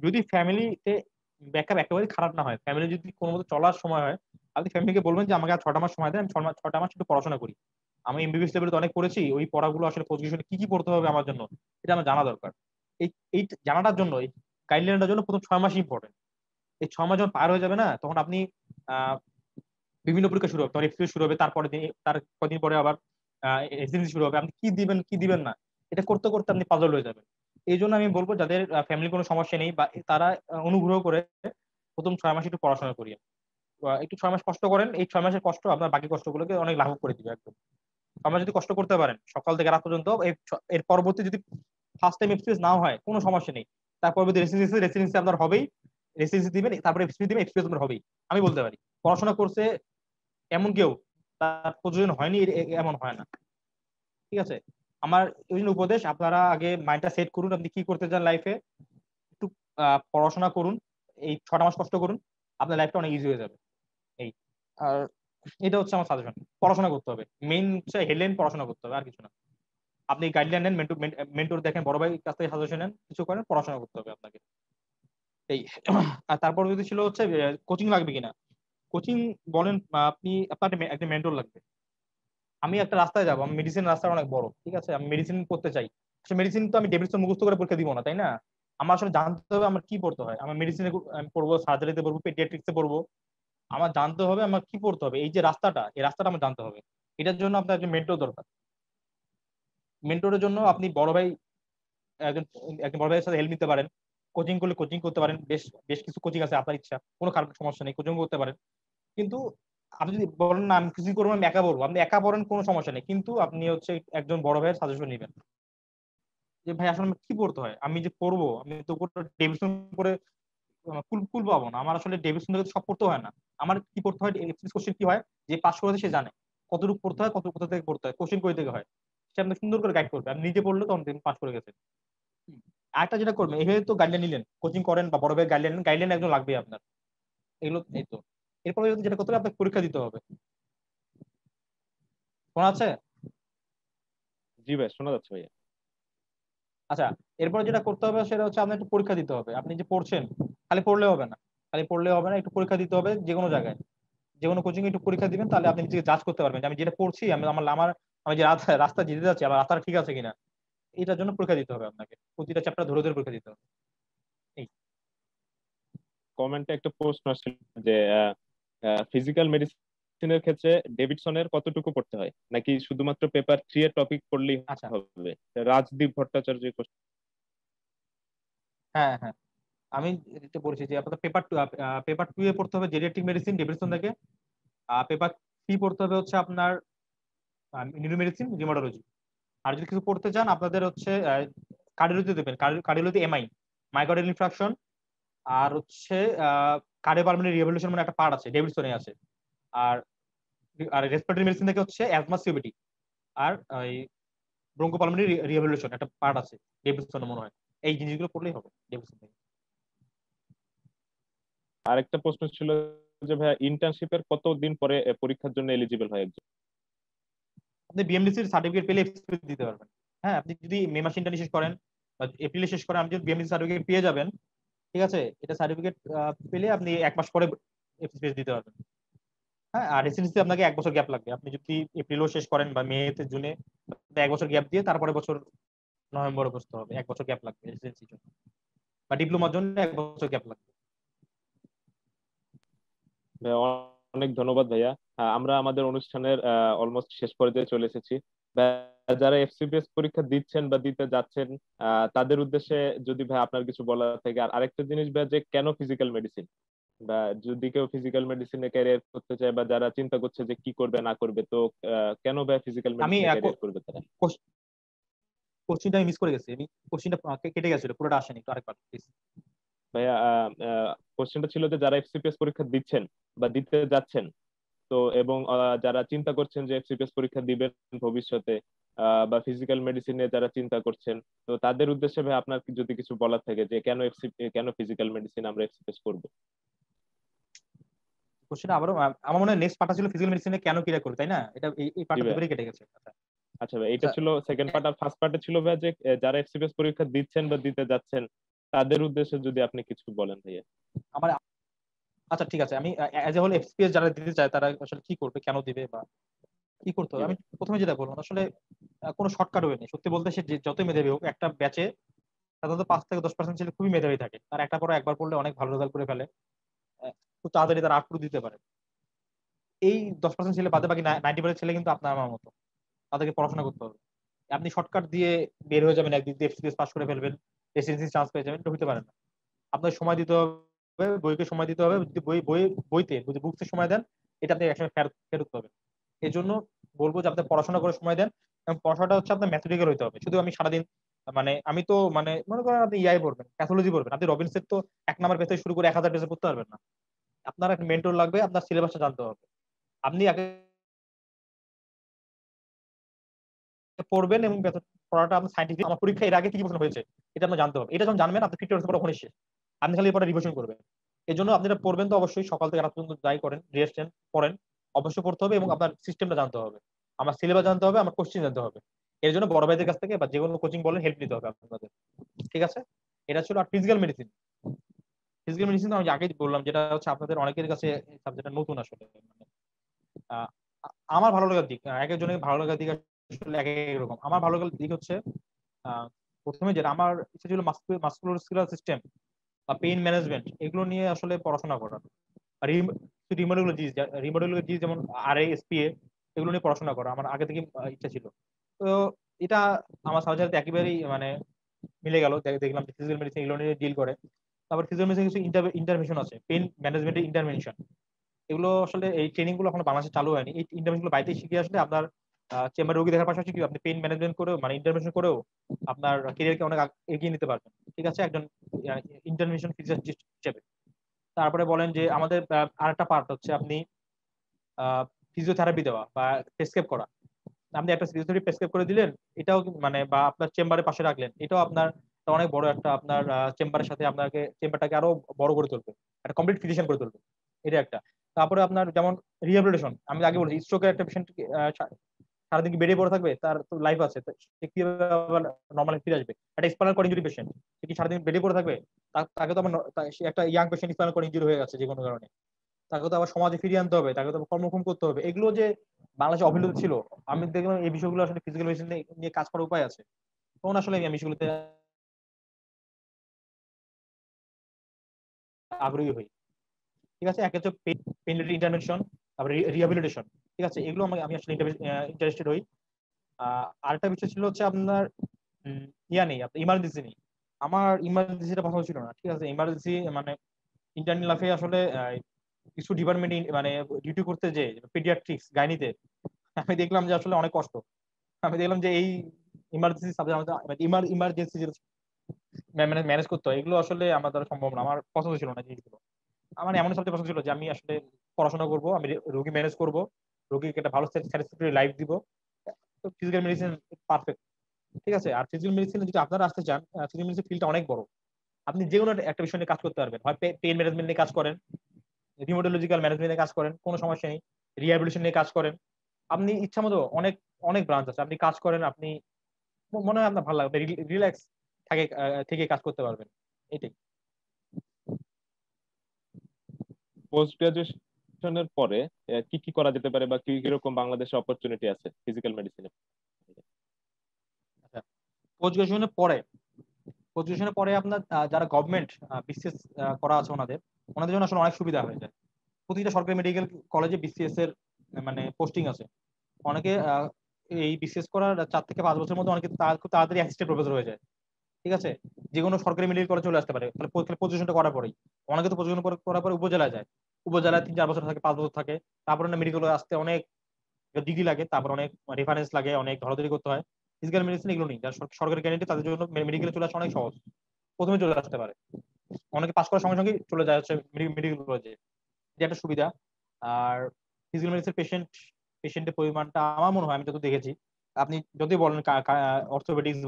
যদি ফ্যামিলিতে ব্যাকআপ একেবারে খারাপ না হয়, ফ্যামিলি যদি কোনো মতো চলার সময় হয়, আপনি ফ্যামিলিকে বলবেন যে আমাকে আর 6টা মাস সময় দেন, আমি 6 মাস একটু পড়াশোনা করি। আমি এমবিবিএস লেভেলে তো অনেক পড়েছি, ওই পড়াগুলো আসলে পজিশনে কি কি পড়তে হবে আমার জন্য এটা আমার জানা দরকার। এই এই জানাটার জন্য, এই গাইডলাইনটার জন্য প্রথম 6 মাস ইম্পর্টেন্ট। এই 6 মাস যখন পার হয়ে যাবে না, তখন আপনি আহ বিভিন্ন পরীক্ষা শুরু হবে, তখন এক্সপিরিয়েন্স শুরু হবে, তারপরে তার কদিন পরে আবার রেসিডেন্সি শুরু হবে, আপনি কি দিবেন কি দিবেন না এটা করতে করতে আপনি পাজল হয়ে যাবেন। এই জন্য আমি বলবো যাদের ফ্যামিলি কোনো সমস্যা নেই বা তারা অনুগ্রহ করে প্রথম 6 মাস একটু পড়াশোনা করিয়ে, একটু 6 মাস কষ্ট করেন। এই 6 মাসের কষ্ট আপনার বাকি কষ্টগুলোকে অনেক লাঘব করে দিবে একদম। আমরা যদি কষ্ট করতে পারেন সকাল থেকে রাত পর্যন্ত, এর পরবর্তী যদি ফার্স্ট টাইম এক্সপিরিয়েন্স নাও হয় কোনো সমস্যা নেই, তার পরবর্তী রেসিডেন্সি আপনার হবেই, রেসিডেন্সি দিবেন, তারপরে এক্সপিরিয়েন্স দিবেন, এক্সপিরিয়েন্স আপনার হবেই। আমি বলতে পারি পড়াশোনা করছে এমন কেউ তার প্রযোজন হয়নি এমন হয় না। ঠিক আছে, আমার ওই জন্য উপদেশ, আপনারা আগে মাইন্ডটা সেট করুন আপনি কি করতে চান লাইফে, একটু পড়াশোনা করুন, এই 6টা মাস কষ্ট করুন, আপনার লাইফটা অনেক ইজি হয়ে যাবে। এই আর এটা হচ্ছে আমার সাজেশন, পড়াশোনা করতে হবে, মেইন হচ্ছে হেডলাইন, পড়াশোনা করতে হবে আর কিছু না। আপনি গাইডলাইন নেন, মেন্টর দেখেন, বড় ভাই কাছ থেকে সাজেশন নেন, কিছু করেন, পড়াশোনা করতে হবে আপনাকে। এই আর তারপর যদি ছিল হচ্ছে কোচিং লাগবে কিনা, কোচিং বলেন, আপনি আপনার একটা মেন্টর লাগবে। আমি একটা রাস্তায় যাবো, আমি মেডিসিন রাস্তা অনেক বড়, ঠিক আছে, আমি মেডিসিন পড়তে চাই, মেডিসিন তো আমি ডেভিডসন মুখস্থ করে পরীক্ষা দিব না, তাই না? আমার আসলে জানতে হবে আমার কি পড়তে হয়, আমার মেডিসিনে আমি পড়বো, সার্জারিতে পড়বো, পেডিয়াট্রিক্সে পড়বো, আমার জানতে হবে আমার কি পড়তে হবে, এই যে রাস্তাটা, এই রাস্তাটা আমার জানতে হবে। এটার জন্য আপনার একজন মেন্টর দরকার। মেন্টরের জন্য আপনি বড় ভাই, একজন একজন বড় ভাইয়ের সাথে হেল্প নিতে পারেন, কোচিং করলে কোচিং করতে পারেন, বেশ বেশ কিছু কোচিং আছে, আপনার ইচ্ছা, কোনো কারণ সমস্যা নেই, কোচিং করতে পারেন। কিন্তু আপনি যদি বলেন না আমি কিছু করবো, আমি একা পড়বো, আপনি একা পড়েন, কোনো সমস্যা নেই, কিন্তু আপনি হচ্ছে একজন বড় ভাইয়ের সাজেশন নেবেন যে ভাই আসলে আমার কি পড়তে হয়, আমি যে পড়বো, আমি তো ডেভিডসন করে কুল কুল পাবো না, আমার আসলে ডেভিডসন থেকে সব পড়তে হয় না, আমার কি পড়তে হয়, কোশ্চেন কি হয়, যে পাস করেছে সে জানে কতটুকু পড়তে হয়, কত কোথা থেকে পড়তে হয়, কোশ্চেন কই থেকে হয়, সে আপনাকে সুন্দর করে গাইড করবে, আপনি নিজে পড়লে তখন পাস করে গেছে। আরেকটা যেটা করবেন, এভাবে তো গাইডলাইন নিলেন, কোচিং করেন বা বড় ভাই গাইডলাইন, গাইডলাইন একজন লাগবেই আপনার, এগুলো এই তো। এরপরে যেটা করতে হবে, আপনাকে পরীক্ষা দিতে হবে। শোনা আছে? জি ভাই, শোনা যাচ্ছে ভাইয়া। আচ্ছা, এরপরে যেটা করতে হবে সেটা হচ্ছে আপনার একটু পরীক্ষা দিতে হবে। আপনি যে পড়ছেন, খালি পড়লে হবে না, খালি পড়লে হবে না, একটু পরীক্ষা দিতে হবে যে কোনো জায়গায়, যে কোনো কোচিং একটু পরীক্ষা দিবেন, তাহলে আপনি নিজেকে জাজ করতে পারবেন যে আমি যেটা পড়ছি, আমি আমার আমার আমি যে রাস্তা যেতে যাচ্ছি আমার রাস্তাটা ঠিক আছে কিনা। এটার জন্য পরীক্ষা দিতে হবে আপনাকে, প্রতিটা চ্যাপ্টার ধরে ধরে পরীক্ষা দিতে হবে। এই কমেন্টে একটা প্রশ্ন আসছিল যে ফিজিক্যাল মেডিসিনের ক্ষেত্রে ডেভিডসনের কতটুকু পড়তে হয়, নাকি শুধুমাত্র পেপার 3 এর টপিক পড়লেই আচ্ছা, হবে? রাজদীপ ভট্টাচার্য হ্যাঁ হ্যাঁ, আমি এটা বলছি যে আপনাদের পেপার 2 এ পড়তে হবে জেরিয়াট্রিক মেডিসিন ডেভিডসন থেকে, পেপার 3 পড়তে হবে হচ্ছে আপনার নিউরো মেডিসিন রিউমাটোলজি। আর যদি কিছু পড়তে চান আপনাদের হচ্ছে কার্ডিওলজি দেবেন, কার্ডিওলজি এমআই, মাইকার্ডিয়াল ইনফ্রাকশন, আর হচ্ছে কার্ডিওপালমোনারি রিহ্যাবিলিটেশন মানে একটা পার্ট আছে, ডেভিডসনে আছে। আর আর রেসপিরেটরি মেডিসিন থেকে হচ্ছে অ্যাজমা সিওপিডি, আর ওই ব্রঙ্কোপালমোনারি রিহ্যাবিলিটেশন একটা পার্ট আছে ডেভিডসনে মনে হয়। এই জিনিসগুলো পড়লেই হবে ডেভিডসন থেকে। আরেকটা প্রশ্ন ছিল যে ভাইয়া ইন্টার্নশিপের কতদিন পরে পরীক্ষার জন্য এলিজিবল হয় একজন? আপনি বিএমডিসির সার্টিফিকেট পেলে এক্সপিরিয়েন্স দিতে পারবেন। হ্যাঁ, আপনি যদি মে মাসে ইন্টার্নি শেষ করেন বা এপ্রিলে শেষ করেন, আপনি যদি বিএমডিসি সার্টিফিকেট পেয়ে যাবেন, ঠিক আছে, এটা সার্টিফিকেট পেলে আপনি 1 মাস পরে এক্সপিরিয়েন্স দিতে পারবেন। হ্যাঁ, আর রেসিডেন্সি আপনাকে 1 বছর গ্যাপ লাগবে, আপনি যদি এপ্রিলও শেষ করেন বা মেতে জুনে, 1 বছর গ্যাপ দিয়ে তারপরে বছর নভেম্বরে বসতে হবে, 1 বছর গ্যাপ লাগবে রেসিডেন্সির জন্য, বা ডিপ্লোমার জন্য 1 বছর গ্যাপ লাগবে। ভাইয়া, অনেক ধন্যবাদ ভাইয়া। আমরা আমাদের অনুষ্ঠানের অলমোস্ট শেষ পর্যায়ে চলে এসেছি। যারা এফসিপিএস পরীক্ষা দিচ্ছেন বা দিতে যাচ্ছেন তাদের উদ্দেশ্যে যদি ভাই আপনার কিছু বলার থাকে। আর আরেকটা জিনিস ভাই, যে কেন ফিজিক্যাল মেডিসিন, বা যদি কেউ ফিজিক্যাল মেডিসিনে ক্যারিয়ার করতে চায় বা যারা চিন্তা করছে যে কি করবে না করবে, তো কেন ভাই ফিজিক্যাল আমি মেডিসিনে ক্যারিয়ার করবে তারা? কোশ্চিনটা আমি মিস করে গেছি, আমি কোশ্চিনটা কেটে গেছিল, পুরোটা আসেনি, একটু আরেকবার প্লিজ। ভাইয়া কোশ্চেনটা ছিল যে যারা এফসিপিএস পরীক্ষা দিচ্ছেন বা দিতে যাচ্ছেন, তো এবং যারা চিন্তা করছেন যে এফসিপিএস পরীক্ষা দিবেন ভবিষ্যতে, বা ফিজিক্যাল মেডিসিনে যারা চিন্তা করছেন, তো তাদের উদ্দেশ্যে ভাই আপনার যদি কিছু বলার থাকে যে কেন ফিজিক্যাল মেডিসিন আমরা এফসিপিএস করবো। কোশ্চিনটা আবারও আমার মনে হয় নেক্সট পার্টটা ছিল ফিজিক্যাল মেডিসিনে কেন ক্লিয়ার করবে, তাই না? এটা এই জি পার্টটা ভাই। দুবারই কেটে গেছে। আচ্ছা আচ্ছা ভাই, এটা আচ্ছা। ছিল সেকেন্ড পার্ট। আর ফার্স্ট পার্টে ছিল ভাই যে যারা এফসিপিএস পরীক্ষা দিচ্ছেন বা দিতে যাচ্ছেন তাদের উদ্দেশ্যে যদি আপনি কিছু বলেন ভাইয়া। আমার আচ্ছা ঠিক আছে, আমি অ্যাজ এ হোল এক্সপিরিয়েন্স যারা দিতে চায় তারা আসলে কি করবে, কেন দিবে বা কি করতে জি হবে, আমি ভাই। প্রথমে যেটা বললাম আসলে কোনো শর্টকাট ওয়ে নেই। সত্যি বলতে সে যতই মেধাবী হোক, একটা ব্যাচে সাধারণত 5 থেকে 10% ছেলে খুবই মেধাবী থাকে, তার একটা পড়া একবার পড়লে অনেক ভালো রেজাল্ট করে ফেলে, খুব তাড়াতাড়ি তার আউটপুট দিতে পারে। এই 10% ছেলে বাদে বাকি 90% ছেলে কিন্তু আপনার আমার মতো, তাদেরকে পড়াশোনা করতে হবে। আপনি শর্টকাট দিয়ে বের হয়ে যাবেন, একদিক দিয়ে এফসিপিএস পাস করে ফেলবেন, রেসিডেন্সি চান্স পেয়ে যাবেন, এটা হতে পারে না। আপনার সময় দিতে হবে, বইকে সময় দিতে হবে। যদি বইতে যদি বুকসে সময় দেন, এটা আপনি একসময় ফেরত ফেরত পাবেন। এই জন্য বলবো যে আপনি পড়াশোনা করে সময় দেন, এবং পড়াশোনাটা হচ্ছে আপনার ম্যাথমেটিক্যাল হতে হবে। শুধু আমি সারাদিন মানে আমি তো মানে মনে করেন আপনি ইআই পড়বেন, প্যাথোলজি পড়বেন, আপনি রবিনসের তো 1 নাম্বার পেজ থেকে শুরু করে 1000 পেজে পড়তে পারবেন না। আপনার একটা মেন্টর লাগবে, আপনার সিলেবাসটা জানতে হবে। আপনি আগে পড়বেন এবং পড়াটা আপনার সাইন্টিফিক, আমার পরীক্ষা এর আগে কি কি প্রশ্ন হয়েছে এটা আপনি জানতে হবে। এটা যখন জানবেন আপনি 50% পড়া ওখানে শেষ। আপনি খালি পরে রিভিশন করবেন। এই জন্য আপনি এটা পড়বেন তো অবশ্যই, সকাল থেকে রাত পর্যন্ত যাই করেন রেস্ট পড়েন, অবশ্যই পড়তে হবে এবং আপনার সিস্টেমটা জানতে হবে, আমার সিলেবাস জানতে হবে, আমার কোশ্চেন জানতে হবে। এর জন্য বড় ভাইদের কাছ থেকে বা যে কোনো কোচিং বলেন হেল্প নিতে হবে আপনাদের। ঠিক আছে, এটা ছিল। আর ফিজিক্যাল মেডিসিন, ফিজিক্যাল মেডিসিন আমি আগেই বললাম, যেটা হচ্ছে আপনাদের অনেকের কাছে সাবজেক্টটা নতুন আসলে। মানে আহ, আমার ভালো লাগার দিক, এক একজনের ভালো লাগার দিক আসলে এক এক রকম। আমার ভালো লাগার দিক হচ্ছে আহ, প্রথমে যেটা আমার ইচ্ছা ছিল মাসকুলোস্কেলাল সিস্টেম বা পেইন ম্যানেজমেন্ট, এগুলো নিয়ে আসলে পড়াশোনা করা। আর রিমোডোলজি, রিমোডোলজি যেমন RA SPA, এগুলো নিয়ে পড়াশোনা করা আমার আগে থেকে ইচ্ছা ছিল। তো এটা আমার সাবজেক্ট একেবারেই মানে মিলে গেল। দেখলাম যে ফিজিক্যাল মেডিসিন এগুলো নিয়ে ডিল করে। তারপর ফিজিক্যাল মেডিসিন কিছু ইন্টারভেনশন আছে, পেইন ম্যানেজমেন্টের ইন্টারভেনশন। এগুলো আসলে এই ট্রেনিং গুলো এখন বাংলাদেশে চালু হয়নি। এই ইন্টারভেনশন গুলো বাড়িতে শিখে আসলে আপনার চেম্বার রোগী দেখার পাশাপাশি কি আপনি পেইন ম্যানেজমেন্ট করেও মানে ইন্টারভেনশন করেও আপনার ক্যারিয়ারকে অনেক এগিয়ে নিতে পারবেন। ঠিক আছে, একজন ইন্টারভেনশন ফিজিশিয়ান হিসেবে। তারপরে বলেন যে আমাদের আরেকটা পার্ট হচ্ছে আপনি ফিজিওথেরাপি দেওয়া বা প্রেসক্রাইব করা। আপনি একটা ফিজিওথেরাপি প্রেসক্রাইব করে দিলেন, এটাও মানে বা আপনার চেম্বারের পাশে রাখলেন, এটাও আপনার অনেক বড় একটা আপনার চেম্বারের সাথে আপনাকে চেম্বারটাকে আরো বড় করে তুলবে, একটা কমপ্লিট ফিজিশিয়ান করে তুলবে। এটা একটা। তারপরে আপনার যেমন রিহ্যাবিলিটেশন, আমি আগে বলেছি স্ট্রোকের একটা পেশেন্ট সারাদিন কি বেডে পড়ে থাকবে, তার তো লাইফ আছে, সে কিভাবে আবার নর্মাল ফিরে আসবে? একটা স্পাইনাল কর্ড ইনজুরি পেশেন্ট, সে কি সারাদিন বেডে পড়ে থাকবে? তাকে তো আমার সে একটা young patient spinal cord injury হয়ে গেছে যে কোনো কারণে, তাকে তো আবার সমাজে ফিরিয়ে আনতে হবে, তাকে তো কর্মক্ষম করতে হবে। এগুলো যে বাংলাদেশে অবহেলিত ছিল, আমি দেখলাম এই বিষয়গুলো আসলে ফিজিক্যাল মেডিসিন নিয়ে কাজ করার উপায় আছে। তখন আসলে আমি বিষয়গুলোতে আগ্রহী হই। ঠিক আছে, এক হচ্ছে পেইন রিলেটেড ইন্টারভেনশন, তারপরে রিহ্যাবিলিটেশন। ঠিক আছে, এগুলো আমি আসলে ইন্টারেস্টেড হই। আরেকটা বিষয় ছিল হচ্ছে আপনার ইয়া নেই, আপনার ইমার্জেন্সি নেই। আমার ইমার্জেন্সিটা পছন্দ ছিল না। ঠিক আছে, ইমার্জেন্সি মানে ইন্টারনাল লাইফে আসলে কিছু ডিপার্টমেন্ট মানে ডিউটি করতে, যে পিডিয়াট্রিক্স গাইনিতে, আমি দেখলাম যে আসলে অনেক কষ্ট। আমি দেখলাম যে এই ইমার্জেন্সি সাবজেক্ট ইমার্জেন্সি ম্যানেজ করতে হয়, এগুলো আসলে আমার দ্বারা সম্ভব না, আমার পছন্দ ছিল না জিনিসগুলো। আমার এমন সাবজেক্ট পছন্দ ছিল যে আমি আসলে পড়াশোনা করব, আমি রোগী ম্যানেজ করব, রোগীকে একটা ভালো স্যাটিসফ্যাক্টরি লাইফ দিব। তো ফিজিক্যাল মেডিসিন পারফেক্ট। ঠিক আছে, আর ফিজিক্যাল মেডিসিনে যদি আপনারা আসতে চান, ফিজিক্যাল মেডিসিন ফিল্ডটা অনেক বড়। আপনি যে কোনো একটা বিষয় নিয়ে কাজ করতে পারবেন, হয় পেইন ম্যানেজমেন্ট নিয়ে কাজ করেন, রিমোটোলজিক্যাল ম্যানেজমেন্ট নিয়ে কাজ করেন, কোনো সমস্যা নেই, রিহ্যাবিলিটেশন নিয়ে কাজ করেন। আপনি ইচ্ছা মতো অনেক অনেক ব্রাঞ্চ আছে, আপনি কাজ করেন, আপনি মনে হয় আপনার ভালো লাগবে, রিল্যাক্স থাকে থেকে কাজ করতে পারবেন। এটাই। পোস্ট গ্রাজুয়েশনের পরে কি কি করা যেতে পারে বা কি কিরকম বাংলাদেশে অপরচুনিটি আছে ফিজিক্যাল মেডিসিনে? আচ্ছা, পোস্ট গ্রাজুয়েশনের পরে, পোস্ট গ্রাজুয়েশনের পরে আপনার যারা গভর্নমেন্ট বিসিএস করা আছে ওনাদের ওনাদের জন্য আসলে অনেক সুবিধা হয়ে যায়। প্রতিটা সরকারি মেডিকেল কলেজে বিসিএস এর মানে পোস্টিং আছে। অনেকে এই বিশেষ করার 4 থেকে 5 বছরের মধ্যে অনেকে খুব তাড়াতাড়ি অ্যাসিস্ট্যান্ট প্রফেসর হয়ে যায়। ঠিক আছে, যে কোনো সরকারি মেডিকেল কলেজে চলে আসতে পারে পজিশনটা করার পরেই। অনেকে তো পজিশন করার পরে উপজেলায় যায়, উপজেলায় 3-4 বছর থাকে, 5 বছর থাকে, তারপরে না মেডিকেল আসতে অনেক ডিগ্রি লাগে, তারপর অনেক রেফারেন্স লাগে, অনেক ধরাধরি করতে হয়। ফিজিক্যাল মেডিসিন এগুলো নেই, যারা সরকারি ক্যান্ডিডেট তাদের জন্য মেডিকেলে চলে আসা অনেক সহজ, প্রথমে চলে আসতে পারে। অনেকে পাস করার সঙ্গে সঙ্গে চলে যায় হচ্ছে মেডিকেল কলেজে, যে একটা সুবিধা। আর ফিজিক্যাল মেডিসিন পেশেন্টের পরিমাণটা আমার মনে হয়, আমি যত দেখেছি, আপনি যদি বলেন অর্থোপেডিক্স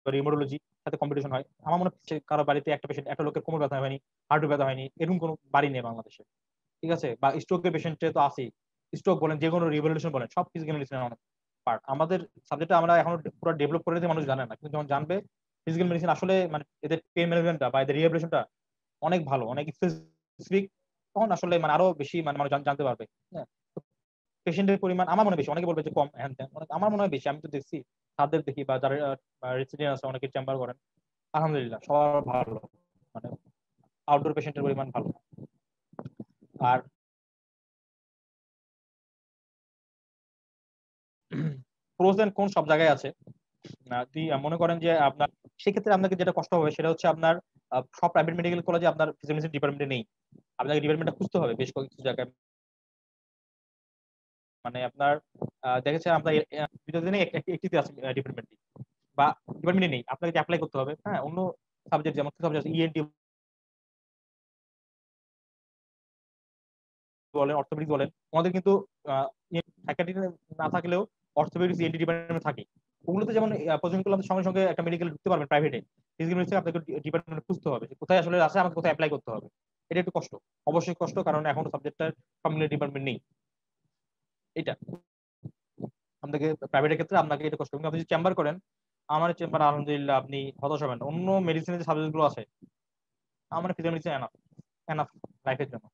রিউমাটোলজি সাথে কম্পিটিশন হয়, আমার মনে হচ্ছে কারো বাড়িতে একটা লোকের কোমর ব্যথা হয়নি, হাঁটু ব্যথা হয়নি, এরকম কোনো বাড়ি নেই বাংলাদেশে। ঠিক আছে, বা স্ট্রোকের পেশেন্টে তো আছেই, স্ট্রোক বলেন, যে কোনো রিভলিউশন বলেন, সব ফিজিক্যাল মেডিসিনের অনেক পার্ট। আমাদের সাবজেক্টটা আমরা এখন পুরো ডেভেলপ করে দিতে মানুষ জানে না, কিন্তু যখন জানবে ফিজিক্যাল মেডিসিন আসলে মানে এদের পেন ম্যানেজমেন্টটা বা এদের রিহ্যাবিলিটেশনটা অনেক ভালো, অনেক স্পেসিফিক, তখন আসলে মানে আরো বেশি মানে মানুষ জানতে পারবে। হ্যাঁ, পেশেন্টের পরিমাণ আমার মনে হয় বেশি, অনেকে বলবে যে কম, হ্যান ত্যান, আমার মনে হয় বেশি। আমি তো দেখছি, তাদের দেখি বা যারা রেসিডেন্ট আছে অনেকে চেম্বার করেন, আলহামদুলিল্লাহ সবার ভালো, মানে আউটডোর পেশেন্টের পরিমাণ ভালো। আর প্রোজ এন্ড কোন সব জায়গায় আছে। তুই মনে করেন যে আপনার সেক্ষেত্রে আপনাকে যেটা কষ্ট হবে সেটা হচ্ছে আপনার সব প্রাইভেট মেডিকেল কলেজে আপনার ফিজিক্যাল ডিপার্টমেন্টে নেই, আপনাকে ডিপার্টমেন্টটা খুঁজতে হবে বেশ কিছু জায়গায়। মানে আপনার দেখেছে আপনার দুটো দিনে একটিতে আছে ডিপার্টমেন্ট, বা ডিপার্টমেন্টে নেই, আপনাকে অ্যাপ্লাই করতে হবে। হ্যাঁ, অন্য সাবজেক্ট যেমন সাবজেক্ট আছে, ইএনটি বলেন, অর্থোপেডিক্স বলেন, আমাদের কিন্তু ফ্যাকাল্টি না থাকলেও অর্থোপেডিক্স ইএনটি ডিপার্টমেন্ট থাকে। ওগুলোতে যেমন পজিশন করলে আপনি সঙ্গে সঙ্গে একটা মেডিকেল ঢুকতে পারবেন প্রাইভেটে, ফিজিক্যাল মেডিসিন আপনাকে ডিপার্টমেন্ট খুঁজতে হবে, কোথায় আসলে আছে, আমাকে কোথায় অ্যাপ্লাই করতে হবে। এটা একটু কষ্ট, অবশ্যই কষ্ট, কারণ এখন সাবজেক্টটার সব মিলে ডিপার্টমেন্ট নেই। এটা আপনাকে প্রাইভেটের ক্ষেত্রে আপনাকে এটা কষ্ট, কিন্তু আপনি যদি চেম্বার করেন, আমার চেম্বার আলহামদুলিল্লাহ আপনি হতাশ হবেন না। অন্য মেডিসিনের যে সাবজেক্ট গুলো আছে, আমার ফিজিক্যাল মেডিসিন এনাফ, এনাফ লাইফের জন্য,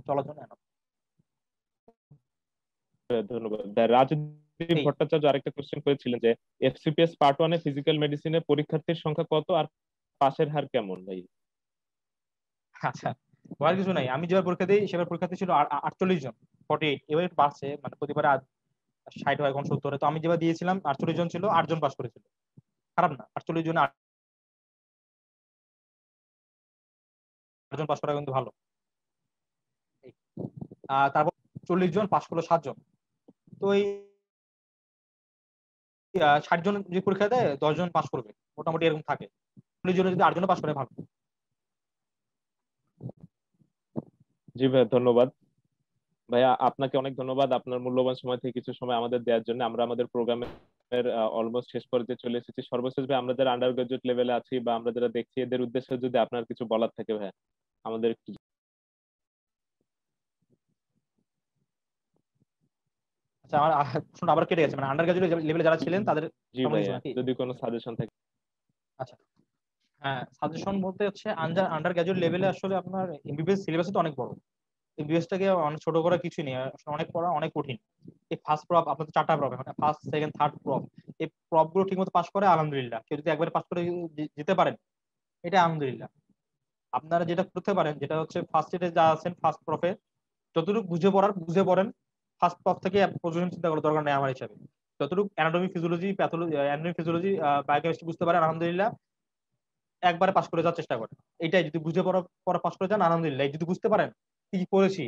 চলার জন্য এনাফ। ধন্যবাদ। রাজদীপ এই ভট্টাচার্য আরেকটা কোশ্চেন করেছিলেন যে এফসিপিএস পার্ট 1 এ ফিজিক্যাল মেডিসিনে পরীক্ষার্থীর সংখ্যা কত আর পাশের হার কেমন ভাই? আচ্ছা, বলার কিছু নাই, আমি যেবার পরীক্ষা দিই সেবার পরীক্ষার্থী ছিল 48 জন, 48, এবার একটু বাড়ছে, মানে প্রতিবারে 60 হয়, এখন 70 হয়। তো আমি যেবার দিয়েছিলাম 48 জন ছিল, 8 জন পাস করেছিল। খারাপ না, 48 জনে 8 জন পাস করা কিন্তু ভালো। এই, তারপর 40 জন পাস করলো 7 জন। তো এই 60 জন যে পরীক্ষা দেয় 10 জন পাস করবে, মোটামুটি এরকম থাকে। 40 জনে যদি 8 জন পাস করে ভালো। জি ভাই, ধন্যবাদ। ভাইয়া আপনাকে অনেক ধন্যবাদ আপনার মূল্যবান সময় থেকে কিছু সময় আমাদের দেওয়ার জন্য। আমরা আমাদের প্রোগ্রামের অলমোস্ট শেষ পর্যায়ে চলে এসেছি। সর্বশেষ ভাই, আমরা যারা আন্ডার গ্রাজুয়েট লেভেলে আছি বা আমরা যারা দেখছি, এদের উদ্দেশ্যে যদি আপনার কিছু বলার থাকে ভাইয়া, আমাদের একটু। আচ্ছা, আমার শুনুন, আবার কেটে গেছে, মানে আন্ডার গ্রাজুয়েট লেভেলে যারা ছিলেন তাদের জি সম্বন্ধে কিছু ভাইয়া, নাকি? যদি কোনো সাজেশন থাকে। আচ্ছা, হ্যাঁ, সাজেশন বলতে হচ্ছে আন্ডার গ্রাজুয়েট লেভেলে আসলে আপনার এমবিবিএস সিলেবাস তো অনেক বড়। এমবিবিএসটাকে অনেক ছোট করা কিছুই নেই, আসলে অনেক পড়া, অনেক কঠিন। এই ফার্স্ট প্রপ আপনার তো 4টা প্রপ, এখন ফার্স্ট সেকেন্ড থার্ড প্রপ, এই প্রপ গুলো ঠিক মতো পাস করে আলহামদুলিল্লাহ। কেউ যদি একবারে পাস করে যেতে পারেন, এটা আলহামদুলিল্লাহ। আপনারা যেটা করতে পারেন, যেটা হচ্ছে ফার্স্ট ইয়ারে যা আছেন ফার্স্ট প্রপে যতটুকু বুঝে পড়ার বুঝে পড়েন, ফার্স্ট প্রপ থেকে পজিশন চিন্তা করার দরকার নেই আমার হিসাবে। যতটুকু anatomy physiology pathology, anatomy physiology biochemistry বুঝতে পারেন আলহামদুলিল্লাহ, একবারে পাস করে যাওয়ার চেষ্টা করেন। এইটাই যদি বুঝে পড়া পড়া পাস করে যান আলহামদুলিল্লাহ। এই যদি বুঝতে পারেন কি কি করেছি,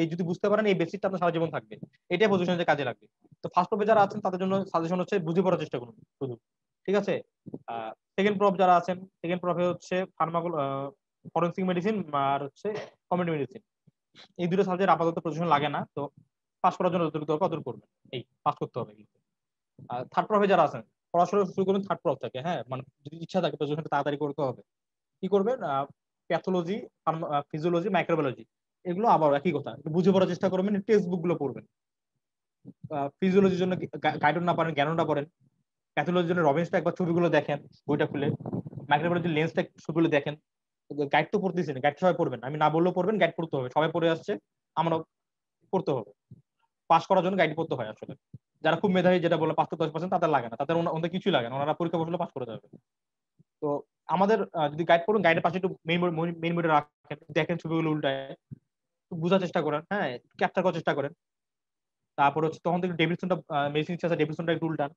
এই যদি বুঝতে পারেন, এই বেসিকটা আপনার সারা জীবন থাকবে, এটাই পজিশনে কাজে লাগবে। তো ফার্স্ট প্রপে যারা আছেন তাদের জন্য সাজেশন হচ্ছে বুঝে পড়ার চেষ্টা করুন শুধু। ঠিক আছে, সেকেন্ড প্রপ যারা আছেন, সেকেন্ড প্রপে হচ্ছে ফরেন্সিক মেডিসিন আর হচ্ছে কমিউনিটি মেডিসিন, এই দুটো সাবজেক্ট আপাতত পজিশন লাগে না। তো পাস করার জন্য যতটুকু দরকার ততটুকু করবেন, এই পাস করতে হবে কিন্তু। থার্ড প্রপে যারা আছেন, পড়াশোনা শুরু করুন থার্ড প্রপ থেকে। হ্যাঁ, মানে যদি ইচ্ছা থাকে পজিশনটা তাড়াতাড়ি করতে হবে, কি করবেন, প্যাথোলজি, ফিজিওলজি, মাইক্রোবায়োলজি, এগুলো আবার একই কথা, একটু বুঝে পড়ার চেষ্টা করবেন, টেক্সট বুক গুলো পড়বেন। ফিজিওলজির জন্য গাইডন না পারেন জ্ঞানটা পড়েন, প্যাথোলজির জন্য রবিন্সটা একবার ছবিগুলো দেখেন বইটা খুলে, মাইক্রোবায়োলজির লেন্সটা ছবিগুলো দেখেন। গাইড তো পড়তেছেন, গাইড সবাই পড়বেন, আমি না বললেও পড়বেন, গাইড পড়তে হবে, সবাই পড়ে আসছে, আমরা পড়তে হবে। পাস করার জন্য গাইড পড়তে হয় আসলে। যারা খুব মেধাবী, যেটা বলে 5 থেকে 10%, তাদের লাগে না, তাদের ওদের কিছুই লাগে না, ওনারা পরীক্ষা বসলে পাস করে যাবে। তো আমাদের যদি গাইড পড়ুন, গাইডের পাশে একটু মেইন বোর্ডে রাখেন, দেখেন ছবিগুলো উল্টায়, একটু বোঝার চেষ্টা করেন, হ্যাঁ ক্যাপচার করার চেষ্টা করেন। তারপর হচ্ছে তখন থেকে ডেভিডসনটা মেডিসিন আছে, ডেভিডসনটা একটু উল্টান।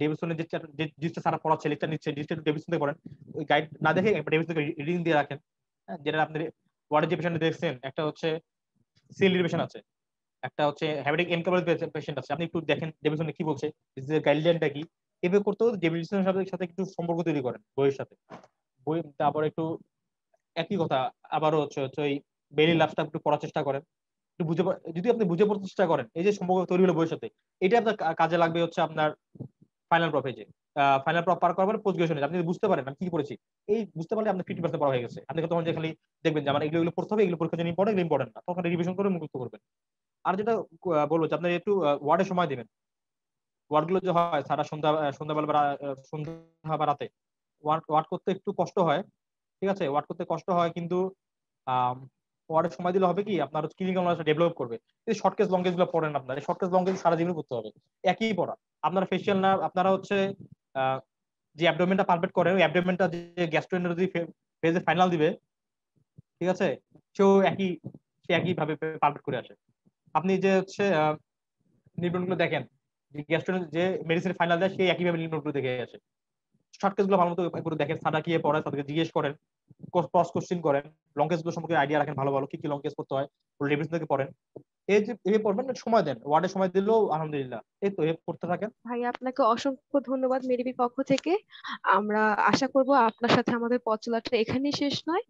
ডেভিডসনের যে জিনিসটা সারা পড়াচ্ছে, লেকচার নিচ্ছে, জিনিসটা একটু ডেভিডসন থেকে পড়েন। ওই গাইড না দেখে ডেভিডসনকে রিডিং দিয়ে রাখেন। যেটা আপনি ওয়ার্ডের যে পেশেন্ট দেখছেন, একটা হচ্ছে সিএলডি পেশেন্ট আছে, একটা হচ্ছে হ্যামেটিক এনকেফালাইটিস পেশেন্ট আছে, আপনি একটু দেখেন ডেভিডসন কি বলছে, গাইডলাইনটা কি। এভাবে করতে হলে ডেভিডসনের সাথে একটু সম্পর্ক তৈরি করেন বইয়ের সাথে। বই তারপর একটু একই কথা আবারও হচ্ছে হচ্ছে ওই বেলি লাভটা একটু পড়ার চেষ্টা করেন, একটু যদি আপনি বুঝে পড়তে চেষ্টা করেন, এই যে সম্পর্ক তৈরি হলো বইয়ের সাথে, এটা আপনার কাজে লাগবে হচ্ছে আপনার ফাইনাল প্রপেজে। ফাইনাল প্রপ পার করবেন পোস্ট গ্রাজুয়েশনে, আপনি যদি বুঝতে পারেন আমি কি পড়েছি, এই বুঝতে পারলে আপনার 50% পড়া হয়ে গেছে। আপনি তখন যে খালি দেখবেন যে আমার এগুলো পড়তে হবে, এগুলো পরীক্ষার জন্য ইম্পর্টেন্ট, এগুলো ইম্পর্টেন্ট না, তখন রিভিশন করে মুখস্থ করবেন। আর যেটা বলবো যে আপনি একটু ওয়ার্ডে সময় দিবেন। ওয়ার্ড গুলো যে হয় সারা সন্ধ্যাবেলা সন্ধ্যা বা রাতে, ওয়ার্ড করতে একটু কষ্ট হয়, ঠিক আছে, ওয়ার্ড করতে কষ্ট হয়, কিন্তু ওয়ার্ডের সময় দিলে হবে কি আপনার ক্লিনিক্যাল নলেজটা ডেভেলপ করবে। এই শর্ট কেস লং কেস গুলো পড়েন, আপনার এই শর্ট কেস লং কেস সারা জীবন করতে হবে, একই পড়া। আপনারা ফেসিয়াল না, আপনারা হচ্ছে যে অ্যাবডোমেনটা পালপেট করেন, ওই অ্যাবডোমেনটা যে গ্যাস্ট্রোএন্টারোলজি ফেজে ফাইনাল দিবে, ঠিক আছে, সেও সে একই ভাবে পালপেট করে আসে। আপনি যে হচ্ছে নিউটন গুলো দেখেন, যে গ্যাস্ট্রো যে মেডিসিন ফাইনাল দেয়, সেই একইভাবে নিউটন গুলো দেখে আসে। শর্ট কেস গুলো ভালো মতো করে দেখেন, সাদা কি পড়ায় তাদেরকে জিজ্ঞেস করেন, ক্রস কোশ্চিন করেন, লং কেস গুলো সম্পর্কে আইডিয়া রাখেন, ভালো ভালো কি কি লং কেস করতে হয় রিভিশন থেকে পড়েন। এই যে এই পড়বেন, সময় দেন, ওয়ার্ডে সময় দিলেও আলহামদুলিল্লাহ, এই তো এই পড়তে থাকেন। ভাই আপনাকে অসংখ্য ধন্যবাদ মেরিবির পক্ষ থেকে। আমরা আশা করব আপনার সাথে আমাদের পথ চলাটা এখানেই শেষ নয়,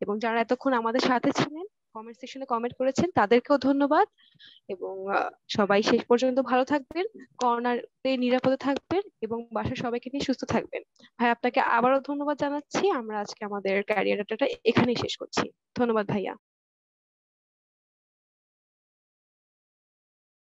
এবং যারা এতক্ষণ আমাদের সাথে ছিলেন, কমেন্ট সেকশনে কমেন্ট করেছেন, তাদেরকেও ধন্যবাদ। এবং সবাই শেষ পর্যন্ত ভালো থাকবেন, করোনাতে নিরাপদে থাকবেন, এবং বাসার সবাইকে নিয়ে সুস্থ থাকবেন। ভাই আপনাকে আবারও ধন্যবাদ জানাচ্ছি। আমরা আজকে আমাদের ক্যারিয়ার ডাটাটা এখানেই শেষ করছি। ধন্যবাদ ভাইয়া।